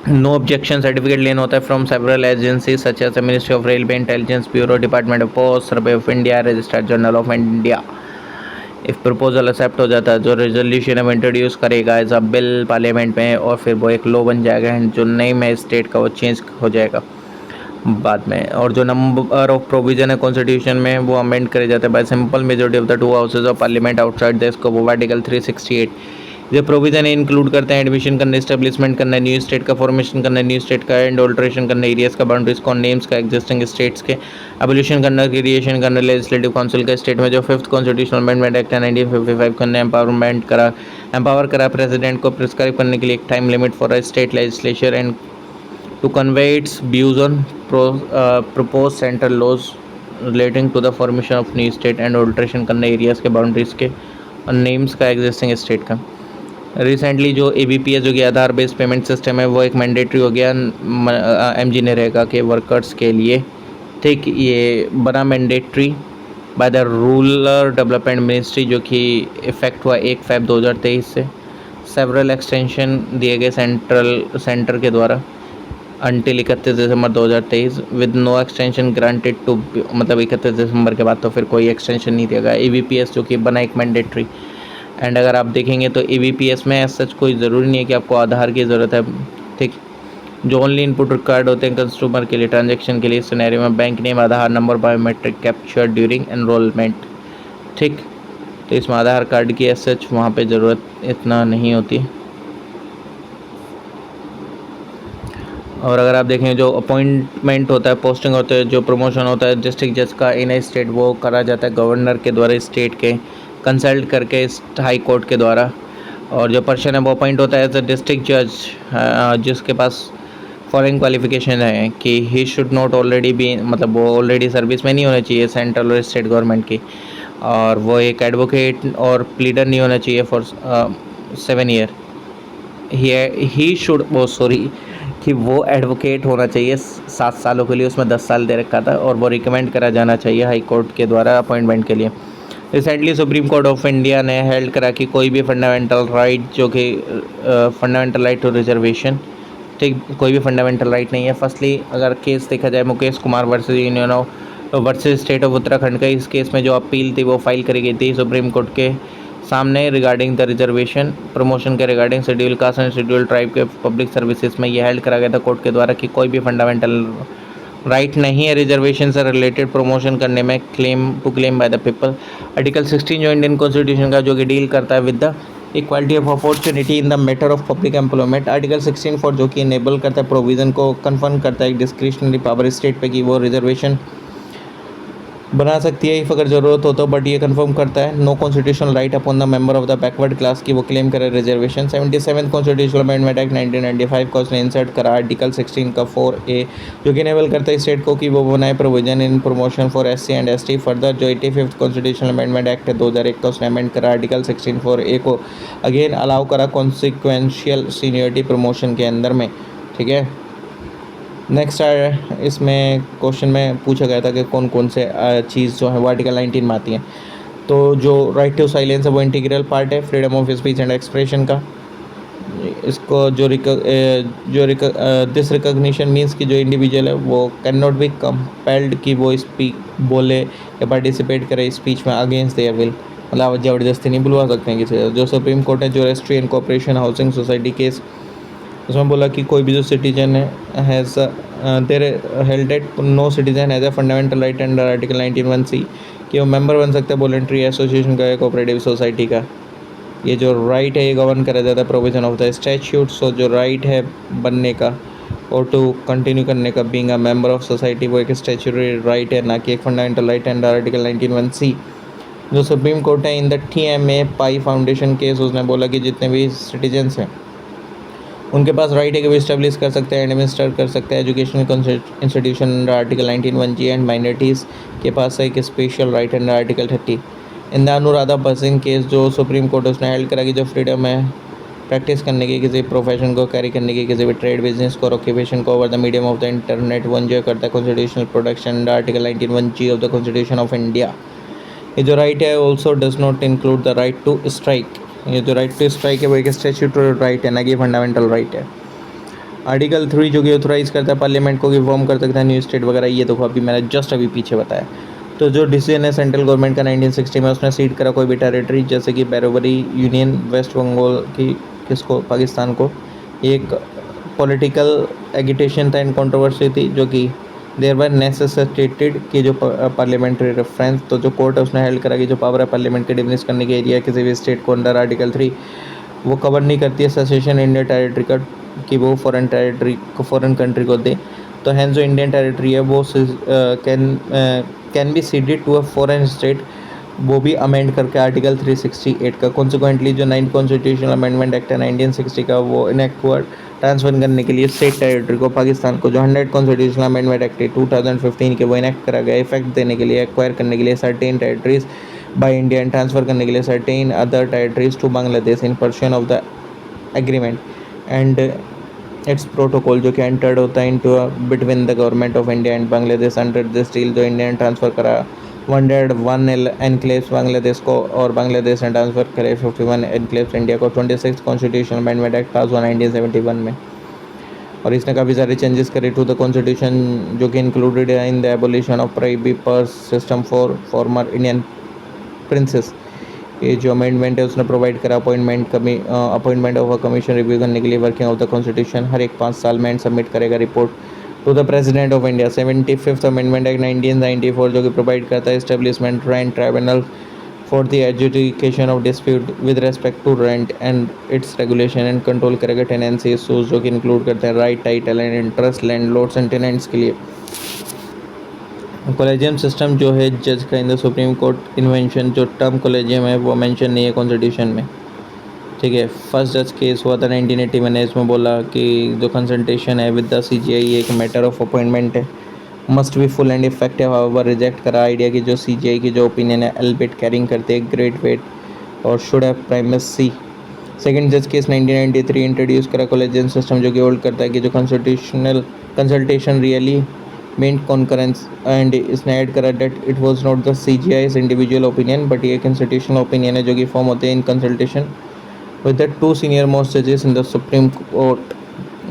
नो ऑब्जेक्शन सर्टिफिकेट लेना होता है from several agencies such as the ministry of railway, intelligence bureau, department of post, survey of India, registrar general of India. If proposal accept हो जाता है जो रेजोल्यूशन अब इंट्रोड्यूस करेगा एज अ बिल पार्लियामेंट में, और फिर वो एक लॉ बन जाएगा एंड जो नेम है स्टेट का वो चेंज हो जाएगा बाद में। और जो नंबर ऑफ प्रोविजन है कॉन्स्टिट्यूशन में वो अमेंड करे जाते हैं bye simple majority of the two houses of parliament outside the scope of article 368। जो प्रोविजन इंक्लूड करते हैं एडमिशन करना, इस्टेब्लिशमेंट करना, न्यू स्टेट का फॉर्मेशन करना, न्यू स्टेट का एंड ऑल्ट्रेशन करना, एरियाज का बाउंड्रीज को, नेम्स का एग्जिस्टिंग स्टेट्स के एबोल्यूशन करना, क्रिएशन करना, लेजिस्लेटिव काउंसिल का स्टेट में जो 5th कॉन्स्टिट्यूशनल अमेंडमेंट एक्ट 1955 करने एम्पावर करा प्रेसिडेंट को प्रिस्क्राइब करने के लिए एक time limit for a state legislature and to convey its views on proposed central laws relating to the formation of new state and alteration करने areas के boundaries के और नेम्स का एग्जिस्टिंग स्टेट का। रिसेंटली जो ABPS जो कि आधार based payment system है वो एक मैंडेटरी हो गया MG नरेगा के वर्कर्स के लिए। ठीक, ये बना mandatory by the rural development ministry जो कि इफ़ेक्ट हुआ 1 Feb 2023 से। सेवरल एक्सटेंशन दिए गए सेंटर के द्वारा until 31 December 2023 with no extension granted to, मतलब 31 दिसंबर के बाद तो फिर कोई एक्सटेंशन नहीं दिया गया। ABPS जो कि बना एक मैंडेटरी। एंड अगर आप देखेंगे तो ABPS में एज सच कोई ज़रूरी नहीं है कि आपको आधार की ज़रूरत है। ठीक, जो ओनली इनपुट रिक्वायर्ड होते हैं कंज्यूमर के लिए ट्रांजेक्शन के लिए सिनेरियो में bank name, Aadhaar number, biometric capture during enrolment. ठीक, तो इसमें आधार कार्ड की एज सच वहाँ पर ज़रूरत इतना नहीं होती। और अगर आप देखें जो अपॉइंटमेंट होता है, पोस्टिंग होता है, जो प्रमोशन होता है डिस्ट्रिक्ट जज का इन ए स्टेट वो करा जाता है गवर्नर के द्वारा स्टेट के कंसल्ट करके हाई कोर्ट के द्वारा। और जो पर्सन है वो अपॉइंट होता है एज अ डिस्ट्रिक्ट जज जिसके पास फॉलोइंग क्वालिफिकेशन है कि he should not already be, मतलब वो ऑलरेडी सर्विस में नहीं होना चाहिए सेंट्रल और स्टेट गवर्नमेंट की, और वो एक एडवोकेट और प्लीडर नहीं होना चाहिए फॉर 7 ईयर। ही शुड कि वो एडवोकेट होना चाहिए 7 सालों के लिए, उसमें 10 साल दे रखा था, और वो रिकमेंड करा जाना चाहिए हाई कोर्ट के द्वारा अपॉइंटमेंट के लिए। Recently supreme court of India ने हेल्ड करा कि कोई भी फंडामेंटल राइट जो कि फंडामेंटल राइट टू रिजर्वेशन, ठीक, कोई भी फंडामेंटल राइट नहीं है। फर्स्टली अगर केस देखा जाए Mukesh Kumar versus union of versus state of Uttarakhand का, इस केस में जो अपील थी वो फाइल करी गई थी सुप्रीम कोर्ट के सामने रिगार्डिंग द रिजर्वेशन प्रमोशन के regarding schedule caste and schedule tribe के पब्लिक सर्विसेज में ये हेल्ड करा गया था कोर्ट के द्वारा कि कोई भी फंडामेंटल राइट नहीं है रिजर्वेशन से रिलेटेड प्रमोशन करने में, claim by the people. Article 16 जो इंडियन कॉन्स्टिट्यूशन का जो कि डील करता है with the equality of opportunity in the matter of public employment, article 16 for जो कि इनेबल करता है प्रोविज़न को, कन्फर्म करता है एक डिस्क्रिशनरी पावर स्टेट पे कि वो रिजर्वेशन बना सकती है इफ अगर ज़रूरत हो तो, बट ये कंफर्म करता है no constitutional right upon the member of the backward class की वो क्लेम करे रिजर्वेशन। 77 कॉन्स्टिट्यूशनल अमेंडमेंट एक्ट 1995 को उसने इंसर्ट करा आर्टिकल 16 का 4A जो कि इनेबल करता है स्टेट को कि वो बनाए provision in promotion for SC and ST। Further जो 85th कॉन्स्टिट्यूशनल अमेंडमेंट एक्ट है 2001 का उसने अमेंड करा आर्टिकल 16 4A को अगेन अलाउ करा कॉन्सिक्वेंशियल सीनियरिटी प्रमोशन के अंदर में, ठीक है। नेक्स्ट इसमें क्वेश्चन में पूछा गया था कि कौन कौन से चीज़ जो है वो आर्टिकल 19 में आती हैं। तो जो राइट टू साइलेंस है वो इंटीग्रल पार्ट है freedom of speech and expression का। इसको दिस रिकॉग्निशन मीन्स कि जो इंडिविजुअल है वो कैन नॉट बी कंपेल्ड कि वो स्पीक बोले या पार्टिसिपेट करे स्पीच में अगेंस्ट देयर विल, मतलब ज़बरदस्ती नहीं बुलवा सकते हैं किसी। जो सुप्रीम कोर्ट है जो रेस्ट्री and corporation housing society case, उसमें बोला कि कोई भी जो citizen has there held at no citizen has a fundamental right under article 19(1)(c) कि वो मेंबर बन सकता है वॉलंटरी एसोसिएशन का या कोऑपरेटिव सोसाइटी का। ये जो राइट है ये गवर्न करा जाता है प्रोविजन ऑफ द स्टैट्यूट। सो जो राइट है बनने का और टू कंटिन्यू करने का being a member of society वो एक स्टैट्यूटरी राइट है, ना कि एक fundamental right under article 19(1)(c). जो सुप्रीम कोर्ट है in the TMA pi foundation case, उसने बोला कि जितने भी सिटीजन्स हैं उनके पास राइट है कि वो इस्टेब्लिश कर सकते हैं एडमिनिस्टर कर सकते हैं educational institution under article 19(1)(g) and minorities के पास है एक special right under article 30। In the Anuradha Bhasin case जो सुप्रीम कोर्ट उसने हेल्ड करा कि जो फ्रीडम है प्रैक्टिस करने की, किसी प्रोफेशन को कैरी करने की, किसी भी ट्रेड बिजनेस को और ऑक्यूपेशन को over the medium of the internet वो एंजॉय करता है constitutional protection under article 19(1)(g) of the constitution of India. ये जो राइट है also does not include the right to strike. ये जो राइट टू स्ट्राइक है वो एक स्टैट्यूटरी राइट है, ना कि फंडामेंटल राइट है। आर्टिकल 3 जो कि ऑथोराइज करता है पार्लियामेंट को कि फॉर्म कर सकता है न्यू स्टेट वगैरह, ये देखो अभी मैंने जस्ट अभी पीछे बताया। तो जो डिसीजन है सेंट्रल गवर्नमेंट का 1960 में, उसने सीड करा कोई भी टेरिटरी जैसे कि बैरोबरी यूनियन वेस्ट बंगाल की किसको, पाकिस्तान को। एक पॉलिटिकल एगिटेशन था एंड कंट्रोवर्सी थी जो कि देयर बाय नेसेसिटेटेड कि जो पार्लियामेंट्री रेफरेंस, तो जो कोर्ट है उसने हेल्ड करा कि जो पावर है पार्लियामेंट के डिमिनिश करने के एरिया किसी भी स्टेट को अंडर आर्टिकल 3 वो कवर नहीं करती है सेसेशन इंडियन टेरिटरी का कि वो फॉरेन टेरिटरी को फॉरेन कंट्री को दे। तो हैंस जो इंडियन टेरिटरी है वो can be ceded to a foreign state, वो भी अमेंड करके आर्टिकल 368 का। कॉन्सिक्वेंटली जो 9th कॉन्स्टिट्यूशनल अमेंडमेंट एक्ट है 1960 का वो इनेक्ट हुआ ट्रांसफर करने के लिए स्टेट टेरिटरी को पाकिस्तान को। जो 100 कॉन्स्टिट्यूशनल अमेंडमेंट एक्ट 2015 के वो इनेक्ट करा गया इफेक्ट देने के लिए, एक्वायर करने के लिए certain territories by India and transfer करने के लिए certain other territories to Bangladesh in person of the agreement and its protocol जो कि एंटर्ड होता है into between the government of India and Bangladesh. Under this deal जो इंडिया ने ट्रांसफ़र करा 101 एनक्लेव्स बांग्लादेश को और बांग्लादेश ने ट्रांसफ़र करे 51 एनक्लेव्स इंडिया को। 26 कॉन्स्टिट्यूशनल अमेंडमेंट एक्ट पास हुआ 1971 में, और इसने काफ़ी सारे चेंजेस करे टू द कॉन्स्टिट्यूशन जो कि included in the abolition of prohibitors system for former Indian princes. ये जो अमेंडमेंट है उसने प्रोवाइड करा appointment of a commission review करने के लिए वर्किंग ऑफ द कॉन्स्टिट्यूशन हर एक 5 साल में एंड सबमिट करेगा report to the president of India. 75th amendment act 1994 जो कि प्रोवाइड करता है establishment rent tribunal for the adjudication of dispute with respect to rent and it's regulation and control करेगा टेनेंसी इशूज जो कि include करते हैं right title and interest landlords and tenants के लिए। कॉलेजियम सिस्टम जो है जज का in the supreme court invention, जो टर्म कॉलेजियम है वो मेंशन नहीं है कॉन्स्टिट्यूशन में, ठीक है। फर्स्ट जज केस हुआ था 1980 में, इसमें बोला कि जो कंसल्टेशन है विद द CJI एक मैटर ऑफ अपॉइंटमेंट है, must be full and effective. However reject करा आइडिया की जो CJI की जो ओपिनियन है एल्बिट कैरिंग करते हैं ग्रेट वेट और शुड हैव प्राइमेसी सेकंड जज केस 1993 इंट्रोड्यूस करा कोलेजियन सिस्टम, जो कि होल्ड करता है कि जो constitutional consultation really meant concurrence, and इसने ऐड करा that it was not the CJI's individual opinion but ये कंस्टिट्यूशनल ओपिनियन है जो कि फॉर्म होते हैं in consultation with the two senior most judges in the Supreme Court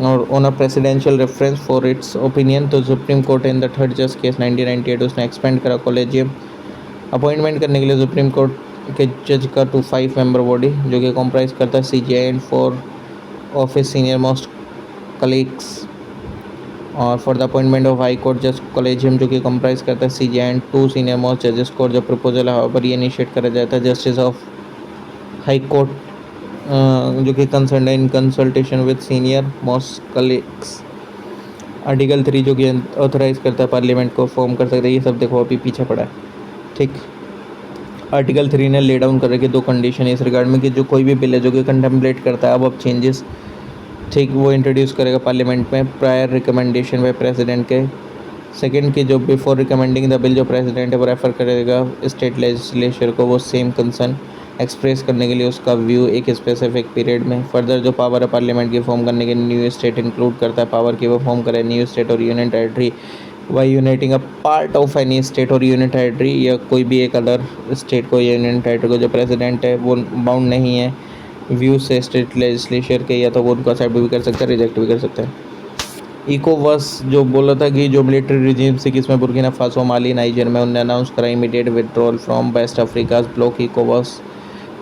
or on a presidential reference for its opinion. तो supreme court in the third जज case 1998 उसने expand करा कॉलेजियम अपॉइंटमेंट करने के लिए सुप्रीम कोर्ट के जज का टू 5 मेंबर बॉडी, जो कि कॉम्प्राइज करता है CJI and 4 of his senior most colleagues, और for the appointment of high court जज कॉलेजियम, जो कि कॉम्प्राइज करता है सीजीआई एंड 2 सीनियर मोस्ट जजेस कोर्ट। जो प्रपोजल है पर ये इनिशिएट करा जाता है जस्टिस ऑफ हाई कोर्ट, जो कि कंसर्न है in consultation with senior most colleagues. Article 3 जो कि ऑथराइज करता है पार्लियामेंट को फॉर्म कर सकते हैं, ये सब देखो अभी पीछे पड़ा है, ठीक। आर्टिकल 3 ने ले डाउन कर रखे 2 कंडीशन इस रिगार्ड में कि जो कोई भी बिल है जो कि कंटेम्पलेट करता है अब चेंजेस, ठीक, वो इंट्रोड्यूस करेगा पार्लियामेंट में प्रायर रिकमेंडेशन बाय प्रेसिडेंट के। सेकंड की जो बिफोर रिकमेंडिंग द बिल जो प्रेसिडेंट है वो रेफर करेगा स्टेट लेजिस्लेचर को वो सेम कंसर्न एक्सप्रेस करने के लिए उसका व्यू एक स्पेसिफिक पीरियड में। फर्दर जो पावर है पार्लियामेंट की फॉर्म करने के न्यू स्टेट इंक्लूड करता है पावर की वो फॉर्म करे न्यू स्टेट और union territory by uniting a part of any state और यूनियन टेरिटरी, या कोई भी एक अदर स्टेट को या यूनियन टेरिटरी को जो प्रेसिडेंट है वो बाउंड नहीं है व्यू से स्टेट लेजिस्लेचर के, या तो वो उनको एक्सेप्ट भी कर सकता है रिजेक्ट भी कर सकता है। इकोवास जो बोला था कि जो मिलिट्री रिजीम से किसमें बुर्किना फासो माली नाइजर में उन्होंने अनाउंस करा immediate withdrawal from West Africa's bloc इकोवास,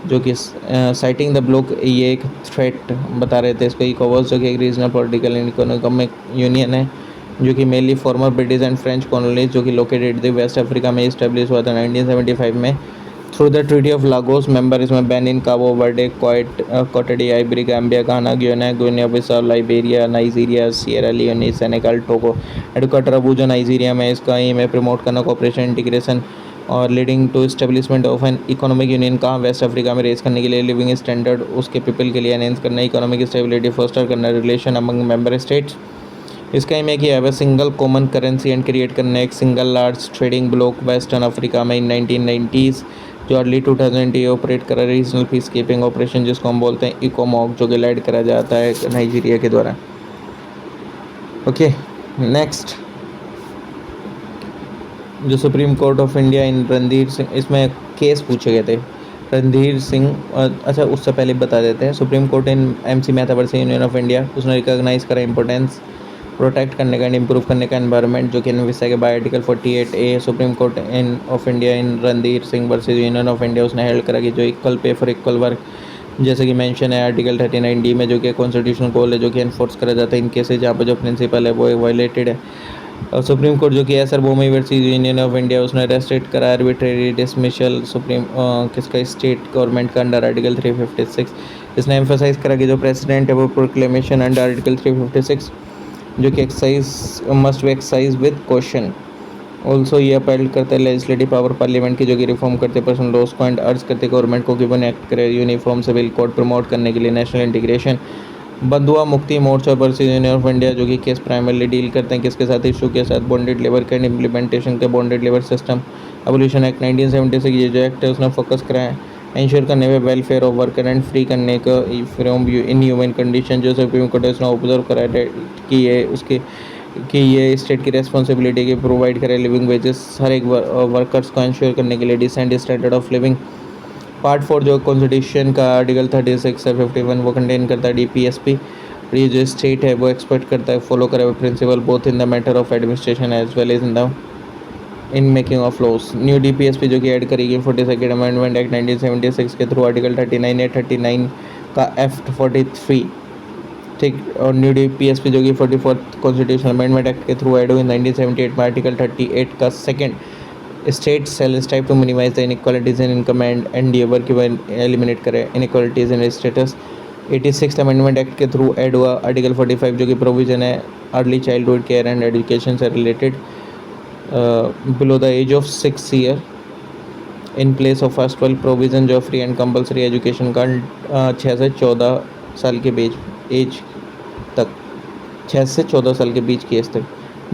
जो कि साइटिंग द ब्लॉक ये एक थ्रेट बता रहे थे इसको। इकोवास जो कि एक regional political and economic union है जो कि mainly farmer British and French colonies जो कि लोकेटेड थे वेस्ट अफ्रीका में इस्टेब्लिश हुआ था 1975 में through the treaty of Lagos. Member इसमें Benin, Cabo Verde, Cote d'Ivoire, Gambia, Ghana, Guinea Bissau, Liberia, Nigeria, Sierra Leone, Senegal, Togo. Headquarter Abuja Nigeria में। इसका एम है प्रमोट करना कोऑपरेशन इंटीग्रेशन और leading to establishment of an economic union. कहाँ West Africa में रेस करने के लिए लिविंग स्टैंडर्ड उसके पीपल के लिए एनहेंस करना, इकोनॉमिक स्टेबिलिटी फोस्टर करना, रिलेशन अमंग मेंबर स्टेट्स। इसका एम है कि have single common currency and create करना एक single large trading block western Africa में इन 1990s, जो अर्ली 2000 ये ऑपरेट करा रीजनल पीस कीपिंग ऑपरेशन जिसको हम बोलते हैं इकोमॉक, जो कि लाइड करा जाता है नाइजीरिया के द्वारा। ओके नेक्स्ट, जो supreme court of India in Randhir Singh, इसमें केस पूछे गए थे रणधीर सिंह। अच्छा उससे पहले बता देते हैं supreme court in MC Mehta versus union of India, उसने रिकॉग्नाइज करा इंपॉर्टेंस प्रोटेक्ट करने का एंड इम्प्रूव करने का एनवायरनमेंट, जो कि विषय के bye article 48A supreme court in of India in Randhir Singh versus union of India उसने हेल्ड करा कि जो equal pay for equal work जैसे कि मेंशन है आर्टिकल 39D में, जो कि कॉन्स्टिट्यूशनल गोल है जो कि एनफोर्स करा जाता है इन केसेस जहाँ पर जो प्रिंसिपल है वो वायलेटेड है। और सुप्रीम कोर्ट जो कि Acer बोमी versus union of India उसने रेस्ट्रिक्ट करा आर्बिट्रेरी डिसमिशल सुप्रीम किसका स्टेट गवर्नमेंट का अंडर आर्टिकल 356। इसने एम्फोसाइज करा कि जो प्रेसिडेंट है वो प्रोक्लेमेशन अंडर आर्टिकल 356 जो कि exercise must be exercise with question. Also ये अपील करते हैं लेजिस्लेटिव पावर पार्लियामेंट की जो कि रिफॉर्म करते पर्सनल लॉज को एंड अर्ज करते गवर्नमेंट को गिवन एक्ट करे यूनिफॉर्म सिविल कोड प्रमोट करने के लिए नेशनल इंटीग्रेशन। बंधुआ Mukti Morcha versus union of India जो कि केस प्राइमरली डील करते हैं किसके साथ, इशू के साथ बॉन्डेड लेबर के इम्प्लीमेंटेशन के bonded labour system evolution act 1976। ये जो एक्ट है उसने फोकस करा है इंश्योर करने में welfare of worker and free करने का फ्रॉम इन ह्यूमन कंडीशन। जो सुप्रीम कोर्ट उसने ऑब्जर्व करा है कि ये उसके कि ये स्टेट की रेस्पॉन्सिबिलिटी की प्रोवाइड करे लिविंग वेजेस हर एक वर्कर्स को इंश्योर करने के लिए decent standard of living. Part 4 जो कॉन्स्टिट्यूशन का आर्टिकल 36 से 51 वो कंटेन करता है DPSP। ये जो स्टेट है वो एक्सपेक्ट करता है फॉलो करे principle both in the matter of administration as well as in making of laws. New DPSP जो कि ऐड करेगी 42nd अमेंडमेंट एक्ट 1976 के थ्रू आर्टिकल 39A 39 का F 43, ठीक। और न्यू DPSP जो कि 44th कॉन्स्टिट्यूशनल अमेंडमेंट एक्ट के थ्रू ऐड हुई 1978 में आर्टिकल 38 का second state shall type to minimise the inequalities in income and endeavour की वह एलिमिनेट करे inequalities in status. 86th amendment act के थ्रू ऐड हुआ आर्टिकल 45 जो कि प्रोविजन है early childhood care and education से related below the age of 6 year in place of first 12 provision जो फ्री एंड कंपलसरी एजुकेशन का 6 से 14 साल के बीच एज तक 6 से 14 साल के बीच की एज तक।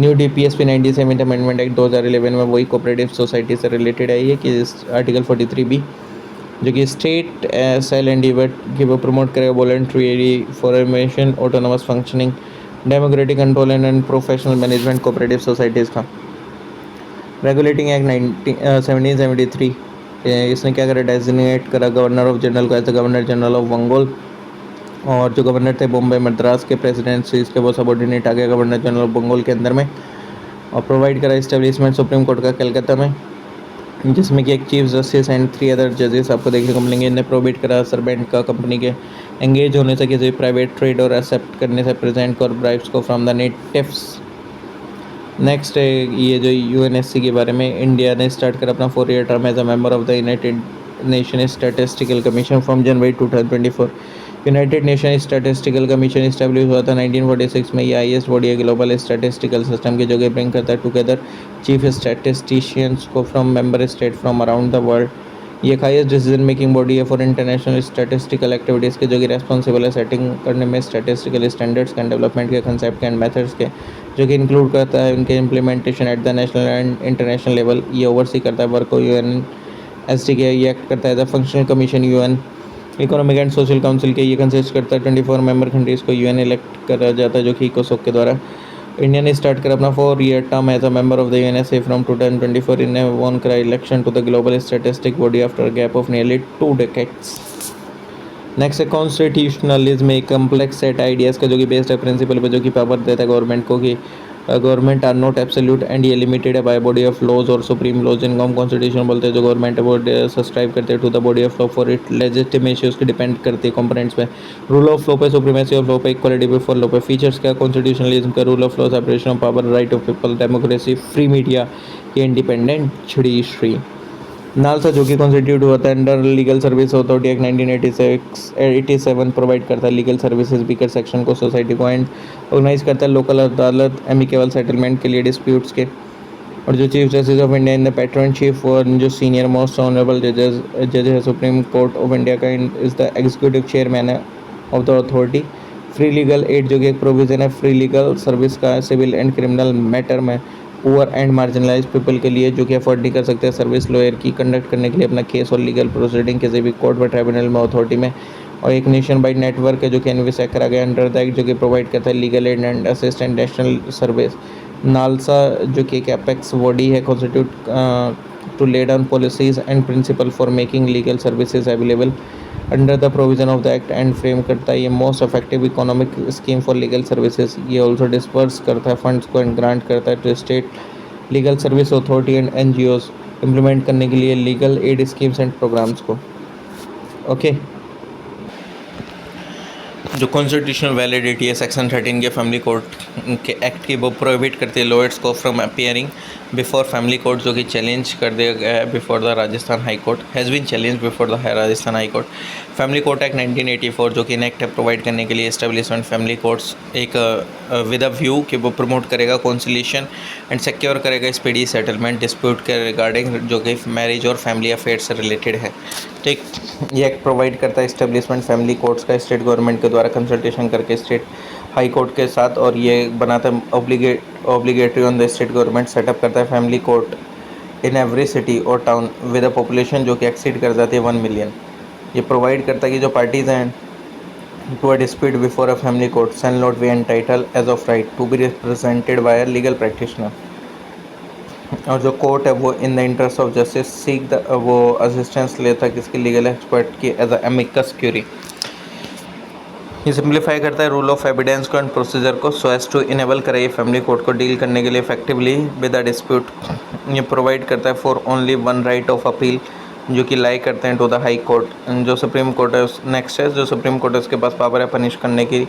न्यू DPSP 97 अमेंडमेंट एक्ट 2011 में वही कोऑपरेटिव सोसाइटी से रिलेटेड है ये कि आर्टिकल 43B जो कि स्टेट सेल एंड डिबेट कि वो प्रमोट करेगा voluntary formation, autonomous functioning, democratic control and professional management cooperative societies का। रेगुलेटिंग एक्ट 1773 इसने क्या करा, डेजिग्नेट करा गवर्नर ऑफ जनरल को as the governor general of Bengal, और जो गवर्नर थे बॉम्बे मद्रास के प्रेसिडेंसी के वो सबॉर्डिनेट आ गया गवर्नर जनरल ऑफ बंगाल के अंदर में। और प्रोवाइड करा इस्टेब्लिशमेंट सुप्रीम कोर्ट का कलकत्ता में, जिसमें कि एक चीफ जस्टिस एंड 3 अदर जजेस आपको देखने को मिलेंगे। इन्हें प्रोहिबिट करा सर्वेंट का कंपनी के एंगेज होने से, किसी प्राइवेट ट्रेड और एक्सेप्ट करने से, प्रेजेंट को और ब्राइब्स को फ्रॉम द नेटिव्स। नेक्स्ट है ये जो यूएनएससी के बारे में, इंडिया ने स्टार्ट करा अपना 4 year term as a member of the united nation statistical commission from January 2024। United nation statistical commission establish हुआ था 1946 में। ये हाईएस्ट बॉडी है ग्लोबल स्टैटिस्टिकल सिस्टम की, जो कि ब्रिंग करता है टुगेदर चीफ स्टैटिस्टिशियंस को from member state from around the world. ये हाईएस्ट डिसीजन मेकिंग बॉडी है फॉर इंटरनेशनल स्टैटिस्टिकल एक्टिविटीज़ के, जो कि रेस्पॉन्सिबल है सेटिंग करने में स्टैटिस्टिकल स्टैंडर्ड्स के, डेवलपमेंट के, कंसेप्ट के एंड मेथड्स के, जो कि इंक्लूड करता है उनके implementation at the national and international level. ये ओवरसी करता है वर्क को UNSC के। ये एक्ट करता है as a functional commission UN economic and social council के। ये कंसिस्ट करता है 24 मेंबर कंट्रीज़ को UN इलेक्ट करा जाता है, जो कि इकोसोक के द्वारा। इंडिया ने स्टार्ट करा अपना 4 year term as a member of the UNSA from 2024। इन्हें वॉन करा election to the global statistic body after gap of nearly 2 decades. Next है कॉन्स्टिट्यूशनलिज्म, एक कम्प्लेक्स सेट आइडियाज़ का, जो कि बेस्ड है प्रिंसिपल पे, जो कि पावर देता है गवर्नमेंट को कि government are not absolute and ये लिमिटेड है बाय बॉडी ऑफ लॉज और सुप्रीम लॉज, जिनको हम कॉन्स्टिट्यूशन बोलते हैं। जो गवर्नमेंट है वो सब्सक्राइब करते हैं to the body of law for it legitimacy, उसकी डिपेंड करती है कंपोनेंट्स पे। रूल ऑफ लॉ पे, सुप्रीमेसी ऑफ लॉ पे, इक्वालिटी बिफोर लॉ पे। फीचर्स क्या कॉन्स्टिट्यूशनलिज्म का, rule of law, separation of power, right of people, democracy, free media, independent judiciary. NALSA, जो कि कॉन्स्टिट्यूट हुआ था under legal service authority act 1987 provide करता है लीगल सर्विसेज वीकर सेक्शन को, सोसाइटी को, एंड ऑर्गेनाइज करता है लोकल अदालत एमिकेबल सेटलमेंट के लिए डिस्प्यूट्स के। और जो chief justice of India in the pattern chief और जो सीनियर मोस्ट ऑनरेबल जज है सुप्रीम कोर्ट ऑफ इंडिया का, is the executive chairman of the authority. Free legal add, जो कि एक प्रोविज़न है फ्री लीगल सर्विस का सिविल एंड क्रिमिनल मैटर में पुअर एंड मार्जिनलाइज पीपल के लिए, जो कि अफोर्ड नहीं कर सकते सर्विस लॉयर की कंडक्ट करने के लिए अपना केस और लीगल प्रोसीडिंग किसी भी कोर्ट व ट्राइब्यूनल में, अथॉरिटी में। और एक नेशन वाइड नेटवर्क है, जो कि एनवीसैक करा गया अंडर द एक्ट, जो कि प्रोवाइड करता है legal aid and assistant national service. NALSA, जो कि एक एपेक्स बॉडी है constitute to lay down policies and principle for making legal services available under the provision of the act and frame करता है ये most effective economic scheme for legal services. ये also disperse करता है funds को and grant करता है to state legal service authority and NGOs implement करने के लिए legal aid schemes and programmes को। ओके जो कॉन्स्टिट्यूशनल वैलिडिटी है सेक्शन 13 के फैमिली कोर्ट के एक्ट की, वो प्रोहिबिट करती है लॉयर्स को from appearing before family court, जो कि चैलेंज कर दिया गया है before the Rajasthan high court, has been challenge before the Rajasthan high court. Family court act 1984, जो कि इन एक्ट है प्रोवाइड करने के लिए एस्टेब्लिशमेंट फैमिली कोर्ट्स एक विद अ व्यू कि वो प्रमोट करेगा कॉन्सिलेशन एंड सिक्योर करेगा स्पीडी सेटलमेंट डिस्प्यूट के रिगार्डिंग, जो कि मैरिज और फैमिली अफेयर्स से रिलेटेड है। ठीक, ये एक्ट प्रोवाइड करता है इस्टेब्लिशमेंट फैमिली कोर्ट्स का स्टेट गवर्नमेंट के द्वारा कंसल्टेशन करके स्टेट हाई कोर्ट के साथ, और ये बनाता है obligatory on the state government setup करता है family court in every city और टाउन विद अ पॉपुलेशन जो कि एक्सीड कर जाती है 1 मिलियन। ये प्रोवाइड करता है कि जो पार्टीज़ हैं to a dispute before a family court shall not be entitled as of right to be represented by a legal practitioner. और जो कोर्ट है वो in the interest of justice seek the वो असिस्टेंस लेता है किसकी, legal expert की as a amicus curiae. ये सिंप्लीफाई करता है रूल ऑफ एविडेंस को एंड प्रोसीजर को सो एज टू इनेबल करे फैमिली कोर्ट को डील करने के लिए इफेक्टिवली विद अ डिस्प्यूट। ये प्रोवाइड करता है for only one right of appeal, जो कि लाई करते हैं टू द हाई कोर्ट। जो सुप्रीम कोर्ट है नेक्स्ट है, जो सुप्रीम कोर्ट है उसके पास पावर है पनिश करने की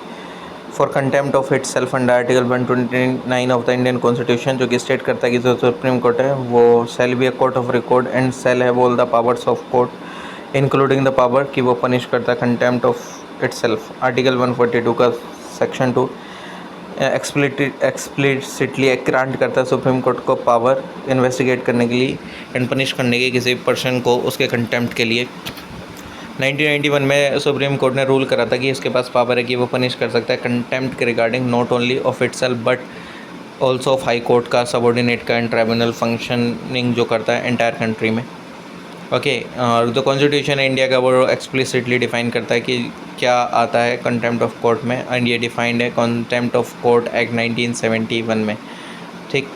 for contempt of it self under article 129 of the Indian constitution, जो कि स्टेट करता है कि जो सुप्रीम कोर्ट है वो shall be a court of record and shall है all the powers of court including the power कि वो पनिश करता है कंटेम्प्ट ऑफ इटसेल्फ। आर्टिकल 142 का सेक्शन 2 एक्सप्लिसिटली ग्रांट करता है सुप्रीम कोर्ट को पावर इन्वेस्टिगेट करने के लिए एंड पनिश करने के किसी पर्सन को उसके कंटेम्प्ट के लिए। 1991 में सुप्रीम कोर्ट ने रूल करा था कि इसके पास पावर है कि वो पनिश कर सकता है कंटेम्प्ट के regarding not only of itself but also of high court का, सबॉर्डिनेट का एंड ट्राइब्यूनल फंक्शनिंग जो करता है एंटायर कंट्री में। ओके, और द कॉन्स्टिट्यूशन इंडिया का वो एक्सप्लिसिटली डिफाइन करता है कि क्या आता है कंटेम्प्ट ऑफ कोर्ट में, एंड ये डिफाइंड है कंटेम्प्ट ऑफ कोर्ट एक्ट 1971 में। ठीक,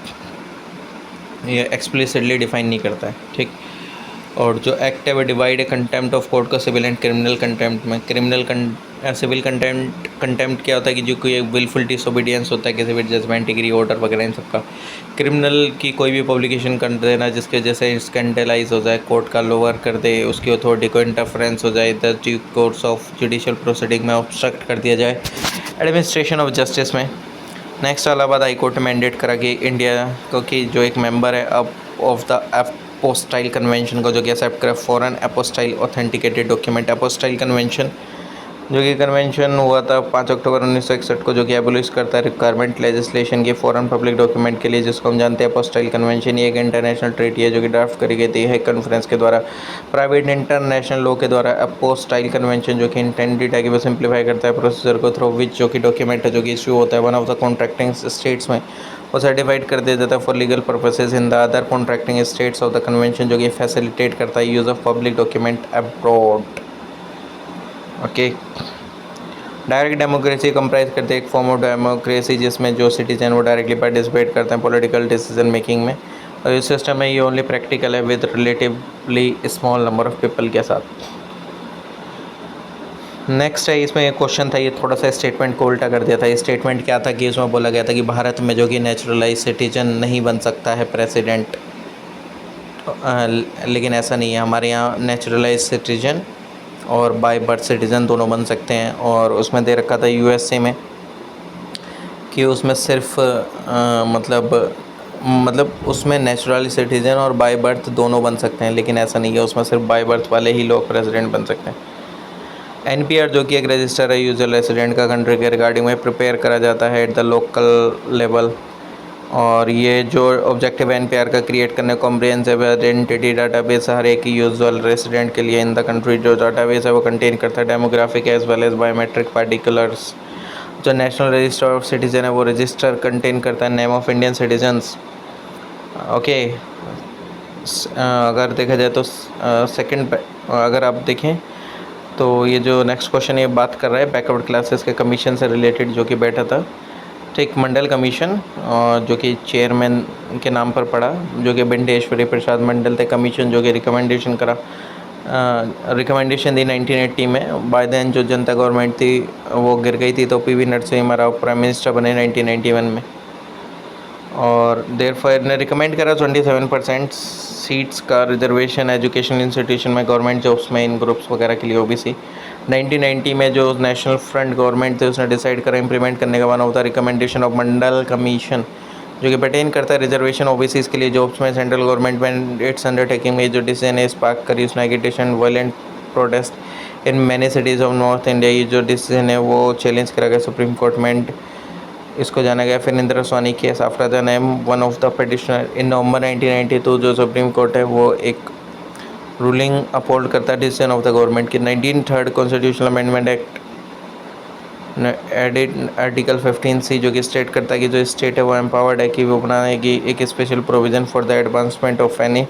ये एक्सप्लिसिटली डिफाइन नहीं करता है। ठीक, और जो एक्ट है वो डिवाइड है कंटेम्प्ट ऑफ कोर्ट को सिविल एंड क्रिमिनल कंटेम्प्ट में। सिविल कंटेम्प्ट क्या होता है कि जो कोई विलफुल डिसोबीडियंस होता है किसी भी जजमेंट, डिग्री, ऑर्डर वगैरह इन सबका। क्रिमिनल की कोई भी पब्लिकेशन कर देना जिसके जैसे स्कैंडलाइज हो जाए, कोर्ट का लोअर कर दे, उसकी अथॉरिटी को इंटरफेरेंस हो जाए, the due course of judicial proceeding में ऑब्स्ट्रक्ट कर दिया जाए एडमिनिस्ट्रेशन ऑफ जस्टिस में। नेक्स्ट इलाहाबाद हाई कोर्ट ने मैंडेट करा कि इंडिया को कि जो एक मेंबर है अब ऑफ द अपोस्टाइल कन्वेंशन को जो कि एक्सेप्ट करे foreign apostille authenticated document. Apostille convention जो कि कन्वेंशन हुआ था 5 अक्टूबर 1961 को, जो कि एबोलिश करता है रिक्वायरमेंट लेजिस्लेशन की फॉरेन पब्लिक डॉक्यूमेंट के लिए, जिसको हम जानते हैं अपोस्टाइल कन्वेंशन। ये एक इंटरनेशनल ट्रीटी है जो कि ड्राफ्ट करी गई थी है कॉन्फ्रेंस के द्वारा, प्राइवेट इंटरनेशनल लॉ के द्वारा। अपोस्टाइल कन्वेंशन जो कि इंटेंडेड है कि वो सिंप्लीफाई करता है प्रोसीजर को थ्रू विच जो कि डॉक्यूमेंट है जो कि इशू होता है one of the contracting states में, वो सर्टिफाइड कर दिया जाता है for legal purposes in the other contracting states of the convention, जो कि फैसिलिटेट करता है use of public document abroad. Okay, direct democracy comprise करते हैं एक फॉर्म ऑफ डेमोक्रेसी जिसमें जो सिटीजन वो डायरेक्टली पार्टिसिपेट करते हैं पॉलिटिकल डिसीजन मेकिंग में, और इस सिस्टम में ये ओनली प्रैक्टिकल है with relatively small number of people के साथ। नेक्स्ट है, इसमें एक क्वेश्चन था, ये थोड़ा सा स्टेटमेंट को उल्टा कर दिया था। ये स्टेटमेंट क्या था कि इसमें बोला गया था कि भारत में जो कि नेचुरलाइज सिटीजन नहीं बन सकता है प्रेसिडेंट, लेकिन ऐसा नहीं है। हमारे यहाँ नेचुरलाइज सिटीजन और बाय बर्थ सिटीज़न दोनों बन सकते हैं, और उसमें दे रखा था यूएसए में कि उसमें सिर्फ मतलब उसमें नेचुरल सिटीज़न और बाय बर्थ दोनों बन सकते हैं, लेकिन ऐसा नहीं है, उसमें सिर्फ बाय बर्थ वाले ही लोग प्रेसिडेंट बन सकते हैं। एनपीआर जो कि एक रजिस्टर है यूजुअल रेसिडेंट का कंट्री के रिगार्डिंग में, प्रिपेयर करा जाता है एट द लोकल लेवल, और ये जो ऑब्जेक्टिव एनपीआर का क्रिएट करने कॉम्प्रिहेंसिव आइडेंटिटी डाटाबेस हर एक यूजुअल रेसिडेंट के लिए इन द कंट्री। जो डाटाबेस है वो कंटेन करता है demographic as well as biometric particulars. जो नेशनल रजिस्टर ऑफ सिटीजन है वो रजिस्टर कंटेन करता है name of Indian citizens. Okay, अगर देखा जाए तो सेकंड अगर आप देखें तो ये जो नेक्स्ट क्वेश्चन ये बात कर रहा है बैकवर्ड क्लासेस के कमीशन से रिलेटेड जो कि बैठा था। ठीक, मंडल कमीशन जो कि चेयरमैन के नाम पर पड़ा, जो कि बिंडेश्वरी प्रसाद मंडल थे। कमीशन जो कि रिकमेंडेशन दी 1980 में। बाय देन जो जनता गवर्नमेंट थी वो गिर गई थी, तो PV Narasimha Rao prime minister बने 1991 में, और देयरफॉर ने रिकमेंड करा 27% सीट्स का रिजर्वेशन एजुकेशन इंस्टीट्यूशन में, गवर्नमेंट जॉब्स में, इन ग्रुप्स वगैरह के लिए ओबीसी। 1990 में जो नेशनल फ्रंट गवर्नमेंट थे उसने डिसाइड करा इंप्लीमेंट करने का one of the recommendation of Mandal commission, जो कि पर्टेन करता है रिजर्वेशन ओबीसीज के लिए जॉब्स में। सेंट्रल गवर्नमेंट में इट्स अंडरटेकिंग में जो डिसीजन है स्पार्क करी उसने agitation violent protest in many cities of north India. ये जो डिसीजन है वो चैलेंज करा गया सुप्रीम कोर्ट में, इसको जाना गया फिर Indira Sawhney case after the name one of the petitioner in November 1992। जो सुप्रीम कोर्ट है वो एक रूलिंग अपहोल्ड करता है डिसीजन ऑफ द गवर्नमेंट की। 19 constitutional amendment act edit article 15C जो कि स्टेट करता है कि जो स्टेट है वो एम्पावर्ड है कि वो बनाएगी एक special provision for the advancement of any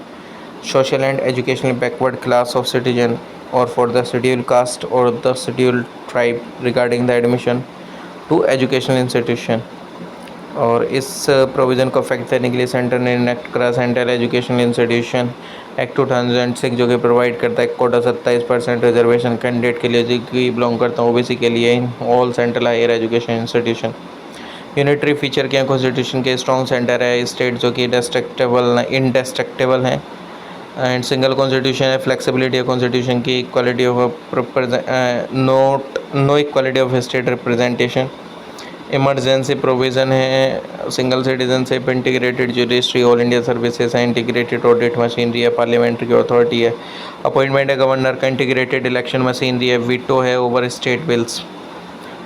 social and educational backward class of citizen और फॉर द शेड्यूल कास्ट और the schedule tribe regarding the admission to educational institution. और इस प्रोविज़न को इफेक्ट देने के लिए सेंटर ने इनेक्ट करा सेंट्रल एजुकेशनल इंस्टीट्यूशन एक्ट 2006 जो कि प्रोवाइड करता है कोटा 27% रिजर्वेशन कैंडिडेट के लिए जो कि बिलोंग करता हूँ ओबीसी के लिए in all central higher education institution. Unitary feature के कॉन्स्टिट्यूशन के स्ट्रॉन्ग सेंटर है स्टेट जो कि इंडेस्ट्रक्टेबल हैं, एंड सिंगल कॉन्स्टिट्यूशन है। फ्लेक्सिबिलिटी है कॉन्स्टिट्यूशन की, equality of no equality of state representation, emergency provision है, single citizenship, integrated judiciary, all India services है, इंटीग्रेटेड ऑडिट मशीनरी है, पार्लियामेंट्री अथॉरिटी है, अपॉइंटमेंट है गवर्नर का, इंटीग्रेटेड इलेक्शन मशीनरी है, वीटो है ओवर स्टेट बिल्स।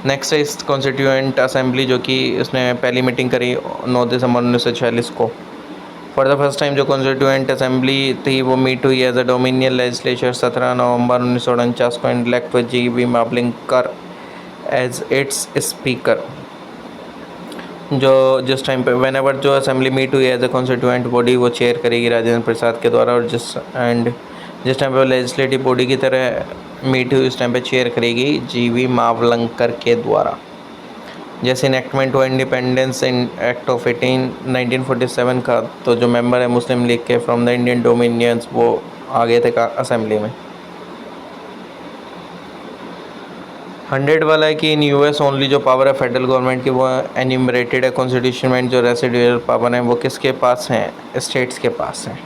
नेक्स्ट है इस कॉन्स्टिट्यूएंट असेंबली जो कि उसने पहली मीटिंग करी 9 दिसंबर 1946 को। फॉर द फर्स्ट टाइम जो कॉन्स्टिट्यूएंट असेंबली थी वो मीट हुई एज अ डोमिनियन लेजिस्लेचर 17 नवंबर 1949 को, एंड इलेक्ट हुए G B. Mavalankar as its speaker. जो जिस टाइम पे वेन जो असेंबली मीट हुई एज अ कॉन्स्टिट्यूएंट बॉडी वो चेयर करेगी राजेंद्र प्रसाद के द्वारा, और जिस एंड जिस टाइम पे लेजिस्लेटिव बॉडी की तरह मीट हुई उस टाइम पे चेयर करेगी जीवी मावलंकर के द्वारा। जैसे इनेक्टमेंट हुआ इंडिपेंडेंस इन एक्ट ऑफ 1947 का, तो जो मेंबर है मुस्लिम लीग के फ्रॉम द इंडियन डोमिनियंस वो आ गए थे असेंबली में। 100 वाला है कि इन यूएस ओनली जो पावर है फेडरल गवर्नमेंट की वो एन्यूमरेटेड है कॉन्स्टिट्यूशन में, जो रेसिडुअल पावर है वो किसके पास हैं, स्टेट्स के पास हैं।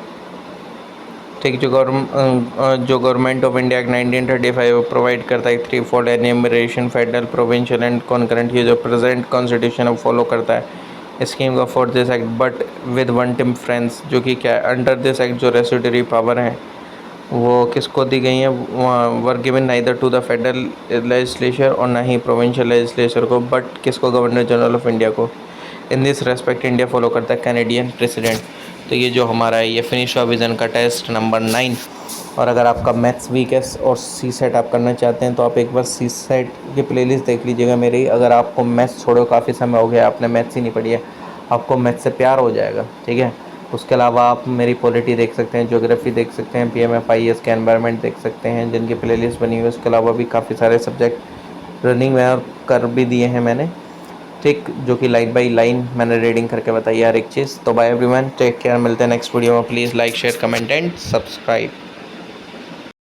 ठीक, जो government of India act 1935 provide करता है 3-fold enumeration federal provincial and concurrent, ये जो प्रेजेंट कॉन्स्टिट्यूशन अब फॉलो करता है स्कीम का for this act, but with one difference, जो कि क्या अंडर दिस एक्ट जो रेसिडुअरी पावर हैं वो किसको दी गई हैं, were given neither to the federal legislature और ना ही प्रोविंशियल लेजिस्लेचर को, बट किसको, गवर्नर जनरल ऑफ इंडिया को। In this respect India follow करता है कैनेडियन प्रेसिडेंट। तो ये जो हमारा है ये फिनिश हुआ विज़न का टेस्ट नंबर 9। और अगर आपका मैथ्स वीक है और सी सेट आप करना चाहते हैं तो आप एक बार सी सेट की प्लेलिस्ट देख लीजिएगा मेरी। अगर आपको मैथ्स छोड़ो काफ़ी समय हो गया आपने मैथ्स ही नहीं पढ़ी है, आपको मैथ्स से प्यार हो जाएगा, ठीक है। उसके अलावा आप मेरी पॉलिटी देख सकते हैं, ज्योग्राफी देख सकते हैं, PMFIS के एनवायरनमेंट देख सकते हैं जिनकी प्लेलिस्ट बनी हुई है। उसके अलावा भी काफ़ी सारे सब्जेक्ट रनिंग में और कर भी दिए हैं मैंने, ठीक, जो कि लाइन बाय लाइन मैंने रीडिंग करके बताई हर एक चीज़। तो बाय एवरीवन, टेक केयर, मिलते हैं नेक्स्ट वीडियो में। Please like share comment and subscribe.